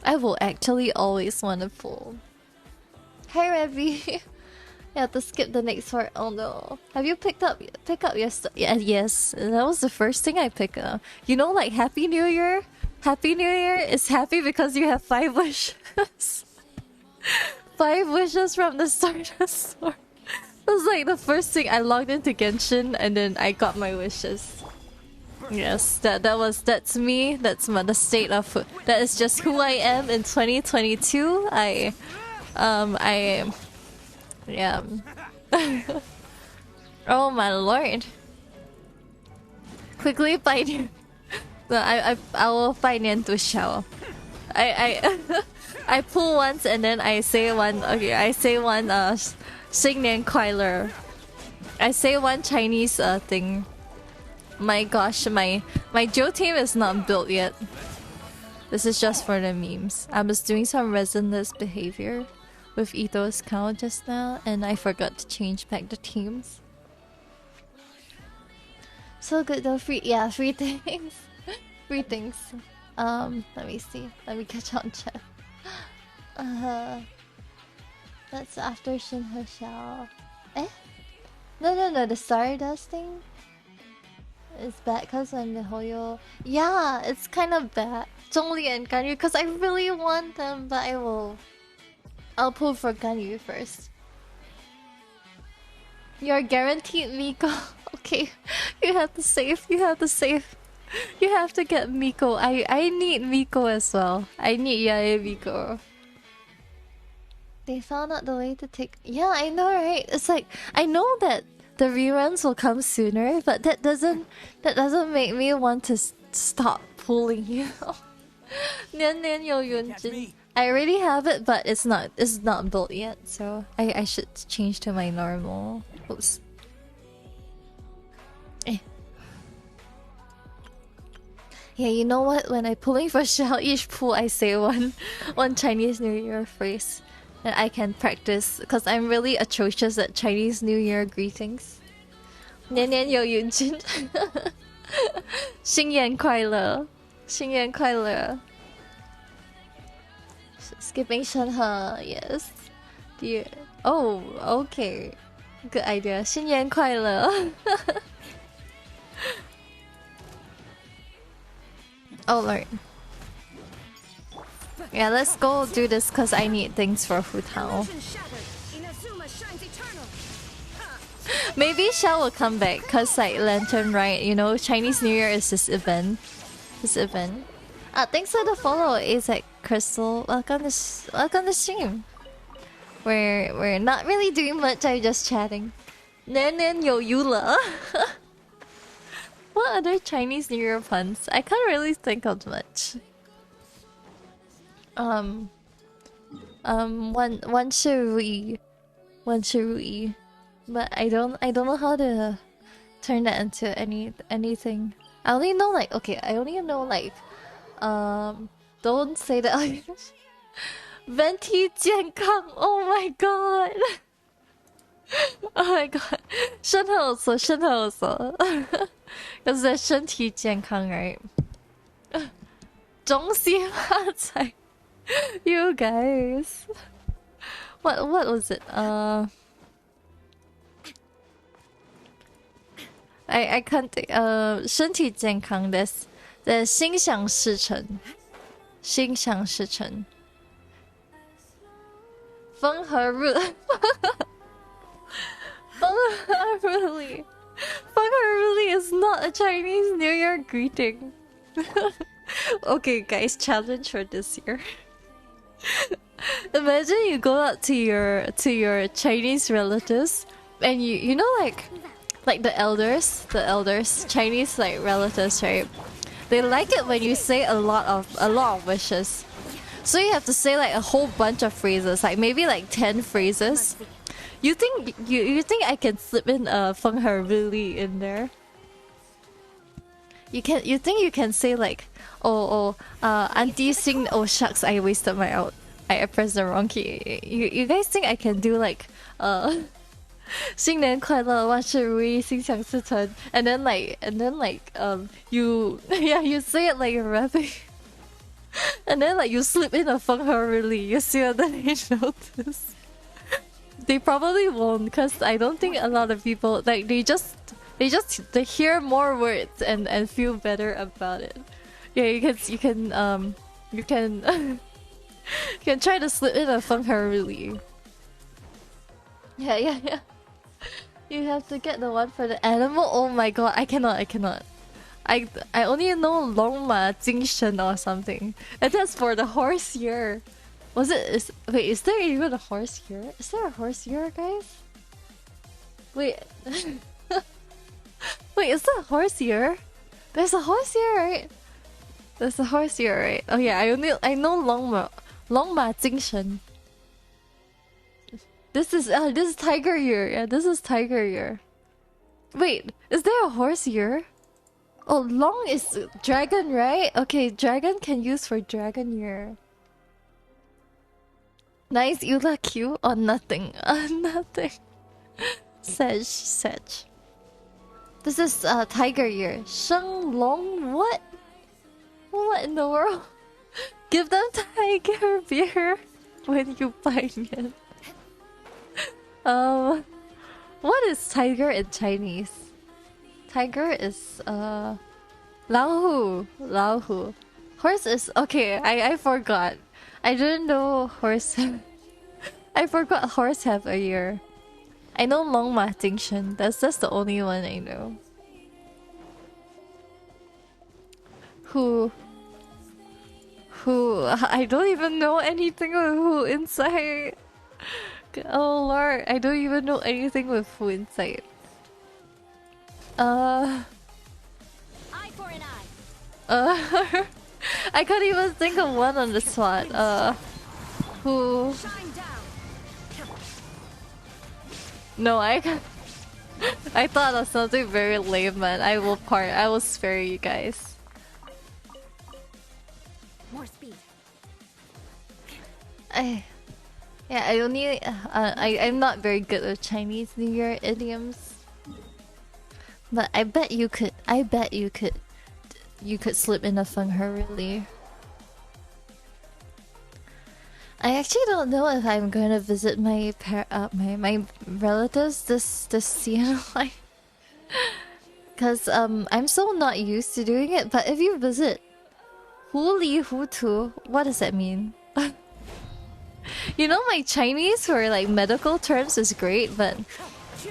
I will actually always want to pull. Hi Revy. You have to skip the next part. Oh no. Have you pick up your stuff? Yeah, yes. That was the first thing I picked up. You know, like Happy New Year. Happy New Year is happy because you have 5 wishes. 5 wishes from the Stardust Sword. That was like the first thing. I logged into Genshin and then I got my wishes. Yes, that's me. That's the state of that is just who I am in 2022. Yeah. Oh my lord. Quickly find you. No, I will find you to show. I pull once and then I say one. Okay, I say one. 新年快乐. I say one Chinese thing. My gosh, my Joe team is not built yet. This is just for the memes. I was doing some resinless behavior with Ito's count just now, and I forgot to change back the teams. So good though. Free things. Free things. Let me see. Let me catch on chat. That's after Shin Xiao. Eh? No, the Stardust thing is bad because I'm the Hoyo. Yeah, it's kind of bad. Zhongli and Ganyu, because I really want them, but I'll pull for Ganyu first. You're guaranteed Miko. Okay, you have to save. You have to get Miko. I need Miko as well. I need Yae Miko. They found out the way to take. Yeah, I know, right? It's like I know that the reruns will come sooner, but that doesn't make me want to stop pulling you. I already have it, but it's not built yet, so I should change to my normal. Oops. Yeah, you know what? When I pulling for Shell, each pull I say one Chinese New Year phrase that I can practice, because I'm really atrocious at Chinese New Year greetings. 年年有余庆，新年快乐，新年快乐。Skipping Shenhe, yes. Dear. Oh, okay. Good idea. 新年快乐。Oh lord. Yeah, let's go do this because I need things for Futao. Maybe Xiao will come back because like Lantern, right? You know, Chinese New Year is this event. Thanks for the follow, Isaac Crystal. Welcome to stream. We're not really doing much. I'm just chatting. 年年有余了. What other Chinese New Year puns? I can't really think of much. One Shirui. But I don't know how to turn that into anything. I only know like don't say that. Venti 健康. Oh my god. Oh my god. 身体有所. Because they're 身体健康, right? 恭喜发财. You guys. What was it? I can't think. 身体健康です的心想事成，心想事成，风和日，风和日丽，风和日丽 is not a Chinese New Year greeting. Okay, guys, challenge for this year. Imagine you go out to your Chinese relatives and you know like the elders, Chinese like relatives, right? They like it when you say a lot of wishes. So you have to say like a whole bunch of phrases, like maybe like 10 phrases. You think I can slip in a Feng He Really in there? You think you can say like auntie sing, oh shucks, I wasted my out. I pressed the wrong key. You guys think I can do like 新年快乐，万事如意，心想事成 and then like you you say it like you're rapping and then like you slip in a Feng He Really. You see what they notice? They probably won't, because I don't think a lot of people like they hear more words and feel better about it. Yeah, you can you can try to slip in a Feng He Really. Yeah. You have to get the one for the animal. Oh my god, I cannot. I only know Longma Jingshen or something, and that's for the horse year. Wait, is there even a horse year? Is there a horse year, guys? Wait. Wait, is that a horse year? There's a horse year, right? There's a horse year, right? Oh yeah, I know Longma Jingshen. This is tiger year. Yeah, this is tiger year. Wait, is there a horse year? Oh, long is dragon, right? Okay, dragon can use for dragon year. Nice, you look cute or nothing. Nothing. Sedge. This is tiger year. Sheng Long, what? What in the world? Give them tiger beer when you buy it. What is tiger in Chinese? Tiger is Lao Hu. Horse is okay. I forgot. I didn't know horse. I forgot horse have a year. I know Longma Jingshen. That's the only one I know. Who? I don't even know anything with who inside. Oh lord, I don't even know anything with who inside. Eye for an eye. I can't even think of one on the spot. Who? No, I can't. I thought of something very lame, man. I will spare you guys. More speed. I only I'm not very good with Chinese New Year idioms, but I bet you could slip in a Feng He Really. I actually don't know if I'm going to visit my relatives this year, because I'm so not used to doing it. But if you visit Hu Li Hu Tu, what does that mean? You know, my Chinese for like medical terms is great, but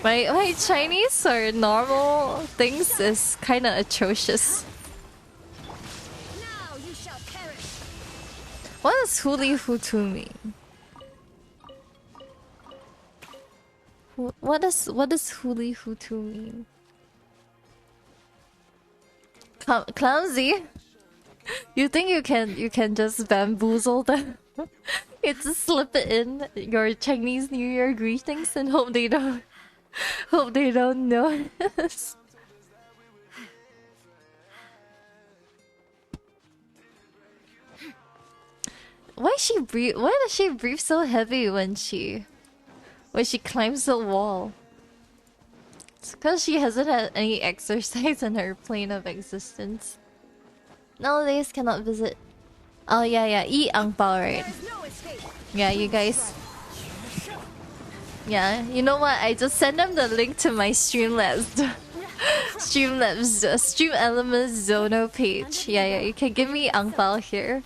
my Chinese for normal things is kind of atrocious. Now you shall perish. What does Huli Hutu mean? What does Huli Hutu mean? Clumsy? You think you can just bamboozle them? You just slip it in your Chinese New Year greetings and hope they don't notice. Why does she breathe so heavy when she climbs the wall? It's because she hasn't had any exercise in her plane of existence. Nowadays cannot visit. Oh yeah, eat ang pao, right? Yeah, you guys. Yeah, you know what? I just sent them the link to my Streamlabs, Streamlabs, Stream Elements Zono page. Yeah, you can give me ang pao here.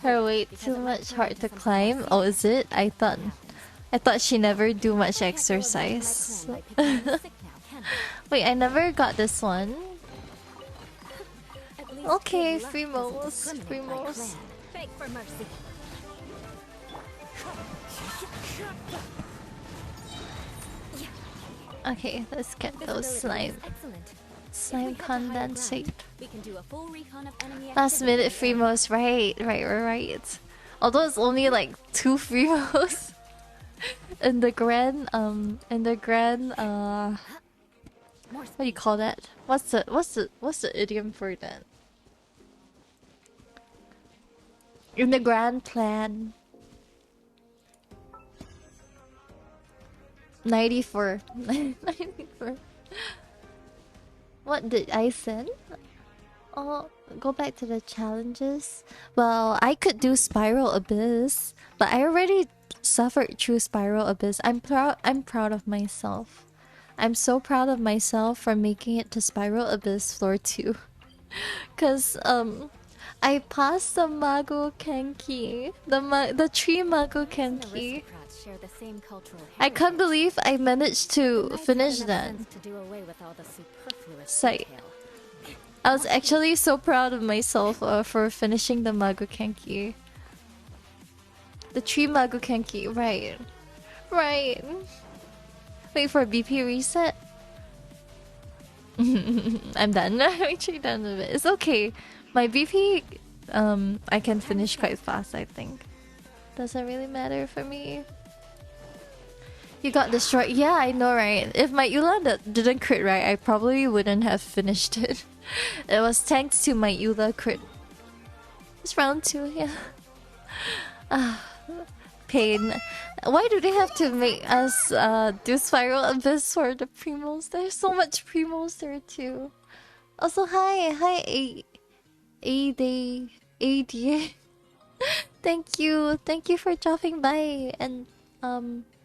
Her weight too much, hard to climb. Oh, is it? I thought she never do much exercise. Wait, I never got this one. Okay, Primos. Beg for mercy. Okay, let's get those slime condensate. We can do a full recon of enemy Last minute activity. Primos, right. Although it's only like 2 Primos in the grand what do you call that? What's the idiom for that? In the grand plan. 94. 94. What did I send? Oh, go back to the challenges. Well, I could do Spiral Abyss, but I already suffered through Spiral Abyss. I'm proud of myself. I'm so proud of myself for making it to Spiral Abyss floor 2. Cause I passed the Mago Kenki, the tree Mago Kenki. Share the same cultural I can't believe I managed to heritage. finish Nice that. sense to do away with all the superfluous Sight. detail. I was actually so proud of myself for finishing the Mago Kenki. The tree Mago Kenki, right. Wait for BP reset. I'm done. I'm actually done with it. It's okay. My BP, I can finish quite fast, I think. Doesn't really matter for me. You got destroyed. Yeah, I know, right? If my Eula didn't crit right, I probably wouldn't have finished it. It was thanks to my Eula crit. It's round 2, yeah. Pain. Why do they have to make us do Spiral Abyss for the Primos? There's so much Primos there too. Also, hi, ADA. Thank you for dropping by, and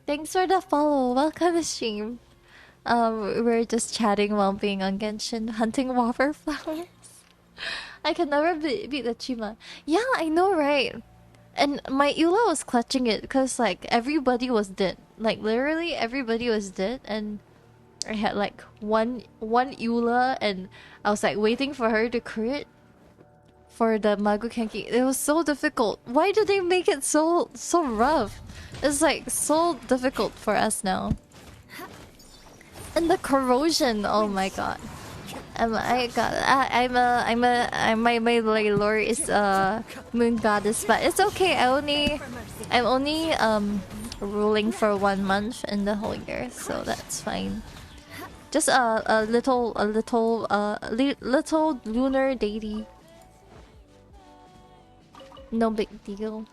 thanks for the follow. Welcome to stream. We're just chatting while being on Genshin, hunting water flowers. I can never beat the Chima. Yeah, I know, right? And my Eula was clutching it because like everybody was dead. Like literally everybody was dead, and I had like one Eula, and I was like waiting for her to crit for the Mago Kenki. It was so difficult. Why do they make it so rough? It's like so difficult for us now. And the corrosion, oh my god. My lore is moon goddess, but it's okay. I'm only ruling for 1 month in the whole year, so that's fine. Just a little lunar deity. No big deal.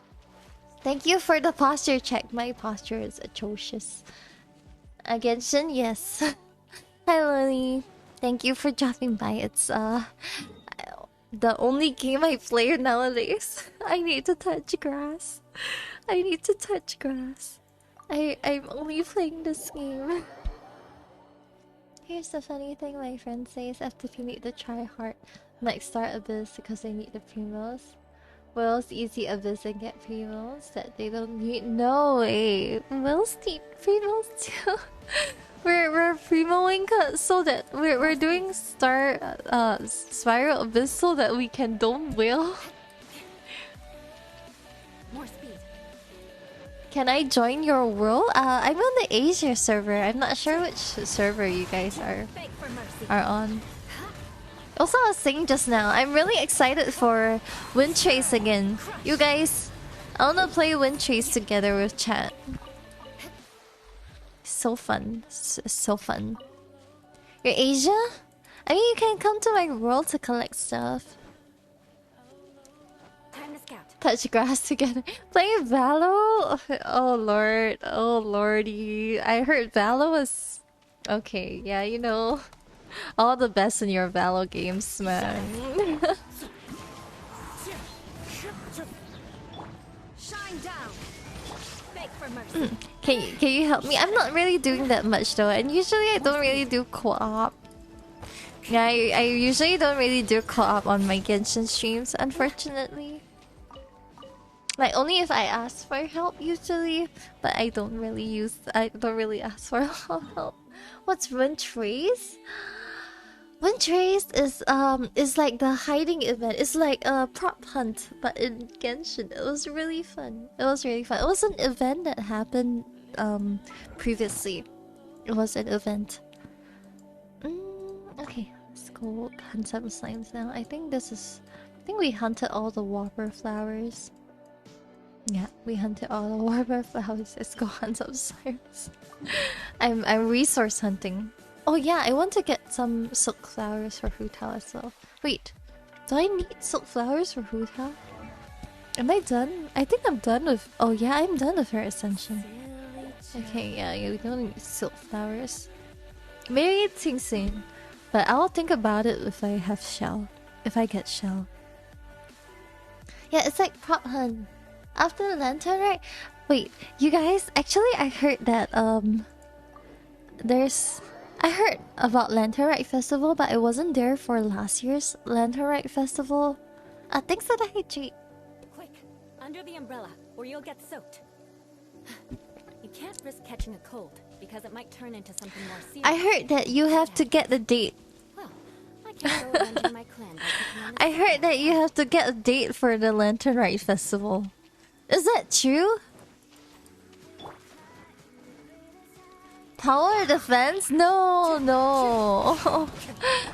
Thank you for the posture check. My posture is atrocious. Genshin, yes. Hi Lily. Thank you for dropping by. It's the only game I play nowadays. I need to touch grass. I'm only playing this game. Here's the funny thing my friend says: FTP need to try hard, like start Abyss because they need the Primos. Will's easy Abyss and get Primos that they don't need. No way. Will's need Primos too. We're primoing so that we're doing Spiral Abyss so that we can dome Will. More speed. Can I join your world? I'm on the Asia server. I'm not sure which server you guys Beg for mercy. are on. Also, I was saying just now, I'm really excited for Wind Chase again. You guys, I wanna play Wind Chase together with chat. So fun. So fun. You're Asia? I mean, you can come to my world to collect stuff. Time to scout. Touch grass together. Play Valo? Oh lord. Oh lordy. I heard Valo was... Okay, yeah, you know. All the best in your Valo games, man. Shine down. Beg for mercy. Can you help me? I'm not really doing that much though, and usually I don't really do co-op. Yeah, I usually don't really do co-op on my Genshin streams, unfortunately. Like only if I ask for help usually, but I don't really ask for help. What's Run Trace? Run Trace is like the hiding event. It's like a prop hunt, but in Genshin. It was really fun. It was an event that happened previously. It was an event. Okay, let's go hunt some slimes now. I think we hunted all the Whopper flowers. Yeah, we hunted all the Whopper flowers. Let's go hunt some slimes. I'm resource hunting. Oh yeah, I want to get some silk flowers for Hutao as well. Wait, do I need silk flowers for Hutao? Am I done? I think I'm done with... Oh yeah, I'm done with her ascension. Okay, yeah, you don't need silk flowers. Maybe it's insane, but I'll think about it if I have shell. If I get shell. Yeah, it's like prop hunt. After the lantern, right? Wait, you guys, actually I heard that I heard about Lantern Rite Festival, but I wasn't there for last year's Lantern Rite Festival. Thanks for the hydrate. Quick, under the umbrella, or you'll get soaked. You can't risk catching a cold, because it might turn into something more serious. I heard that you have to get the date. Well, I can't go avenging my clan by picking on I heard that you have to get a date for the Lantern Rite Festival. Is that true? Tower defense? No.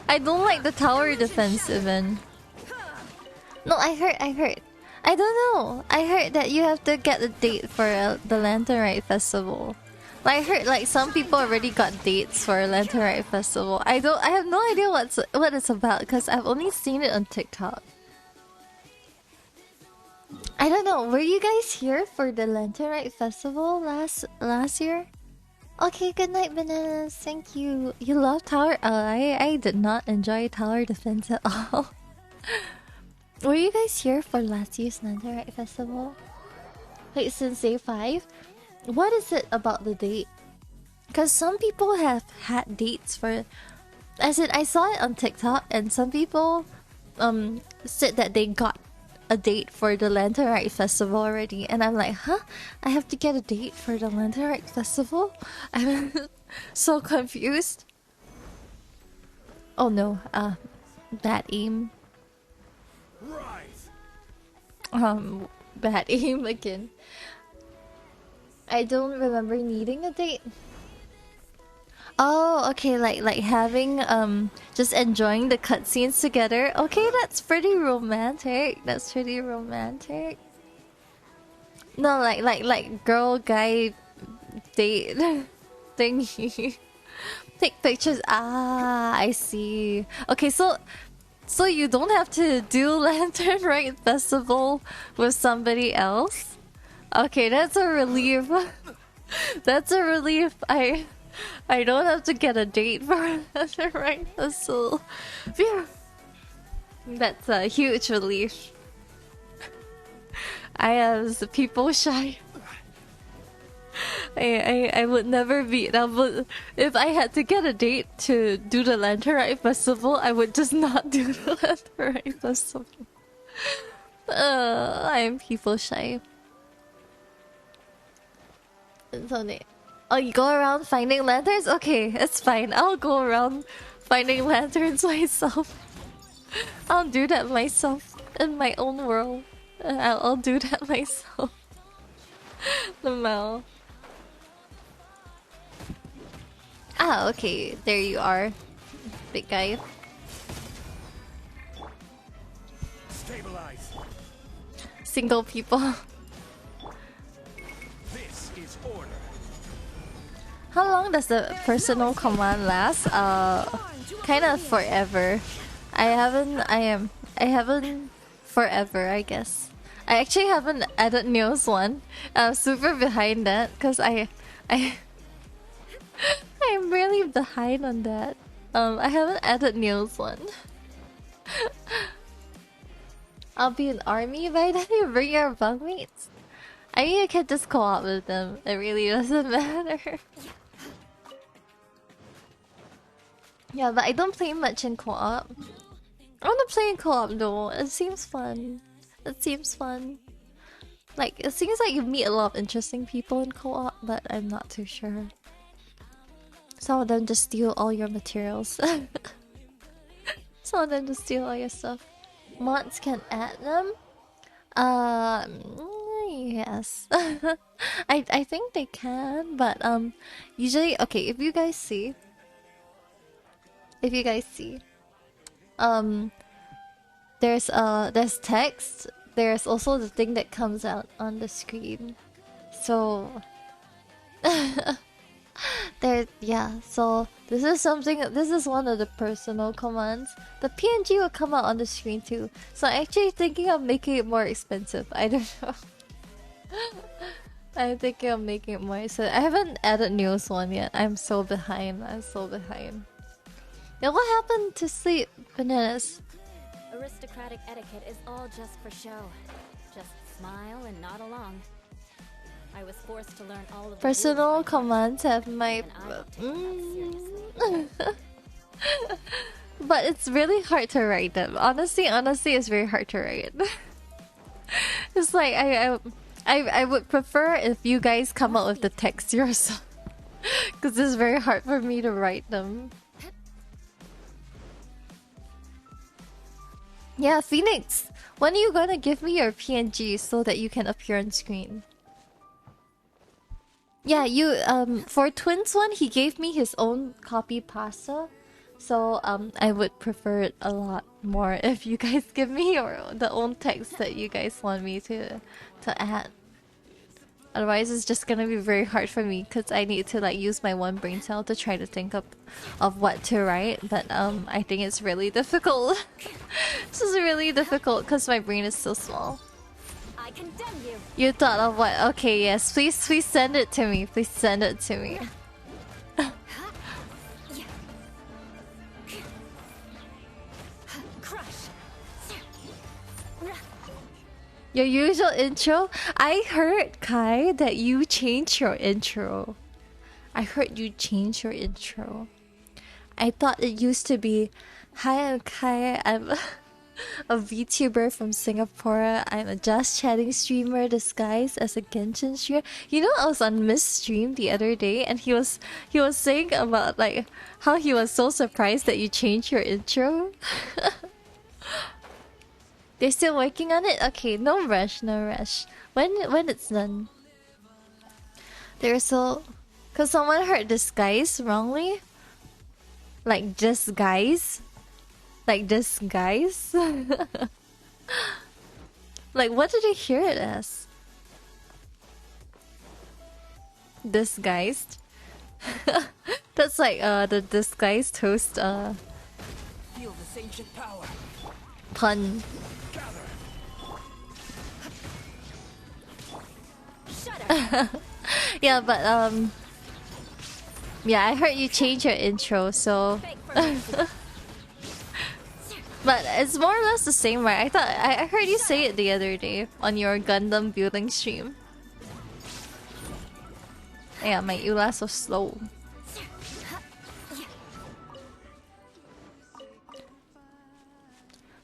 I don't like the tower defense even. No, I heard. I don't know. I heard that you have to get a date for the Lantern Rite Festival. Like, I heard like some people already got dates for Lantern Rite Festival. I have no idea what it's about because I've only seen it on TikTok. I don't know. Were you guys here for the Lantern Rite Festival last year? Okay, good night, Bananas. Thank you. You love tower? I did not enjoy tower defense at all. Were you guys here for last year's Lantern Rite Festival? Wait, since day 5? What is it about the date? Because some people have had dates for... As in, I saw it on TikTok, and some people said that they got a date for the Lantern Rite Festival already, and I'm like, huh? I have to get a date for the Lantern Rite Festival? I'm so confused. Oh no, bad aim. Bad aim again. I don't remember needing a date. Oh, okay, like having just enjoying the cutscenes together. Okay, that's pretty romantic. That's pretty romantic. No, like girl guy date thingy. Take pictures. Ah, I see. Okay, so you don't have to do Lantern Rite Festival with somebody else? Okay, that's a relief. That's a relief. I don't have to get a date for Lantern Rite Festival. Phew. That's a huge relief. I am people shy. I would never be. If I had to get a date to do the Lantern Rite Festival, I would just not do the Lantern Rite Festival. I am people shy. Oh, you go around finding lanterns? Okay, it's fine. I'll go around finding lanterns myself. I'll do that myself in my own world. I'll do that myself. The Mel. Ah, okay. There you are. Big guy. Stabilize. Single people. This is order. How long does the personal command last? Kind of forever. I haven't forever, I guess. I actually haven't added news one. I'm super behind that because I'm really behind on that. I haven't added news one. I'll be an army by then. You bring your bunkmates. I mean, I can just co-op with them. It really doesn't matter. Yeah, but I don't play much in co-op. I wanna play in co-op though. It seems fun. It seems fun. Like, it seems like you meet a lot of interesting people in co-op, but I'm not too sure. Some of them just steal all your materials. Some of them just steal all your stuff. Mods can add them? Yes. I think they can, but usually, okay, if you guys see, there's text. There's also the thing that comes out on the screen. So so this is one of the personal commands. The PNG will come out on the screen too. So I'm actually thinking of making it more expensive. I don't know. I'm thinking of making it more expensive. I haven't added newest one yet. I'm so behind. Yeah, what happened to sleep, Bananas? Aristocratic etiquette is all just for show. Just smile and nod along. I was forced to learn all of the Personal rules commands have my... But it's really hard to write them. Honestly, it's very hard to write. It's like, I would prefer if you guys come up with the text yourself. Because it's very hard for me to write them. Yeah, Phoenix, when are you gonna give me your PNG so that you can appear on screen? Yeah, you for Twins one, he gave me his own copy pasta. So I would prefer it a lot more if you guys give me the own text that you guys want me to add. Otherwise, it's just gonna be very hard for me because I need to like use my one brain cell to try to think of what to write. But I think it's really difficult. This is really difficult because my brain is so small. I condemn you. You thought of what? Okay, yes. Please send it to me. Please send it to me. Your usual intro? I heard, Kai, that you changed your intro. I heard you changed your intro. I thought it used to be, "Hi, I'm Kai. I'm a VTuber from Singapore. I'm a just chatting streamer disguised as a Genshin streamer." You know, I was on Miss stream the other day, and he was saying about like how he was so surprised that you changed your intro. They're still working on it? Okay, no rush. When it's done. They're so... Cause someone heard disguise wrongly? Like just guys? Like just guys? Like what did they hear it as? Disguised? That's like the disguised host Feel this ancient power. pun. Yeah, but yeah, I heard you change your intro, so but it's more or less the same, right? I heard you say it the other day on your Gundam building stream. Yeah, my Eula so slow.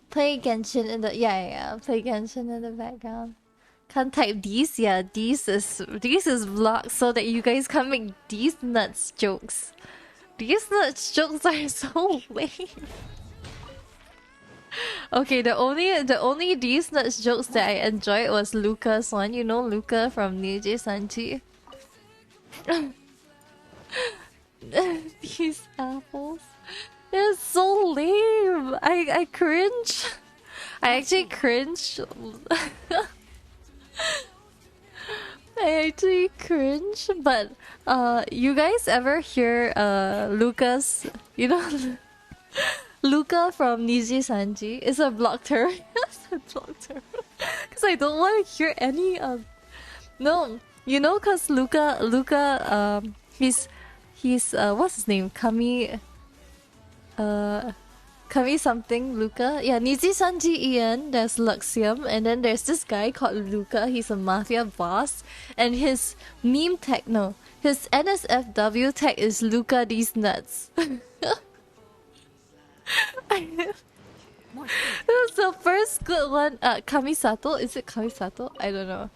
Play Genshin in the play Genshin in the background. Can't type these, yeah, these is blocked so that you guys can't make these nuts jokes. These nuts jokes are so lame. Okay, the only these nuts jokes that I enjoyed was Luca's one. You know Luca from Niji Sanji. These apples. They're so lame. I cringe. I actually cringe. I actually cringe, but you guys ever hear Lucas, you know, Luca from Niji Sanji is a blocked her. Yes, I blocked her. Because I don't want to hear any of... No, you know, because Luca, he's what's his name? Kami something Luca. Yeah, Nizi Sanji Ian, there's Luxium, and then there's this guy called Luca. He's a mafia boss, and his meme tag, no, his NSFW tag is Luca these nuts. It was the first good one. Kamisato? Is it Kamisato? I don't know.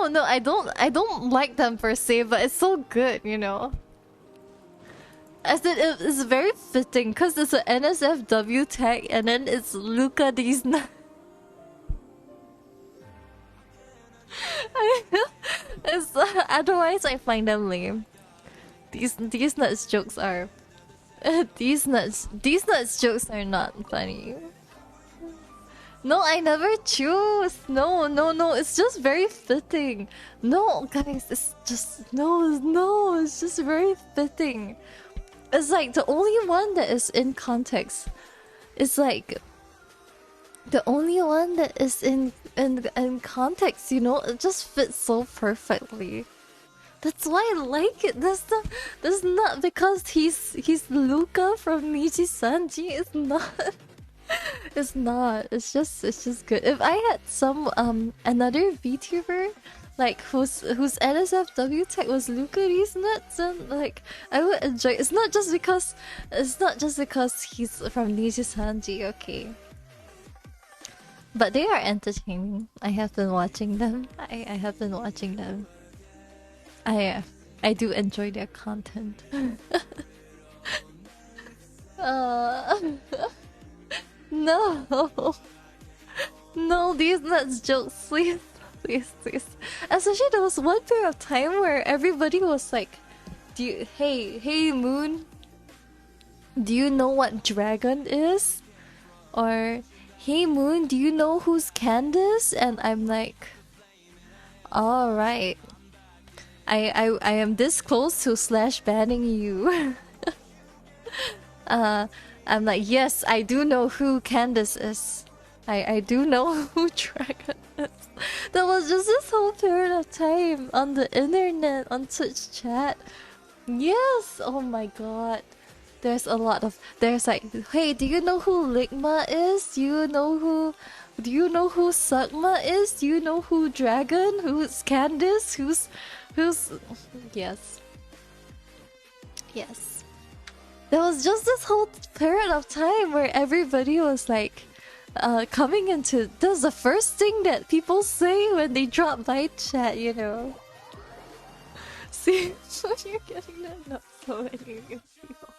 No, I don't like them per se, but it's so good, you know. As it's very fitting because it's an NSFW tag and then it's Luca these nuts. Otherwise I find them lame. These nuts jokes are these nuts jokes are not funny. No, I never choose. No, it's just very fitting. No, guys, it's just no, it's just very fitting. It's like the only one that is in context. It's like the only one that is in context, you know? It just fits so perfectly. That's why I like it. That's not because he's Luca from Nichi Sanji. It's not. It's not. It's just good. If I had some another VTuber like whose NSFW tag was Luca these nuts, and like I would enjoy. It's not just because he's from Nichi Sanji, okay. But they are entertaining. I have been watching them. I have been watching them. I do enjoy their content. No, these nuts jokes, please. Especially there was one period of time where everybody was like, hey Moon, do you know what dragon is? Or hey Moon, do you know who's Candace? And I'm like, alright. I am this close to slash banning you. I'm like, yes, I do know who Candace is. I do know who Dragon is. There was just this whole period of time on the internet, on Twitch chat. Yes, oh my god. There's a lot of, there's like, hey, do you know who Ligma is? Do you know who Sugma is? Do you know who Dragon? Who's Candace? Who's yes. There was just this whole period of time where everybody was like coming into, that's the first thing that people say when they drop by chat, you know. See, so you're getting that, not so many new people.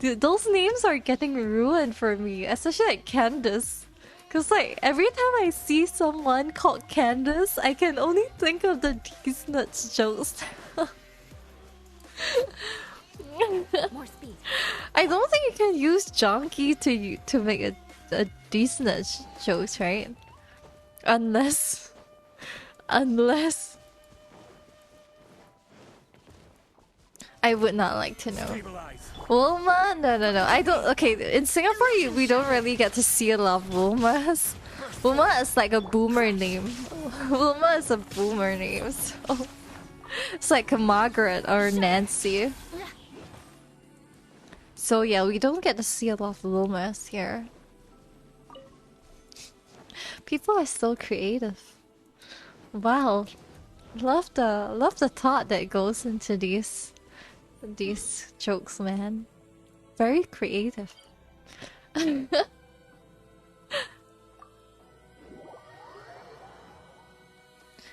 Dude, those names are getting ruined for me, especially like Candace. Cause like every time I see someone called Candace, I can only think of the These Nuts jokes. More speed. I don't think you can use Jonky to make a These Nuts jokes, right? Unless I would not like to know. Wilma? No. I don't. Okay, in Singapore, we don't really get to see a lot of Wilmas. Wilma is like a boomer name. Wilma is a boomer name, so it's like a Margaret or Nancy. So yeah, we don't get to see a lot of Wilmas here. People are so creative. Wow, love the thought that goes into these jokes, man. Very creative.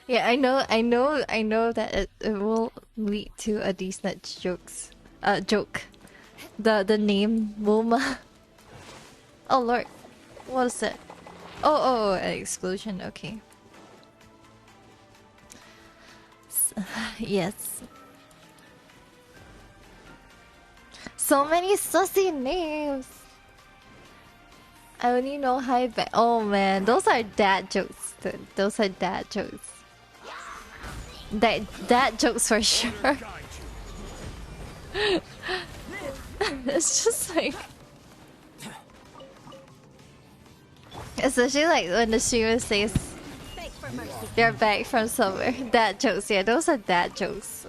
Yeah, I know that it will lead to a decent joke. The name Wilma. Oh lord, what is it? Oh, an explosion. Okay. Yes. So many sussy names. I only know hi back. Oh man, those are dad jokes. Those are dad jokes. Dad jokes for sure. It's just like, especially like when the streamer says they're back from somewhere. Dad jokes, yeah, those are dad jokes.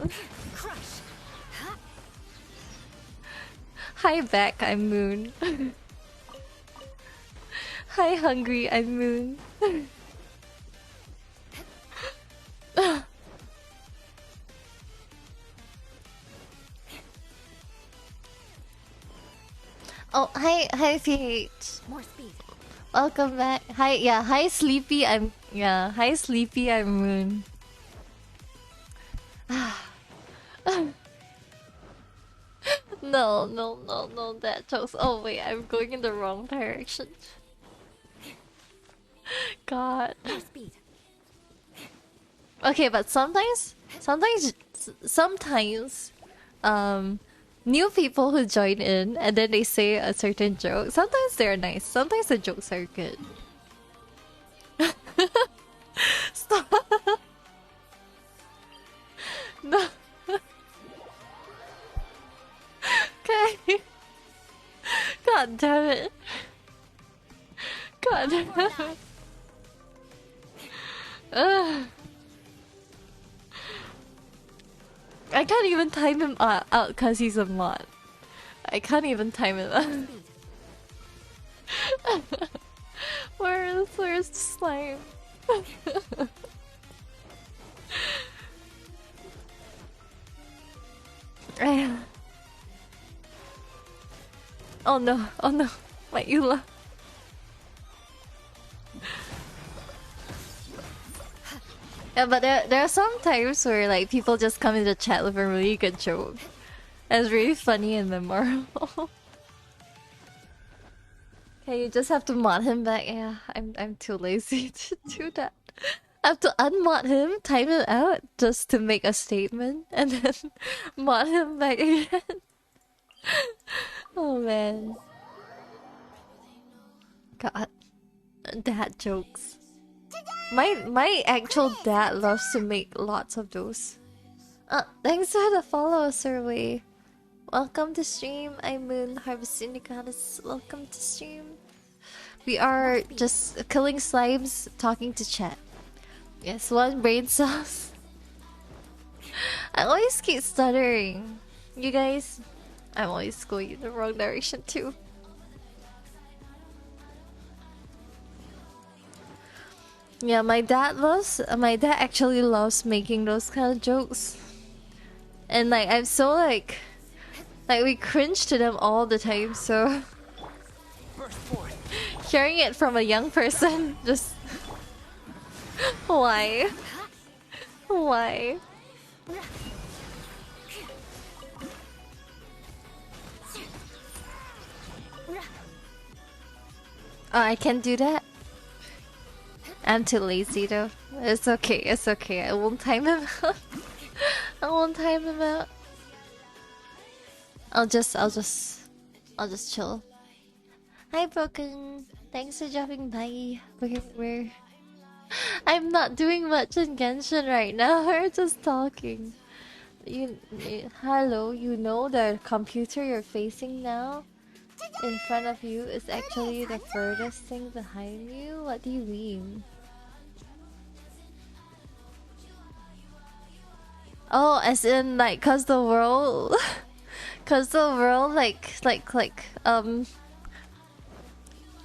Hi back, I'm Moon. Hi hungry, I'm Moon. Oh, hi PH. More speed. Welcome back. Hi Sleepy, hi Sleepy, I'm Moon. No, that jokes. Oh wait, I'm going in the wrong direction. God. More speed. Okay, but sometimes, new people who join in and then they say a certain joke. Sometimes they're nice. Sometimes the jokes are good. Stop. No. Okay. God damn it. God damn it. Ugh. I can't even time him out because he's a mod. I can't even time him out. Where's the slime? Oh no, my Eula. Yeah, but there are some times where like people just come into chat with a really good joke. And it's really funny and memorable. Okay, you just have to mod him back. Yeah, I'm too lazy to do that. I have to unmod him, time it out just to make a statement, and then mod him back again. Oh man. God. Dad jokes. My actual dad loves to make lots of those. Thanks for the follow, Survey. Welcome to stream. I'm Moon Harvesting Goddess. Welcome to stream. We are just killing slimes, talking to chat. Yes, one brain cells. I always keep stuttering. You guys, I'm always going in the wrong direction too. Yeah, my dad actually loves making those kind of jokes. And like I'm so like we cringe to them all the time, so hearing it from a young person just why? Why? Oh, I can't do that. I'm too lazy though. It's okay. I won't time him out. I won't time him out. I'll just chill. Hi Broken. Thanks for dropping by. We're I'm not doing much in Genshin right now. We're just talking. Hello, you know the computer you're facing now in front of you is actually the furthest thing behind you? What do you mean? Oh, as in like cause the world like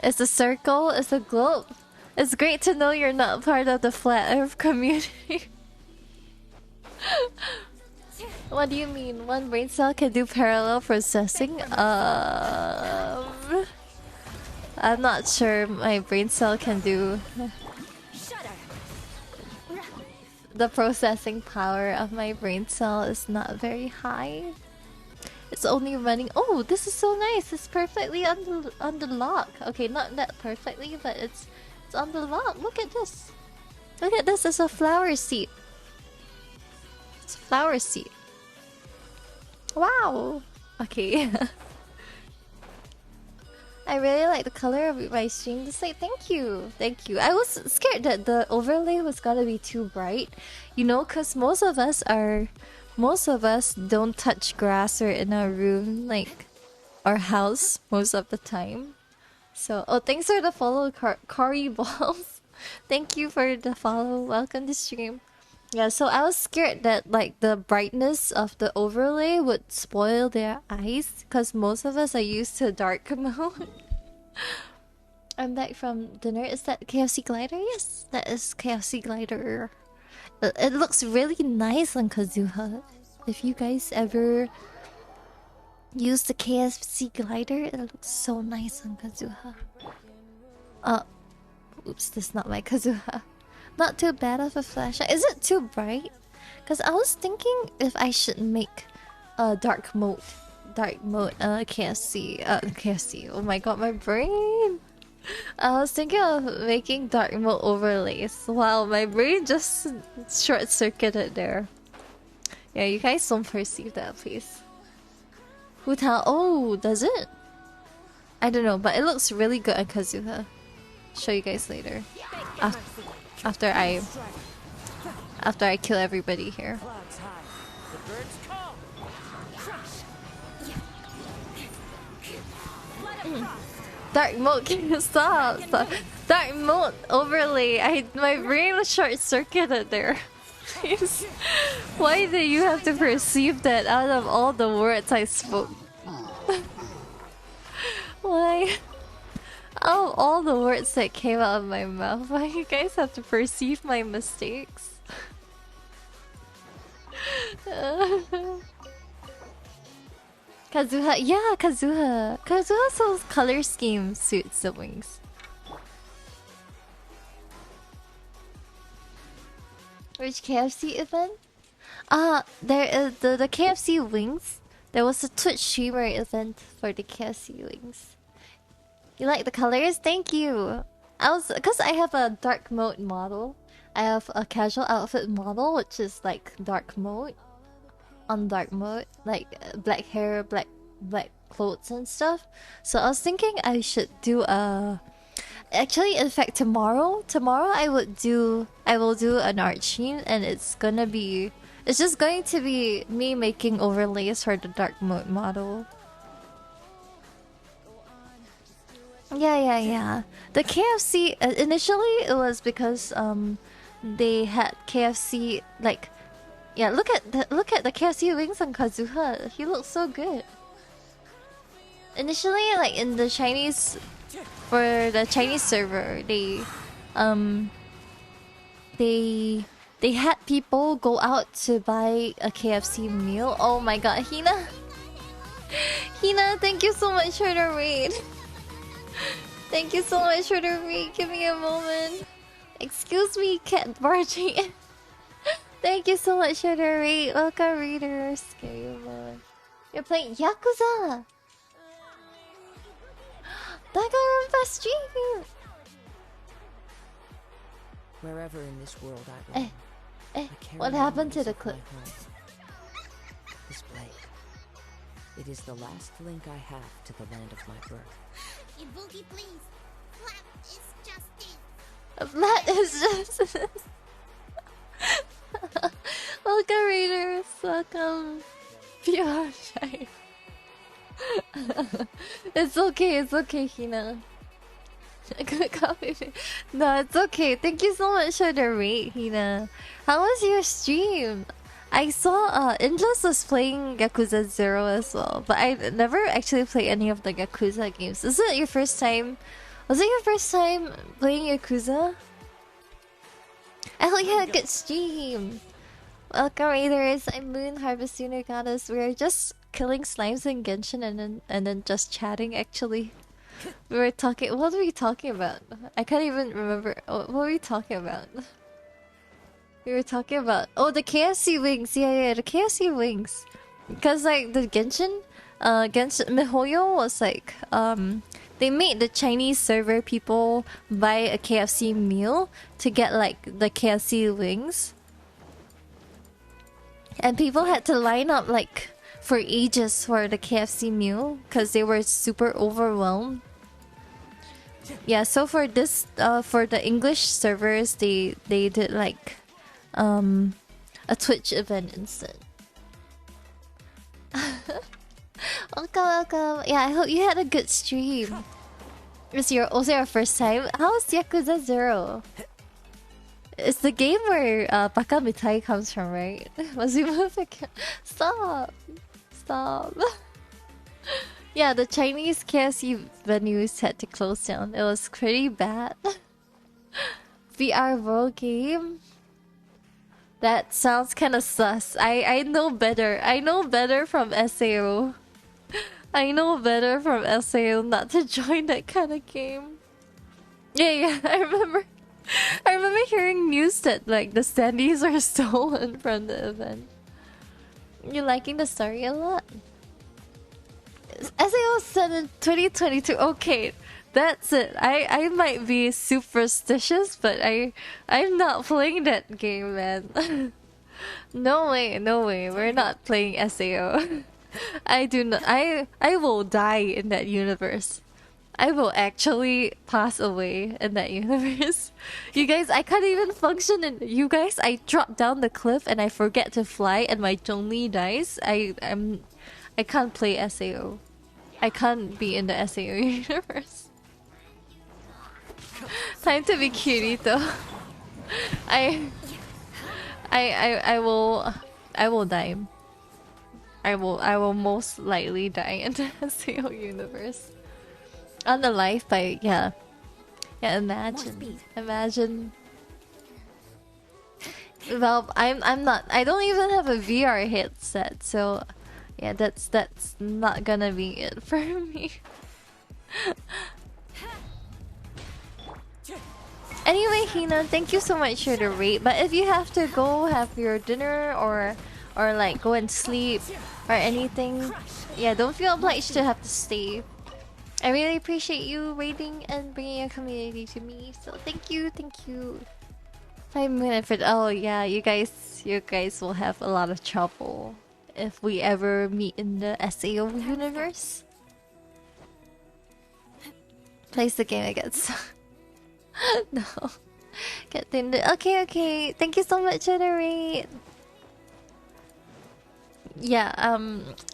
it's a circle, it's a globe. It's great to know you're not part of the flat earth community. What do you mean? One brain cell can do parallel processing? I'm not sure my brain cell can do. The processing power of my brain cell is not very high. It's only running. Oh, this is so nice. It's perfectly on the lock. Okay, not that perfectly, but it's on the lock. Look at this. Look at this. It's a flower seat. It's a flower seat. Wow. Okay. I really like the color of my stream. Just like thank you. I was scared that the overlay was gonna be too bright, you know, cause most of us don't touch grass or in our room, like our house most of the time. So thanks for the follow, Kari Balls. Thank you for the follow. Welcome to stream. Yeah, so I was scared that like the brightness of the overlay would spoil their eyes because most of us are used to dark mode. I'm back from dinner. Is that KFC glider? Yes, that is KFC glider. It looks really nice on Kazuha. If you guys ever use the KFC glider, it looks so nice on Kazuha. Oops, this is not my Kazuha. Not too bad of a flashlight. Is it too bright? Because I was thinking if I should make a dark mode. Dark mode, KFC. KFC. Oh my god, my brain. I was thinking of making dark mode overlays. Wow, my brain just short-circuited there. Yeah, you guys don't perceive that, please. Huta. Oh, does it? I don't know, but it looks really good on Kazuha. Show you guys later. After I kill everybody here. Clouds high. The birds come. Dark mode, can you stop? Dark mode overlay. My brain was short-circuited there. Please. Why do you have to perceive that out of all the words I spoke? Why? Out of all the words that came out of my mouth, why you guys have to perceive my mistakes? Kazuha, yeah, Kazuha. Kazuha's color scheme suits the wings. Which KFC event? There is the KFC wings. There was a Twitch streamer event for the KFC wings. You like the colors? Thank you. Because I have a dark mode model. I have a casual outfit model, which is like dark mode. On dark mode, like black hair, black clothes and stuff. So I was thinking I should do a. Actually, in fact, tomorrow I will do an art stream, and it's just going to be me making overlays for the dark mode model. Yeah. The KFC initially it was because they had KFC like. Yeah, look at the KFC wings on Kazuha. He looks so good. Initially, like in the Chinese, for the Chinese server, they had people go out to buy a KFC meal. Oh my god, Hina, thank you so much for the raid. Thank you so much for the raid. Give me a moment. Excuse me, cat barging in. Thank you so much for the raid. Welcome, readers. You're playing Yakuza. Danganronpa stream. Wherever in this world I roam, I carry What happened to memories the of my clip? home. This blade. It is the last link I have to the land of my birth. Ibuki, please. Flat is justice. That is just. Welcome, readers. Welcome. Pure shy. It's okay, Hina. Good copy. No, it's okay. Thank you so much for the rate, Hina. How was your stream? I saw Injust was playing Yakuza 0 as well, but I never actually played any of the Yakuza games. Is it your first time? Was it your first time playing Yakuza? I hope you had a good stream. Welcome, Raiders. I'm Moon Harvester Goddess. We're just killing slimes in Genshin and then just chatting. Actually, we were talking. What were we talking about? I can't even remember. What were we talking about? We were talking about the KFC wings. Yeah, the KFC wings. Because like the Genshin MiHoYo was like they made the Chinese server people buy a KFC meal to get like the KFC wings. And people had to line up like for ages for the KFC meal because they were super overwhelmed. Yeah, so for this for the English servers they did like a Twitch event instead. Welcome. Yeah, I hope you had a good stream. Was it your first time? How's Yakuza 0? It's the game where Baka Mitai comes from, right? Stop! Stop! Yeah, the Chinese KFC venues had to close down. It was pretty bad. VR World game? That sounds kinda sus. I know better. I know better from SAO. I know better from SAO not to join that kind of game. Yeah, I remember hearing news that like the standees were stolen from the event. You liking the story a lot? SAO said in 2022. Okay, that's it. I might be superstitious, but I'm not playing that game, man. No way, no way. We're not playing SAO. I do not. I will die in that universe. I will actually pass away in that universe. You guys, I can't even function in. You guys, I drop down the cliff and I forget to fly, and my Zhongli dies. I can't play SAO. I can't be in the SAO universe. Time to be cutie though. I will die. I will most likely die in the SAO universe. On the life by yeah, imagine. Well, I'm not. I don't even have a VR headset, so yeah, that's not gonna be it for me. Anyway, Hina, thank you so much for the rate. But if you have to go have your dinner or like go and sleep or anything, yeah, don't feel obliged to have to stay. I really appreciate you rating and bringing your community to me. So thank you, thank you. 5 minutes for oh yeah, you guys will have a lot of trouble if we ever meet in the SAO universe. Plays the game again. No. Get the okay. Thank you so much for the rate. Yeah,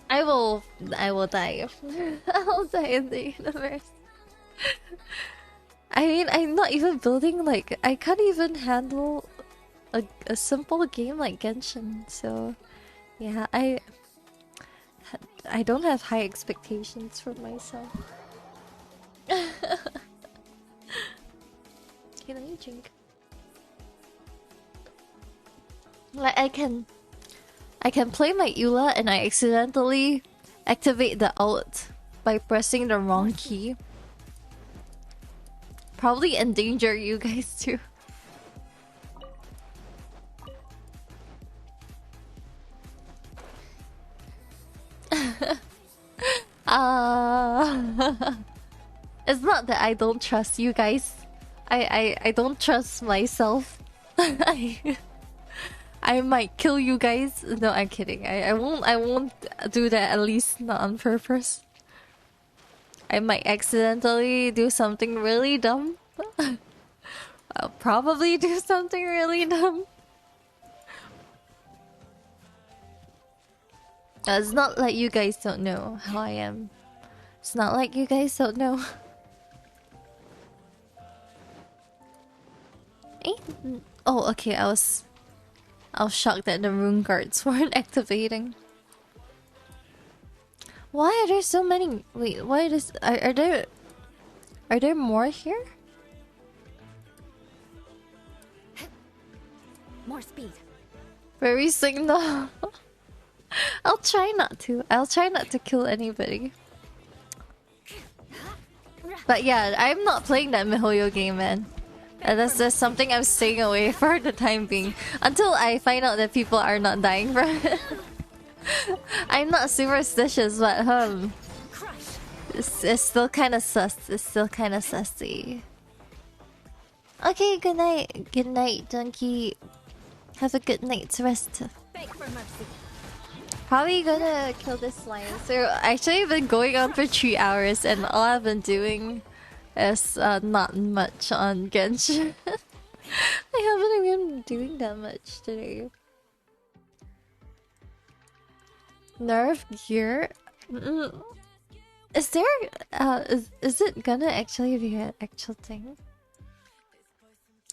I will die. I'll die in the universe. I mean, I'm not even building, like, I can't even handle a simple game like Genshin, so yeah, I don't have high expectations for myself. Okay, let me drink. Like, I can play my Eula and I accidentally activate the ult by pressing the wrong key. Probably endanger you guys too. It's not that I don't trust you guys. I don't trust myself. I might kill you guys. No, I'm kidding. I won't do that, at least not on purpose. I might accidentally do something really dumb. I'll probably do something really dumb. It's not like you guys don't know how I am. It's not like you guys don't know. Oh, okay, I was shocked that the rune guards weren't activating. Why are there so many? Wait, why is are there more here? More speed. Very signal. I'll try not to. I'll try not to kill anybody. But yeah, I'm not playing that MiHoYo game, man. That's just something I'm staying away for the time being. Until I find out that people are not dying from it. I'm not superstitious, but it's still kind of sus. It's still kind of sussy. Okay, good night. Good night, Donkey. Have a good night's rest. Probably gonna kill this slime. So actually, I've been going on for 3 hours, and all I've been doing is not much on Genshin. I haven't even been doing that much today. Nerf gear? Is there is it gonna actually be an actual thing?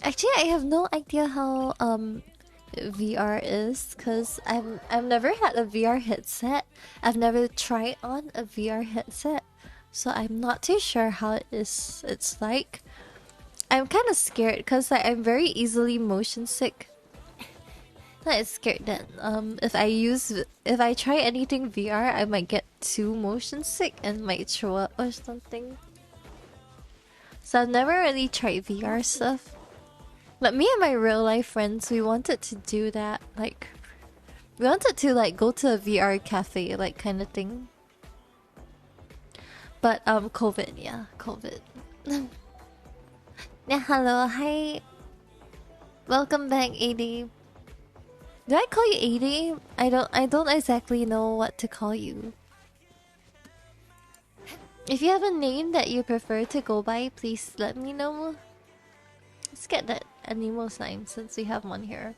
Actually, I have no idea how VR is because I've never had a VR headset. I've never tried on a VR headset, so I'm not too sure how it's like. I'm kind of scared because like, I'm very easily motion sick. I'm scared that if I try anything VR, I might get too motion sick and might throw up or something. So I've never really tried VR stuff. But me and my real life friends, we wanted to do that. Like, we wanted to like go to a VR cafe, like kind of thing. But COVID, yeah, COVID. Yeah, hello, hi. Welcome back, AD. Do I call you AD? I don't exactly know what to call you. If you have a name that you prefer to go by, please let me know. Let's get that animal sign since we have one here.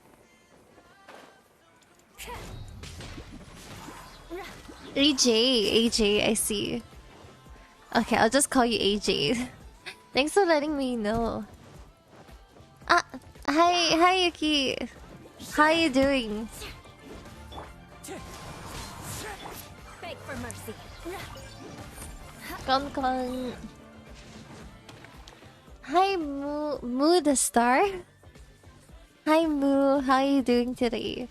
AJ, I see. Okay, I'll just call you AJ. Thanks for letting me know. Ah, hi Yuki. How are you doing? Beg for mercy. Con. Hi Moo the star. Hi Moo, how are you doing today?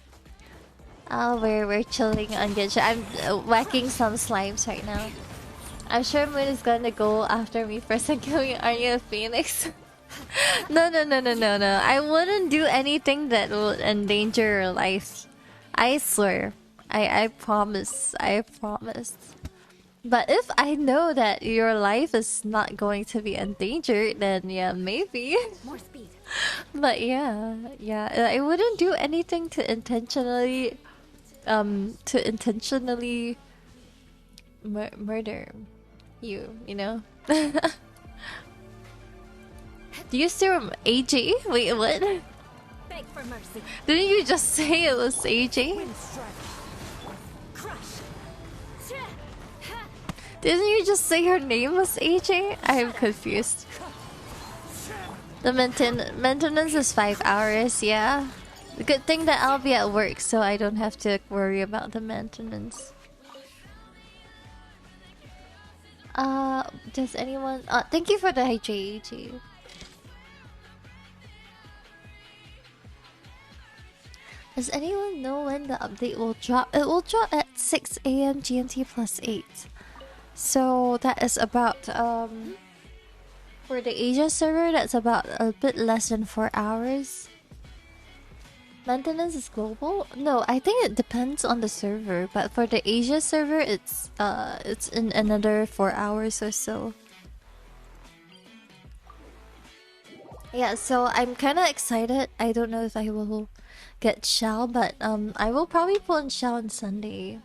We're chilling on Genshin. I'm whacking some slimes right now. I'm sure Moon is gonna go after me first and kill me. Are you a phoenix? No. I wouldn't do anything that will endanger your life. I swear. I promise. I promise. But if I know that your life is not going to be endangered, then yeah, maybe. More speed. But yeah, I wouldn't do anything to intentionally murder you know? Do you still remember AJ? Wait, what? Beg for mercy. Didn't you just say it was AJ? Crush. Didn't you just say her name was AJ? I'm confused. The maintenance is 5 hours, yeah. The good thing that I'll be at work, so I don't have to worry about the maintenance. Does anyone... thank you for the IJAG. Does anyone know when the update will drop? It will drop at 6 AM GMT plus 8. So that is about... for the Asia server, that's about a bit less than 4 hours. Maintenance is global? No, I think it depends on the server. But for the Asia server, it's in another 4 hours or so. Yeah, so I'm kind of excited. I don't know if I will get Shao, but I will probably put on Shao on Sunday.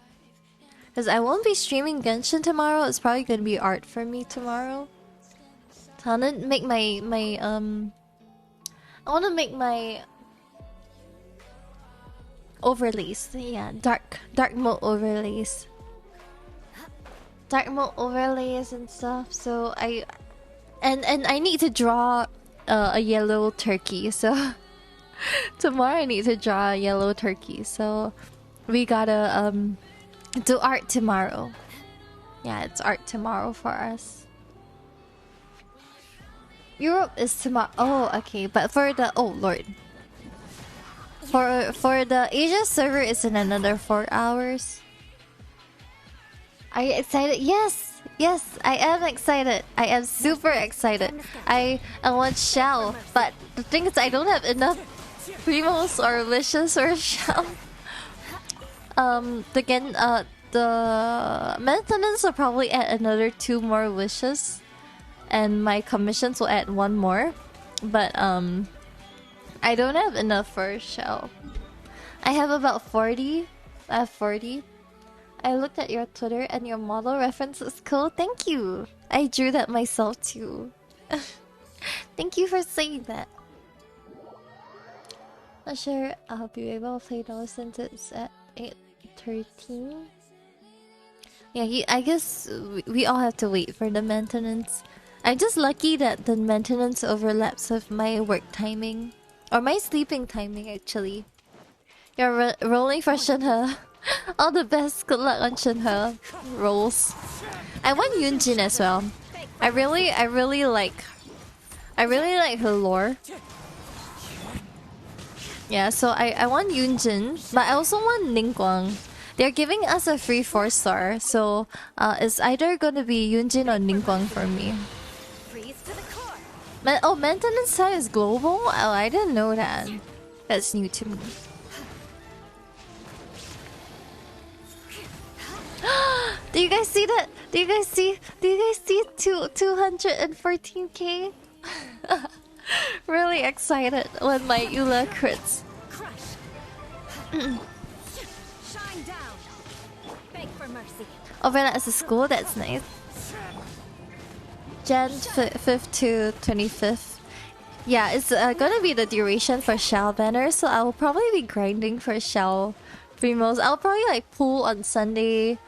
Because I won't be streaming Genshin tomorrow. It's probably gonna be art for me tomorrow. I wanna make my I wanna make my overlays. Yeah, dark mode overlays. Dark mode overlays and stuff. So I need to draw a yellow turkey. So tomorrow I need to draw a yellow turkey. So we gotta do art tomorrow. Yeah, it's art tomorrow for us. Europe is tomorrow. Oh, okay. But for the lord. For the Asia server, it's in another 4 hours. Are you excited? Yes, I am excited. I am super excited. I want Shao, but the thing is, I don't have enough primos or wishes or Shao. The maintenance will probably add another 2 more wishes, and my commissions will add 1 more. But I don't have enough for Shell. I have about 40. I have 40. I looked at your Twitter and your model reference is cool. Thank you. I drew that myself too. Thank you for saying that. Not sure I'll be able to play those since it's at 8:13. Yeah, I guess we all have to wait for the maintenance. I'm just lucky that the maintenance overlaps with my work timing. Or my sleeping timing, actually. You're rolling for Shinhe. All the best. Good luck on Shinhe rolls. I want Yunjin as well. I really like her lore. Yeah, so I want Yunjin, but I also want Ningguang. They're giving us a free 4-star, so it's either gonna be Yunjin or Ningguang for me. Oh, maintenance time is global? Oh, I didn't know that. That's new to me. Do you guys see that? Do you guys see 214k? Really excited when my Eula crits. Overlaps the school, that's nice. Jan 5th to 25th. Yeah, it's gonna be the duration for Shao banner, so I will probably be grinding for Shao primos. I'll probably like pull on Sunday,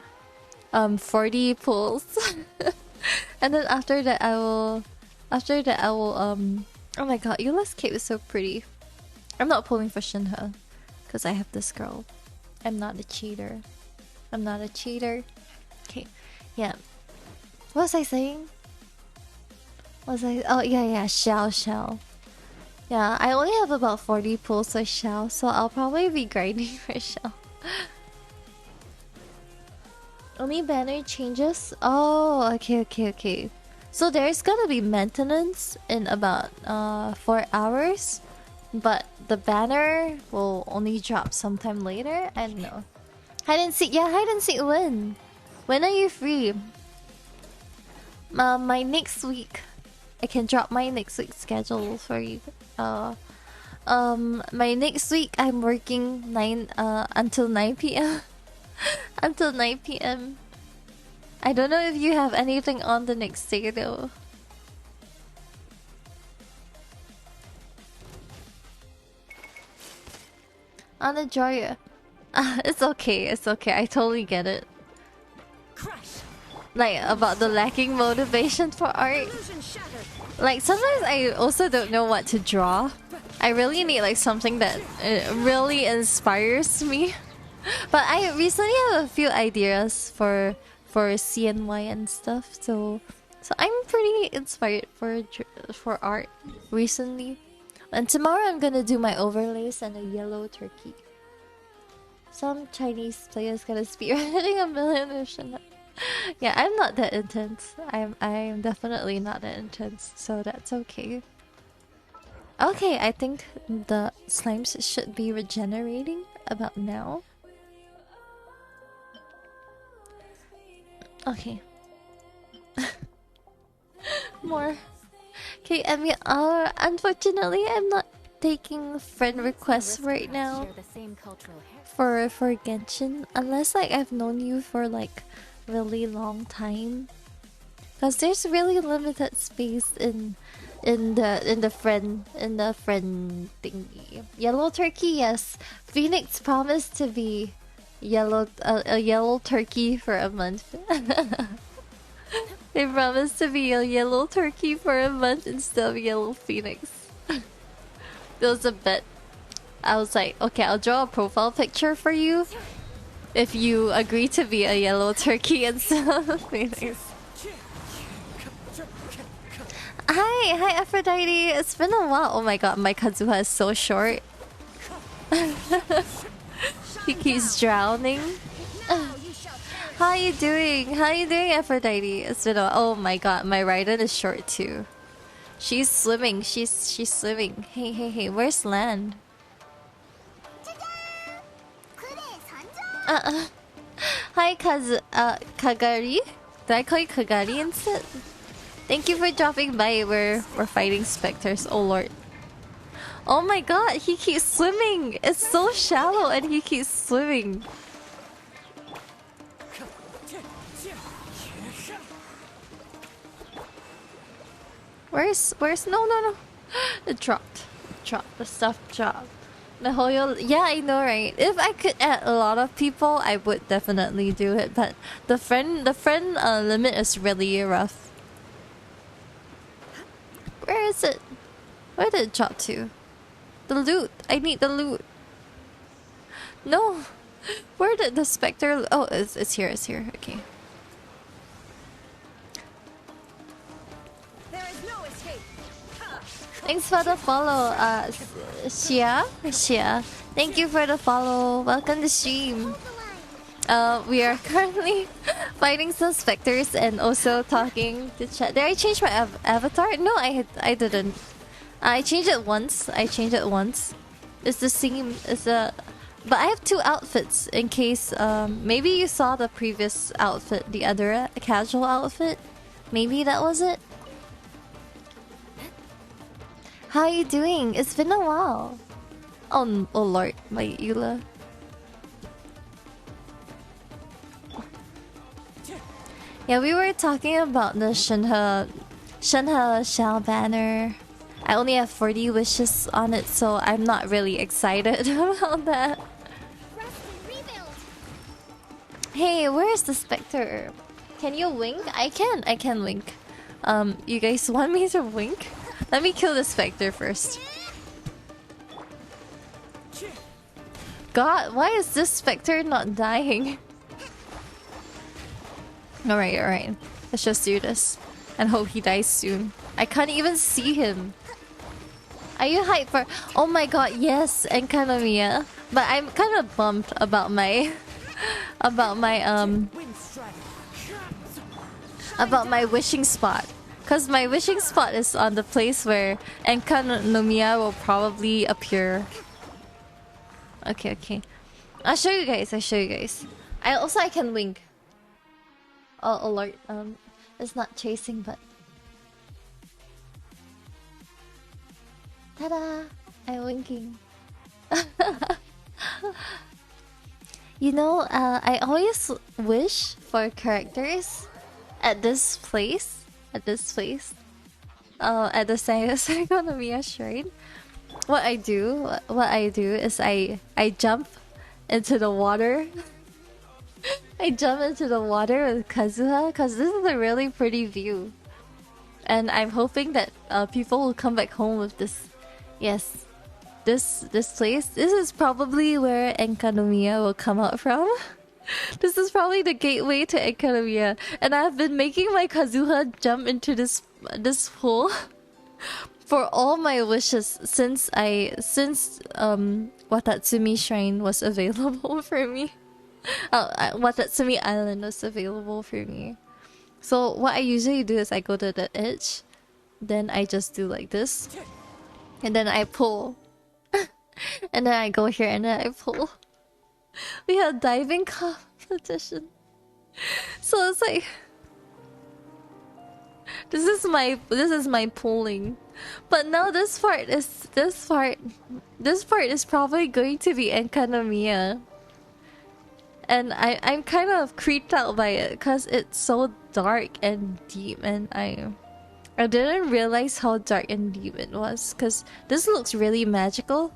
40 pulls, and then after that I will, oh my god, Eula's cape is so pretty. I'm not pulling for Shinhe, because I have this girl. I'm not a cheater. I'm not a cheater. Okay, yeah. What was I saying? Oh yeah, Xiao. Yeah, I only have about 40 pulls for Xiao, so I'll probably be grinding for Xiao. Only banner changes? Oh, okay. So there's gonna be maintenance in about 4 hours, but the banner will only drop sometime later. I don't know. Hide and seek, yeah, hide and seek when? When are you free? My next week. I can drop my next week's schedule for you. My next week I'm working until 9 p.m. until 9 p.m. I don't know if you have anything on the next day though. On the Joya. It's okay. I totally get it. Like about the lacking motivation for art. Like sometimes I also don't know what to draw. I really need like something that really inspires me. But I recently have a few ideas for CNY and stuff, so I'm pretty inspired for art recently. And tomorrow I'm gonna do my overlays and a yellow turkey. Some Chinese players gonna spearheading a million ocean. Yeah, I'm not that intense. I'm definitely not that intense, so that's okay. Okay, I think the slimes should be regenerating about now. Okay. More. Okay, unfortunately, I'm not taking friend requests right now for Genshin, unless like I've known you for like really long time, because there's really limited space in the friend thingy. Yellow turkey, yes. Phoenix promised to be a yellow turkey for a month. They promised to be a yellow turkey for a month instead of yellow phoenix. There was a bet. I was like, okay, I'll draw a profile picture for you if you agree to be a yellow turkey instead of phoenix. Hi Aphrodite. It's been a while. Oh my god, my Kazuha is so short. He keeps drowning. How you doing? Aphrodite? It's been a... Oh my god, my Raiden is short too. She's swimming. She's swimming. Hey, where's land? Hi Kagari? Did I call you Kagari instead? Thank you for dropping by. We're fighting specters. Oh lord. Oh my god, he keeps swimming. It's so shallow and he keeps swimming. Where's no. It dropped. The stuff dropped. The whole... Yeah, I know, right? If I could add a lot of people, I would definitely do it, but the friend limit is really rough. Where is it? Where did it drop to? The loot. I need the loot. No. Where did the specter? Oh, it's here. It's here. Okay. There is no escape. Thanks for the follow, Shia. Thank you for the follow. Welcome to stream. We are currently fighting some specters and also talking to chat. Did I change my avatar? No, I didn't. I changed it once. It's the same. But I have two outfits in case. Maybe you saw the previous outfit, the other casual outfit. Maybe that was it. How are you doing? It's been a while. Oh lord, my Eula. Yeah, we were talking about the Shenhe Shao banner. I only have 40 wishes on it, so I'm not really excited about that. Hey, where's the specter? Can you wink? I can wink. You guys want me to wink? Let me kill the specter first. God, why is this specter not dying? Alright. Let's just do this. And hope he dies soon. I can't even see him. Are you hyped for... Oh my god, yes, and Kanomiya. But I'm kind of bummed about my... about my wishing spot. Because my wishing spot is on the place where Enka Nomiya will probably appear. Okay. I'll show you guys. I can wink. Oh, alert. It's not chasing, but... Ta-da! I'm winking. You know, I always wish for characters at this place. At the Nomiya Shrine. What I do is I jump into the water. I jump into the water with Kazuha because this is a really pretty view. And I'm hoping that people will come back home with this. Yes. This place. This is probably where Enkanomiya will come out from. This is probably the gateway to Enkanomiya. And I've been making my Kazuha jump into this pool for all my wishes since Watatsumi Shrine was available for me. Watatsumi Island was available for me. So what I usually do is I go to the edge, then I just do like this, and then I pull, and then I go here and then I pull. We had diving competition, so it's like this is my pulling, but now this part is probably going to be Enkanomiya. And I'm kind of creeped out by it because it's so dark and deep, and I didn't realize how dark and deep it was because this looks really magical.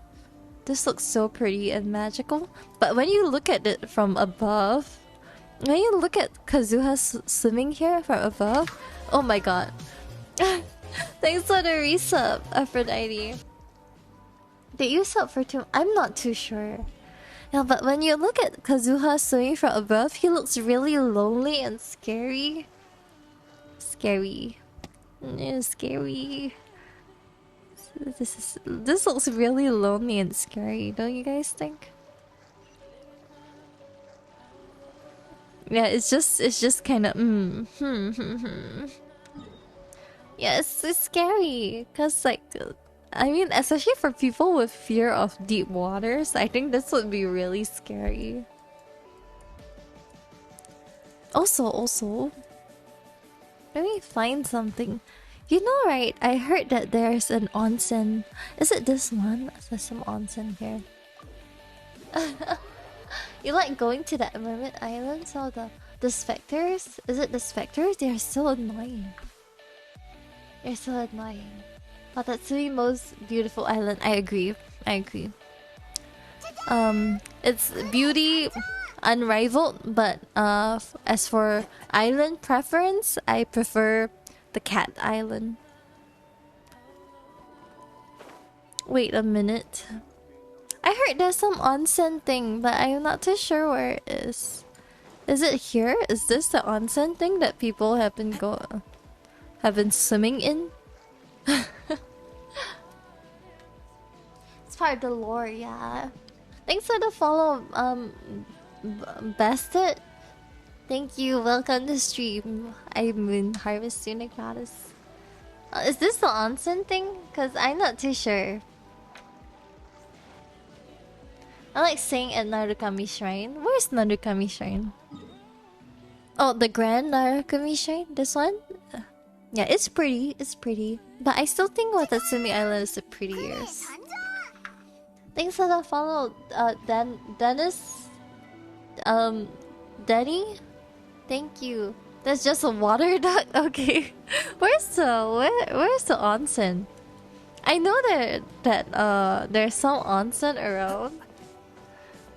This looks so pretty and magical. But when you look at it from above, when you look at Kazuha swimming here from above, oh my god. Thanks for the resub, Aphrodite. Did you sub for 2? I'm not too sure. Yeah, but when you look at Kazuha swimming from above, he looks really lonely and scary. Scary. This looks really lonely and scary, don't you guys think? Yeah, it's just kind of Yeah, it's scary cuz like I mean, especially for people with fear of deep waters, I think this would be really scary. Also, let me find something. You know, right? I heard that there's an onsen. Is it this one? There's some onsen here. You like going to that mermaid island? So the specters? Is it the specters? They're so annoying. They're so annoying. Oh, that's the most beautiful island. I agree. It's beauty unrivaled, but as for island preference, I prefer the Cat Island. Wait a minute. I heard there's some onsen thing, but I'm not too sure where it is. Is it here? Is this the onsen thing that people have been swimming in? It's part of the lore, yeah. Thanks for the follow, Bested. Thank you. Welcome to stream. I'm in Harvest Tunic Goddess. Is this the onsen thing? Cause I'm not too sure. I like staying at Narukami Shrine. Where's Narukami Shrine? Oh, the Grand Narukami Shrine? This one? Yeah, it's pretty. It's pretty. But I still think Watatsumi Island is the prettiest. Thanks for the follow, Dennis. Denny? Thank you. That's just a water duck? Okay. Where's the onsen? I know that there's some onsen around.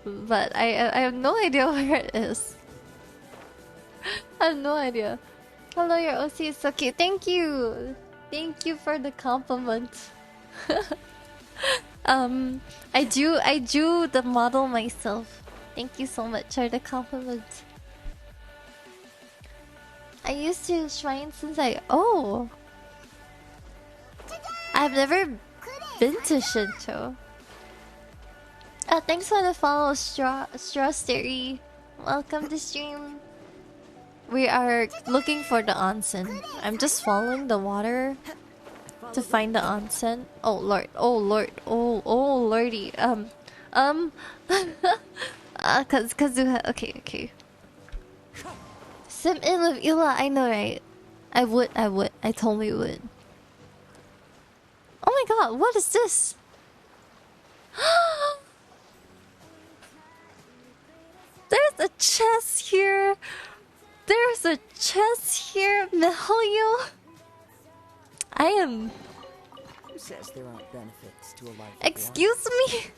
But I have no idea where it is. I have no idea. Hello, your OC is so cute. Thank you. Thank you for the compliment. I drew the model myself. Thank you so much for the compliment. I used to shrine since I've never been to Shinto. Thanks for the follow, Strawsterry. Welcome to stream. We are looking for the onsen. I'm just following the water to find the onsen. Oh lord, oh lord, oh lordy. Okay. Sim in with Ila, I know, right? I would. I totally would. Oh my god, what is this? There's a chest here. There's a chest here, Mihoyo. I am. Who says there aren't benefits to a life? Excuse me.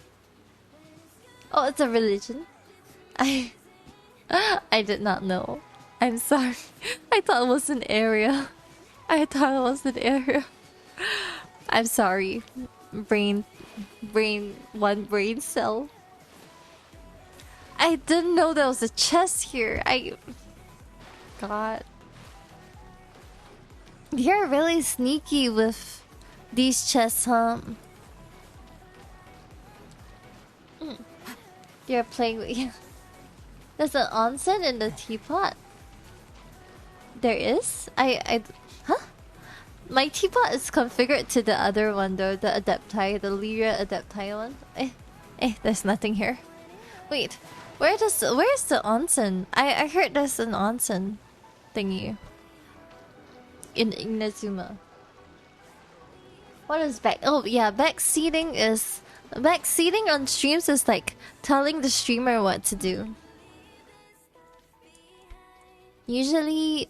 Oh, it's a religion. I did not know. I'm sorry. I thought it was an area. I'm sorry. One brain cell. I didn't know there was a chest here. God. You're really sneaky with these chests, huh? You're playing with... Yeah. There's an onsen in the teapot. There is? Huh? My teapot is configured to the other one though, the Adepti, the Lyra Adepti one. There's nothing here. Wait, where's the onsen? I heard there's an onsen thingy in Inazuma. What is back? Oh yeah, backseating on streams is like telling the streamer what to do. Usually,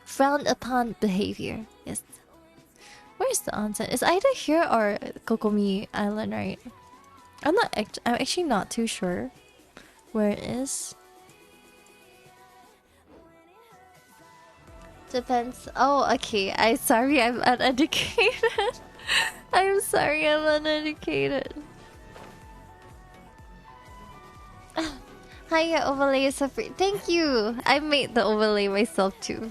frowned upon behavior. Yes. Where's the onsen? It's either here or Kokomi Island, right? I'm actually not too sure where it is. Depends. Oh, okay. I'm sorry, I'm uneducated. I'm sorry, I'm uneducated. Hi, your overlay is so free. Thank you. I made the overlay myself too.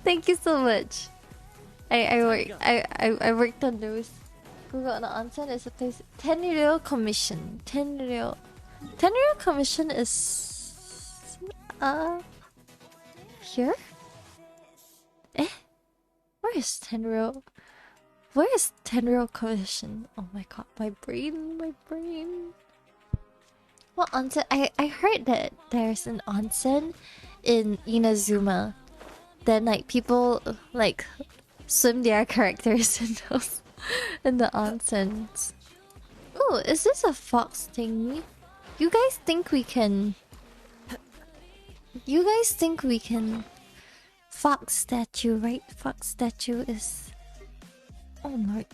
Thank you so much. I worked on those. Google the onsen is a place. Tenryou Commission. Tenryou Commission is here? Where is Tenryou? Where is Tenryou Commission? Oh my god, my brain. What onsen? I heard that there's an onsen in Inazuma. Then like people like swim their characters in those in the onsens. Oh, is this a fox thingy? You guys think we can fox statue, right? Fox statue is... Oh no.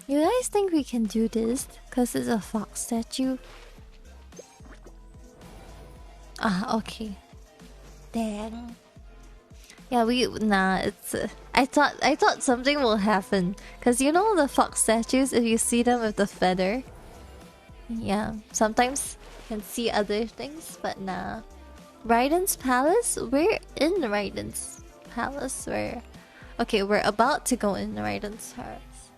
You guys think we can do this? Cause it's a fox statue. Ah, okay. Dang. Yeah, it's I thought something will happen cuz you know the fox statues, if you see them with the feather. Yeah, sometimes you can see other things, but nah. Raiden's palace? We're in Raiden's palace. Okay, we're about to go in Raiden's palace.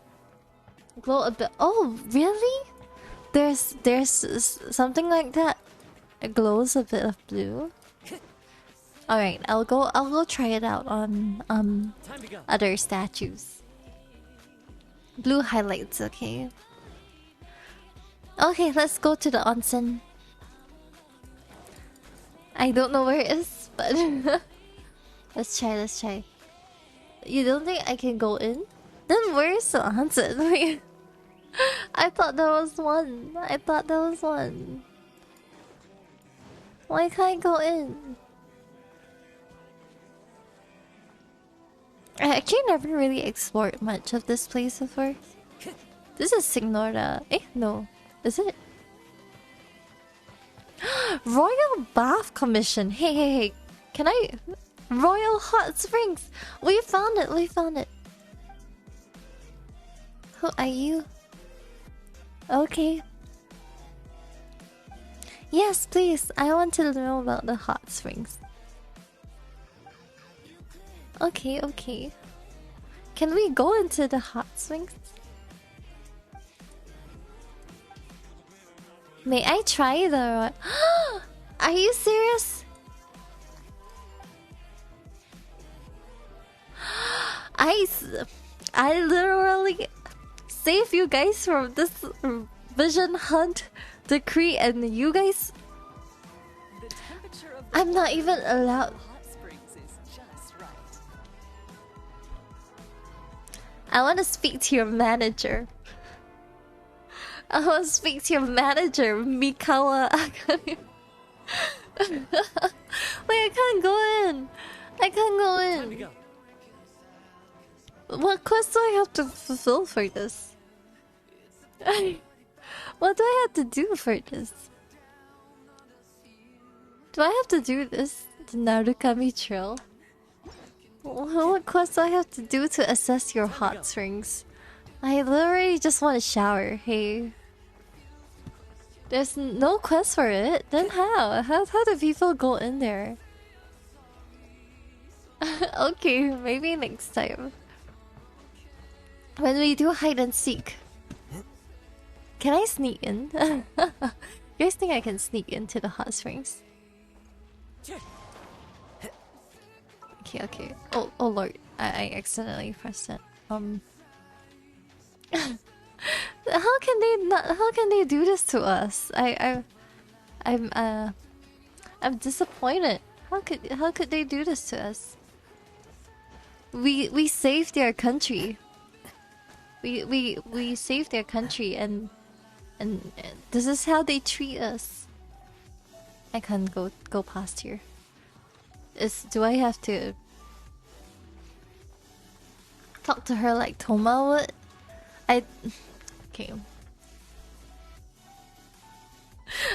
Glow a bit. Oh, really? There's something like that. It glows a bit of blue. All right, I'll go try it out on other statues. Blue highlights, okay. Okay, let's go to the onsen. I don't know where it is, but let's try. You don't think I can go in? Then where's the onsen? Wait. I thought there was one. Why can't I go in? I actually never really explored much of this place before. This is Signora. No. Is it? Royal Bath Commission. Hey. Can I... Royal Hot Springs. We found it. Who are you? Okay. Yes, please. I want to know about the hot springs. Okay. Can we go into the hot springs? May I try the... Are you serious? I literally save you guys from this vision hunt decree, and you guys... I'm not even allowed... I want to speak to your manager. Mikawa. Wait, I can't go in. What quest do I have to fulfill for this? What do I have to do for this? Do I have to do this? The Narukami Trail? What quest do I have to do to assess your hot springs? I literally just want to shower, hey. There's no quest for it? Then how? How do people go in there? Okay, maybe next time. When we do hide and seek. Can I sneak in? You guys think I can sneak into the hot springs? Okay. Oh lord, I accidentally pressed it. How can they do this to us? I'm disappointed. How could they do this to us? We saved their country. We saved their country, and this is how they treat us. I can't go past here. Do I have to talk to her like Toma would? Okay.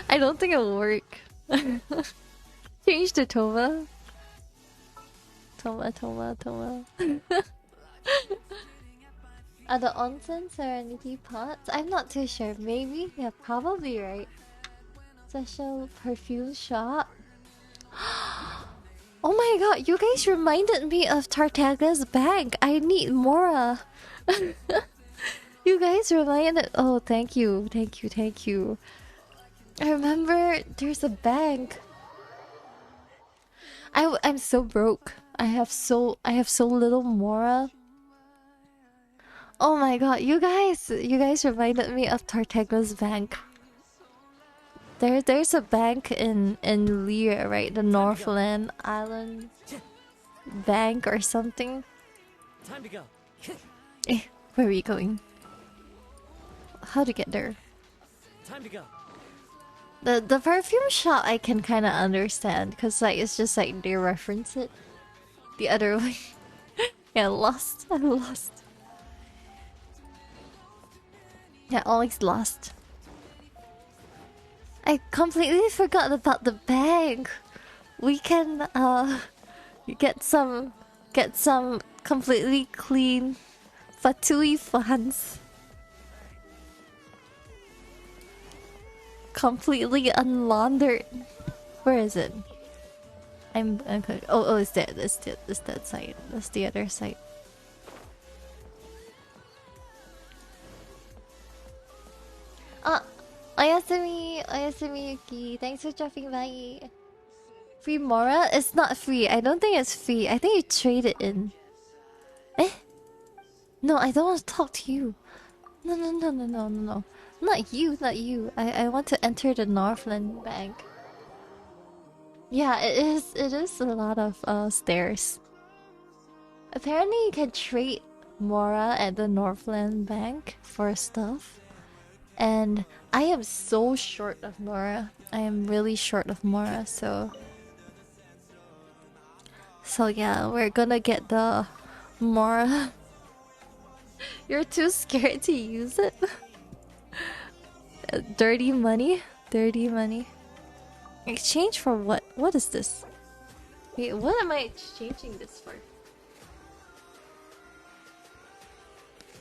I don't think it'll work. Change to Toma. Toma. Are the onsen serenity pots? I'm not too sure. Maybe? Yeah, probably right. Special perfume shop. Oh my god, you guys reminded me of Tartaga's bag. I need Mora. You guys reminded... Oh, thank you. I remember there's a bag. I'm so broke. I have so little Mora. Oh my god, you guys reminded me of Tartaga's bank. There's a bank in Lear, right? The Northland Island Bank or something. Time to go. Where are we going? How to get there? Time to go. The perfume shop I can kind of understand, because like it's just like they reference it. The other way. Yeah, I'm lost. Yeah, always lost. I completely forgot about the bag. We can get some Get some completely clean Fatui fans. Completely unlaundered. Where is it? I'm okay. Oh, it's there. It's that side. That's the other side. Oyasumi Yuki. Thanks for dropping by. Free Mora? It's not free. I don't think it's free. I think you trade it in. Eh? No, I don't want to talk to you. No. Not you. I want to enter the Northland Bank. Yeah, it is a lot of stairs. Apparently you can trade Mora at the Northland Bank for stuff. And I am so short of Mora. I am really short of Mora, so yeah, we're gonna get the Mora. You're too scared to use it? Dirty money? Dirty money. Exchange for what? What is this? Wait, what am I exchanging this for?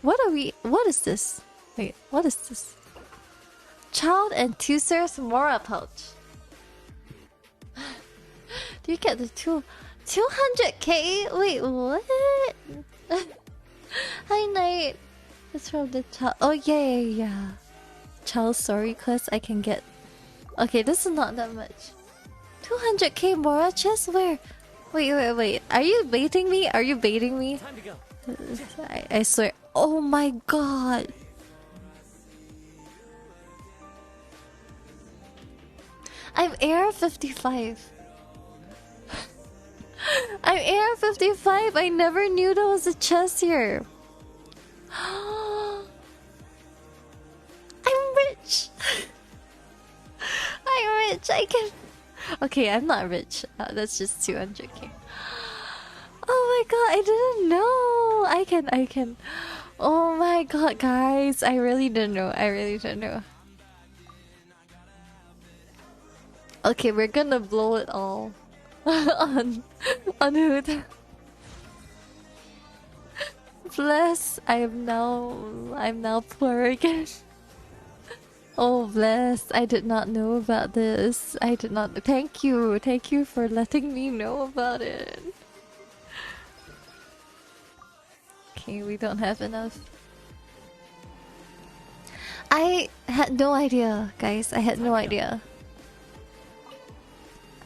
What is this? Wait, what is this? Child and Tuser's Mora pouch. Do you get the 200k? Wait, what? Hi, Knight. It's from the child. Oh, yeah. Child, sorry, cause I can get. Okay, this is not that much. 200k Mora chest? Where? Wait. Are you baiting me? Are you baiting me? Time to go. I swear. Oh my god. I'm Air 55. I'm Air 55. I never knew there was a chest here. I'm rich. I'm rich. I can. Okay, I'm not rich. That's just 200k. Oh my god, I didn't know. I can. Oh my god, guys. I really didn't know. Okay, we're gonna blow it all on Hood. Bless. I'm now poor again. Oh, bless. I did not know about this. I did not. Thank you for letting me know about it. Okay, we don't have enough. I had no idea, guys. I had no idea.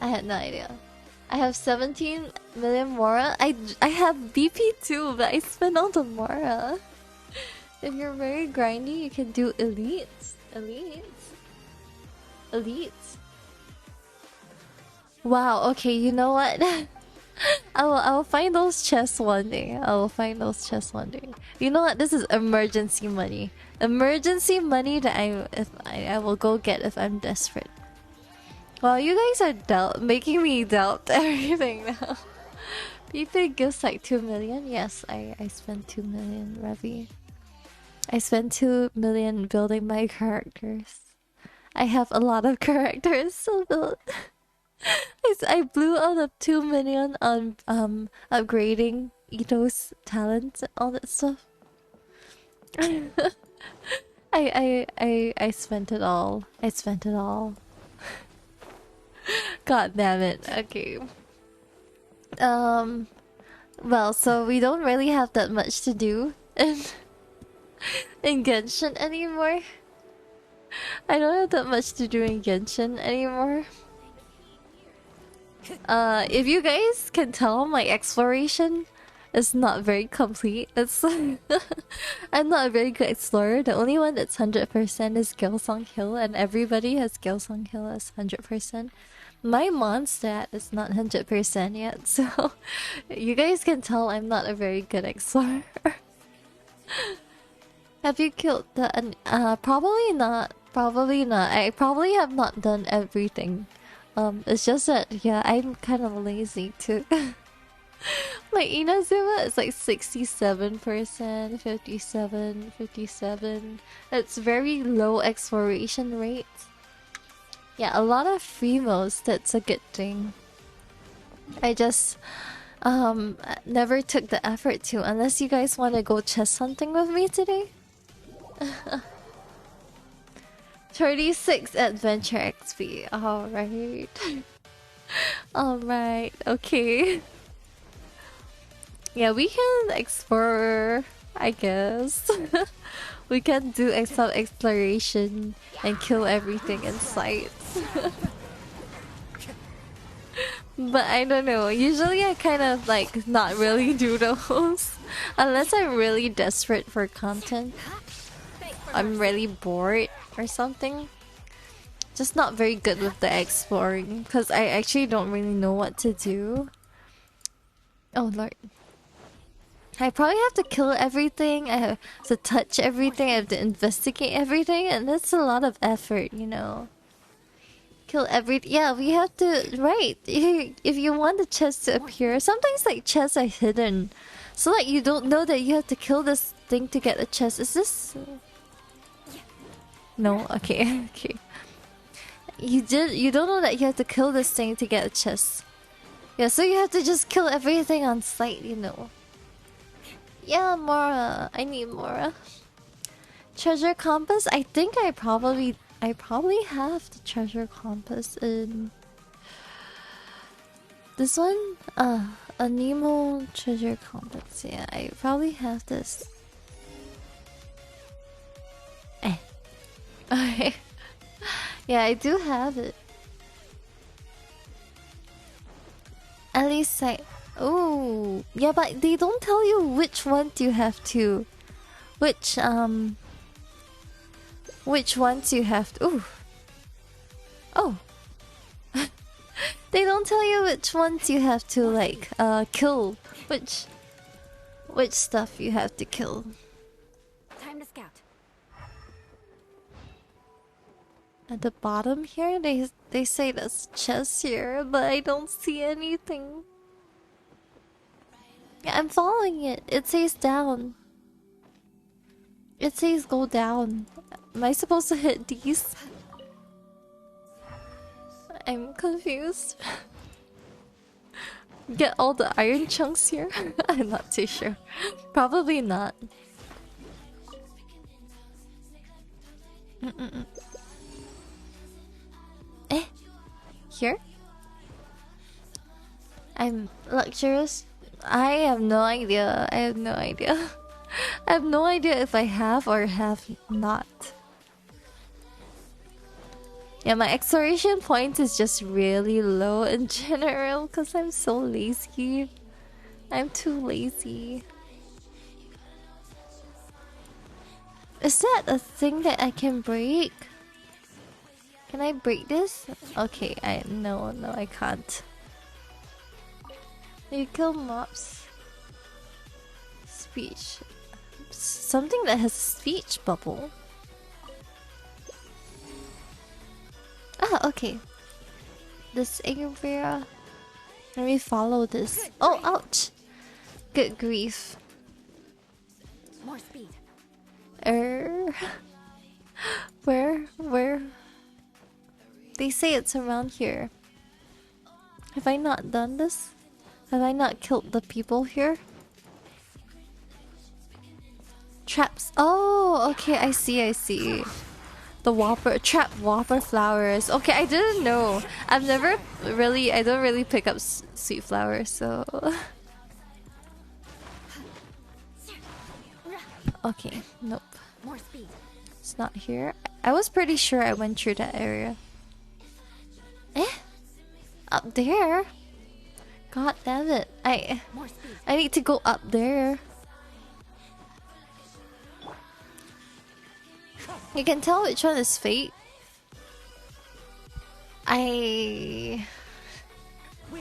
I have 17 million Mora. I have BP too, but I spent all the Mora. If you're very grindy, you can do elites. Wow. Okay. You know what? I will find those chests one day. You know what? This is emergency money. Emergency money that I will go get if I'm desperate. Wow, you guys are making me doubt everything now. People gives like 2 million. Yes, I spent 2 million, Ravi. I spent 2 million building my characters. I have a lot of characters so built. I blew out of 2 million on upgrading Ito's talents and all that stuff. I spent it all. God damn it. Okay. Well, so we don't really have that much to do in Genshin anymore. I don't have that much to do in Genshin anymore. If you guys can tell, my exploration is not very complete. It's I'm not a very good explorer. The only one that's 100% is Gilsong Hill, and everybody has Gilsong Hill as 100%. My Mondstadt is not 100% yet, so you guys can tell I'm not a very good explorer. Have you killed the... probably not. I probably have not done everything. It's just that, yeah, I'm kind of lazy too. My Inazuma is like 67%, 57. It's very low exploration rate. Yeah, a lot of free modes, that's a good thing. I just never took the effort to, unless you guys want to go chess hunting with me today. 36 adventure XP. Alright. Alright, okay. Yeah, we can explore, I guess. We can do some exploration and kill everything in sight. But I don't know. Usually I kind of like not really do those. Unless I'm really desperate for content. I'm really bored or something. Just not very good with the exploring. Because I actually don't really know what to do. Oh lord. I probably have to kill everything. I have to touch everything. I have to investigate everything. And that's a lot of effort, you know. Kill everything. Yeah, we have to. Right. If you want the chest to appear, sometimes like chests are hidden. So like you don't know that you have to kill this thing to get a chest. Is this. No? Okay. Okay. You don't know that you have to kill this thing to get a chest. Yeah, so you have to just kill everything on sight, you know. Yeah, Mora. I need Mora. Treasure compass? I think I probably have the treasure compass in this one. A Nemo treasure compass. Yeah, I probably have this. Okay. Yeah, I do have it. At least I. Oh, yeah, but they don't tell you which one you have to. Which ones you have to. Ooh. Oh. They don't tell you which ones you have to like kill. Which stuff you have to kill. Time to scout. At the bottom here, they say there's chests here, but I don't see anything. Yeah, I'm following it. It says down. It says go down. Am I supposed to hit these? I'm confused. Get all the iron chunks here? I'm not too sure. Probably not. Eh? Here? I'm luxurious. I have no idea. I have no idea. I have no idea if I have or have not. Yeah, my exploration point is just really low in general because I'm so lazy. I'm too lazy. Is that a thing that I can break? Can I break this? Okay, no, I can't. You kill mobs. Speech. Something that has a speech bubble. Ah, okay. This area. Let me follow this. Oh, ouch! Good grief. More speed. Where? They say it's around here. Have I not done this? Have I not killed the people here? Traps. Oh, okay, I see. The trap whopper flowers. Okay, I didn't know. I don't really pick up sweet flowers, so. Okay, nope. More speed. It's not here. I was pretty sure I went through that area. Eh? Up there? God damn it. I need to go up there. You can tell which one is fate. I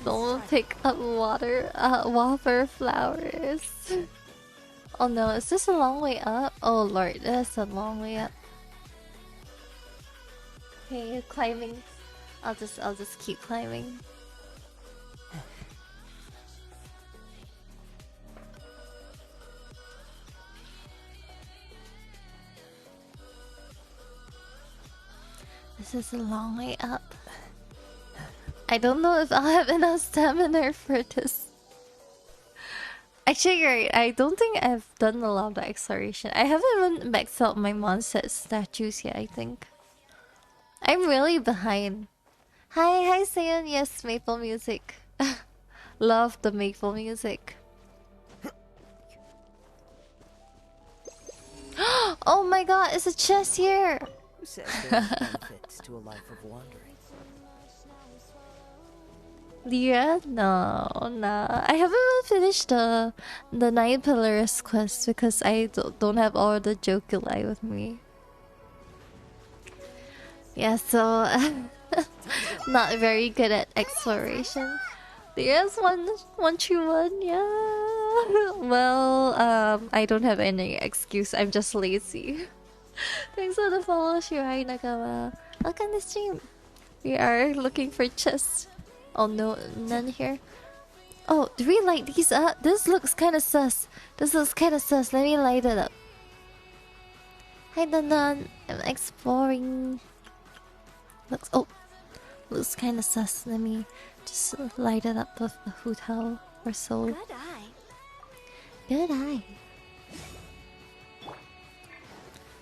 don't pick up whopper flowers. Oh no, is this a long way up? Oh lord, that's a long way up. Okay, you're climbing. I'll just keep climbing. This is a long way up. I don't know if I'll have enough stamina for this. Actually, you're right. I don't think I've done a lot of the exploration. I haven't even maxed out my Monset statues yet, I think. I'm really behind. Hi, Sayan. Yes, maple music. Love the maple music. Oh my god, it's a chest here! Who says there are benefits to a life of wandering? Lyra? No. I haven't even finished the 9 Pillars quest because I don't have all the Jokulai with me. Yeah, so not very good at exploration. Lyra's one true one, yeah. Well, I don't have any excuse. I'm just lazy. Thanks for the follow, Shirai Nagawa. Welcome to stream. We are looking for chests. Oh no, none here. Oh, do we light these up? This looks kind of sus. Let me light it up. Hi, Danan. I'm exploring. Looks kind of sus. Let me just light it up with a hotel or so. Good eye.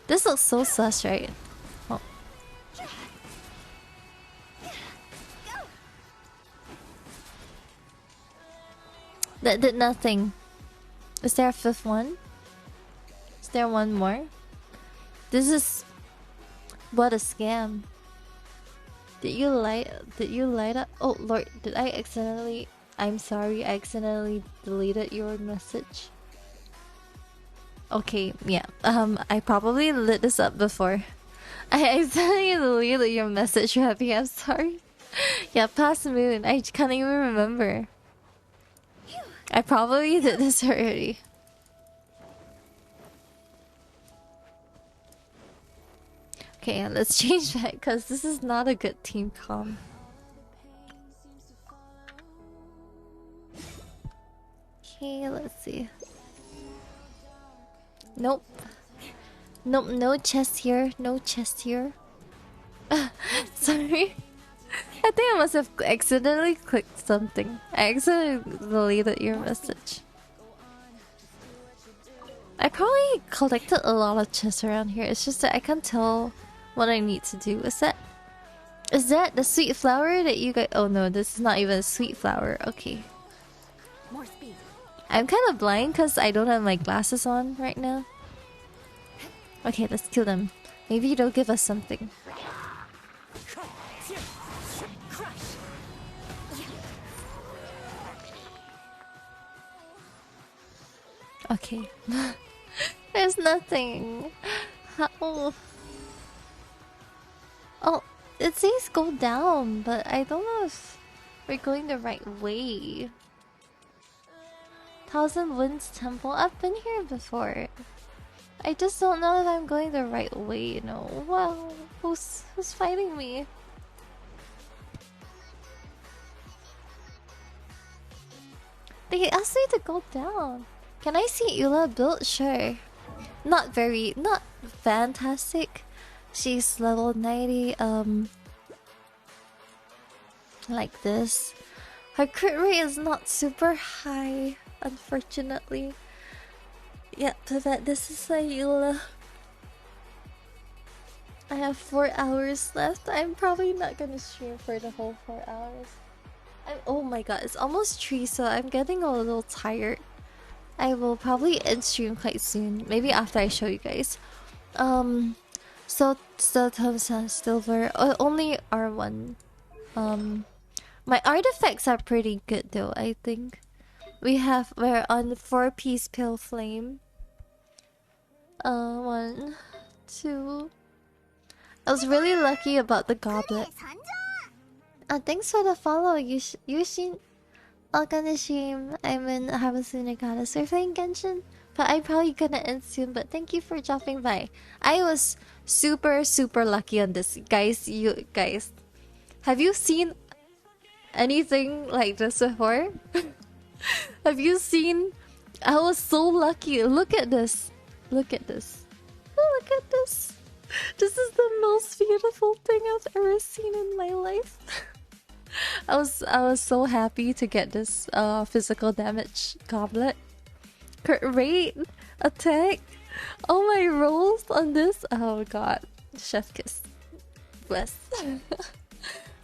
This looks so sus, right? Oh. That did nothing. Is there a 5th one? Is there one more? This is... What a scam. Did you light up? Oh lord, did I accidentally... I'm sorry, I accidentally deleted your message. Okay, yeah. I probably lit this up before. I accidentally deleted your message, Happy. I'm sorry. Yeah, past moon. I can't even remember. I probably did this already. Okay, let's change back because this is not a good team comm. Okay, let's see. Nope. Nope, no chest here. No chest here. Sorry. I think I must have accidentally clicked something. I accidentally deleted your message. I probably collected a lot of chests around here. It's just that I can't tell what I need to do. Is that the sweet flower that you got? Oh no, this is not even a sweet flower. Okay. More speed. I'm kind of blind because I don't have my glasses on right now. Okay, let's kill them. Maybe they'll give us something. Okay. There's nothing. Oh, it says go down, but I don't know if we're going the right way. Thousand Winds Temple. I've been here before. I just don't know if I'm going the right way, you know. Wow, who's fighting me? They asked me to go down. Can I see Eula build? Sure. Not fantastic. She's level 90, like this. Her crit rate is not super high, unfortunately. Yeah, but this is Eula. I have 4 hours left. I'm probably not gonna stream for the whole 4 hours. Oh my god, it's almost 3, so I'm getting a little tired. I will probably end stream quite soon. Maybe after I show you guys. So Thompson Silver. Only R1. My artifacts are pretty good though, I think. We're on 4-piece Pale Flame. 1, 2. I was really lucky about the goblet. Thanks for the follow, Yushin. Welcome to stream. I'm in Habasuna Goddess. We're playing Genshin, but I'm probably gonna end soon. But thank you for dropping by. I was super lucky on this, guys. You guys, have you seen anything like this before? Have you seen? I was so lucky. Look at this. Look at this. Look at this. This is the most beautiful thing I've ever seen in my life. I was so happy to get this physical damage goblet. crit rate attack. All my rolls on this. Oh god. Chef kiss. Bless.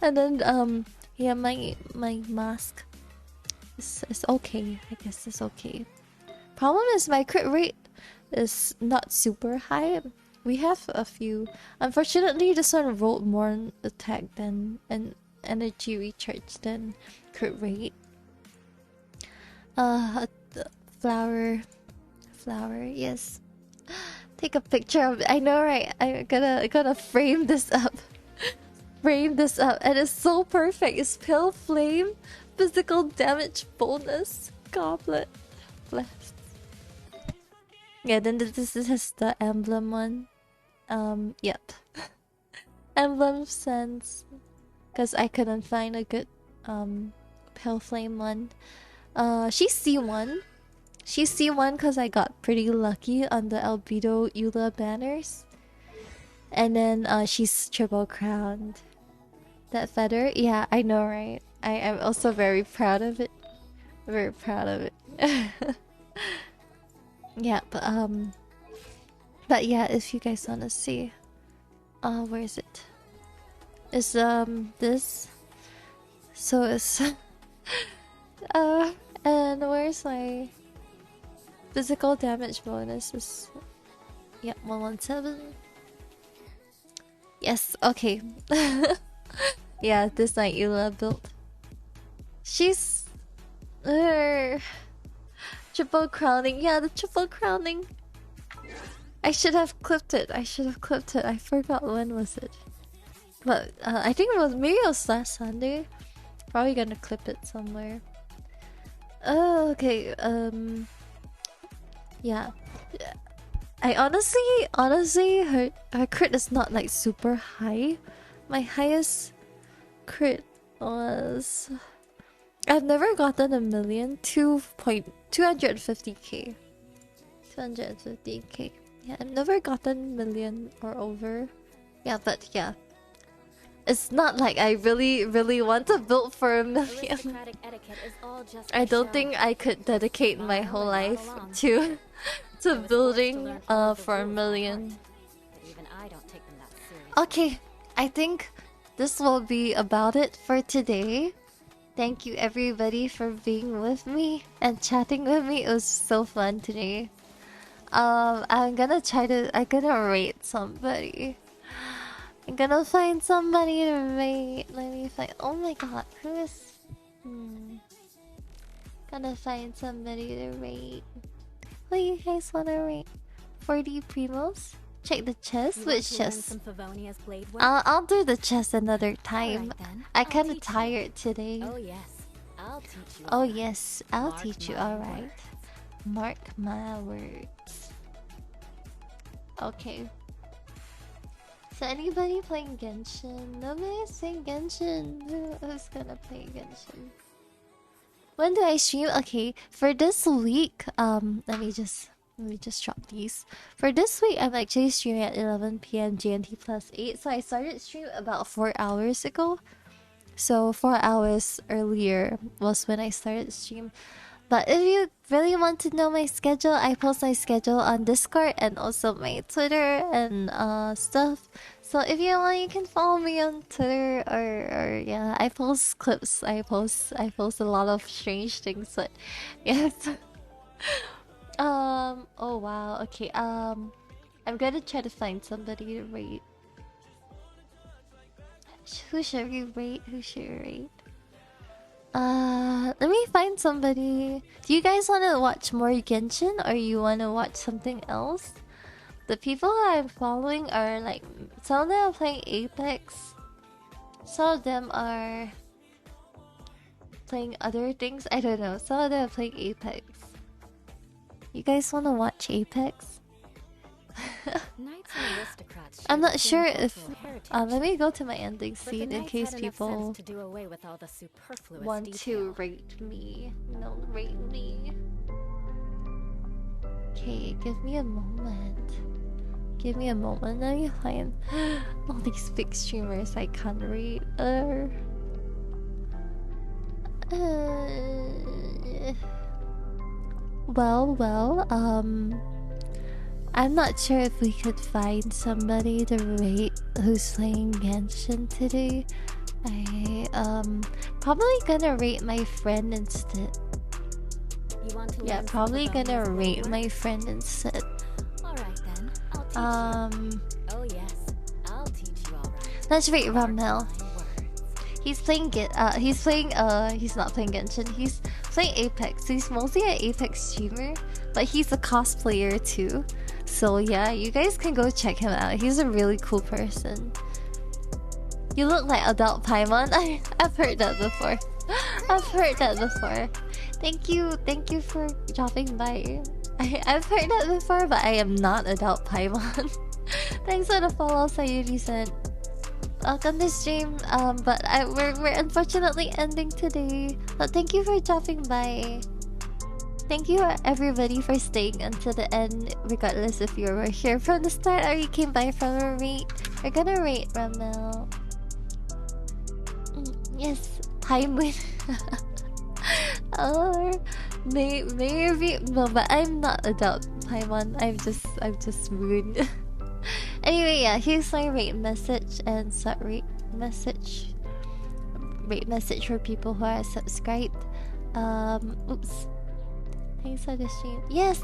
And then yeah, my mask is okay. I guess it's okay. Problem is my crit rate is not super high. We have a few. Unfortunately, this one rolled more attack than an energy recharge than crit rate. Flower, yes. Take a picture of it. I know, right? I'm gonna frame this up. Frame this up, and it's so perfect. It's pale flame, physical damage bonus, goblet, blast. Yeah, then this is the emblem one. Yep. Emblem sense, because I couldn't find a good pale flame one. She's C1. She's C1 because I got pretty lucky on the albedo Yuviia banners. And then she's triple crowned. That feather, yeah, I know, right? I am also very proud of it. Very proud of it. Yeah, but yeah, if you guys wanna see, where is it? It's this. So it's and where's my physical damage bonus? Is yeah, 117. Yes, okay. Yeah, this night Yuviia built. She's triple crowning. Yeah, the triple crowning. I should have clipped it. I forgot when was it. But I think maybe it was last Sunday. Probably gonna clip it somewhere. Oh, okay. Yeah. I honestly, her crit is not like super high. My highest crit was, I've never gotten a million. 250k. 250k. Yeah, I've never gotten million or over. Yeah, but yeah. It's not like I really want to build for a million. I don't think I could dedicate my whole life to building for a million. Okay, I think this will be about it for today. Thank you everybody for being with me and chatting with me. It was so fun today. I'm gonna rate somebody. I'm gonna find somebody to rate. Let me find. Oh my god, who is? Gonna find somebody to rate. Who you guys wanna rate? 40 primos. Check the chest. Which chest? I'll do the chest another time. I'm kinda tired today. Oh yes, I'll teach you. Oh yes, I'll teach you. All right. Mark my words. Okay. So anybody playing Genshin? Nobody's playing Genshin. Who's gonna play Genshin? When do I stream? Okay, for this week, let me just drop these. For this week, I'm actually streaming at 11 p.m. GMT plus 8. So I started stream about 4 hours ago. So 4 hours earlier was when I started stream. But if you really want to know my schedule, I post my schedule on Discord and also my Twitter and stuff. So if you want, you can follow me on Twitter or yeah, I post clips. I post a lot of strange things, but yes. Oh wow. Okay. I'm gonna try to find somebody to rate. Who should we rate? Let me find somebody. Do you guys want to watch more Genshin or you want to watch something else? The people I'm following are like, some of them are playing Apex. Some of them are playing other things. I don't know. Some of them are playing Apex. You guys want to watch Apex? I'm not sure if let me go to my ending scene in case people want to rate me. No, rate me. Okay, give me a moment. Let me find all these big streamers I can't rate. Well, I'm not sure if we could find somebody to rate who's playing Genshin today. Probably gonna rate my friend instead. You want to Yeah, learn probably some gonna bonus rate labor? my friend instead. Alright then, I'll teach you. Oh yes, I'll teach you alright. Let's rate Ramel. Mark my words. He's playing he's not playing Genshin. He's playing Apex. He's mostly an Apex streamer, but he's a cosplayer too. So yeah, you guys can go check him out. He's a really cool person. You look like adult Paimon. I've heard that before. I've heard that before. Thank you for dropping by. I've heard that before, but I am not adult Paimon. Thanks for the follow, Sayuri-san. Welcome to stream. But we're unfortunately ending today. But thank you for dropping by. Thank you everybody for staying until the end, regardless if you were here from the start or you came by from a rate. We're gonna rate Ramel. Yes, time win. Or maybe no, but I'm not adult Paimon. I'm just rude. Anyway, yeah, here's my rate message and rate message. Rate message for people who are subscribed. Oops. Thanks for the stream. Yes,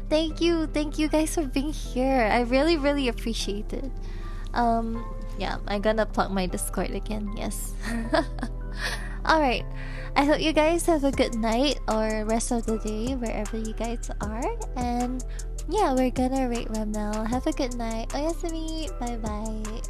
thank you guys for being here. I really appreciate it. Yeah, I'm gonna plug my Discord again. Yes. All right. I hope you guys have a good night or rest of the day wherever you guys are. And yeah, we're gonna rate Ramel. Have a good night. Oyasumi. Bye bye.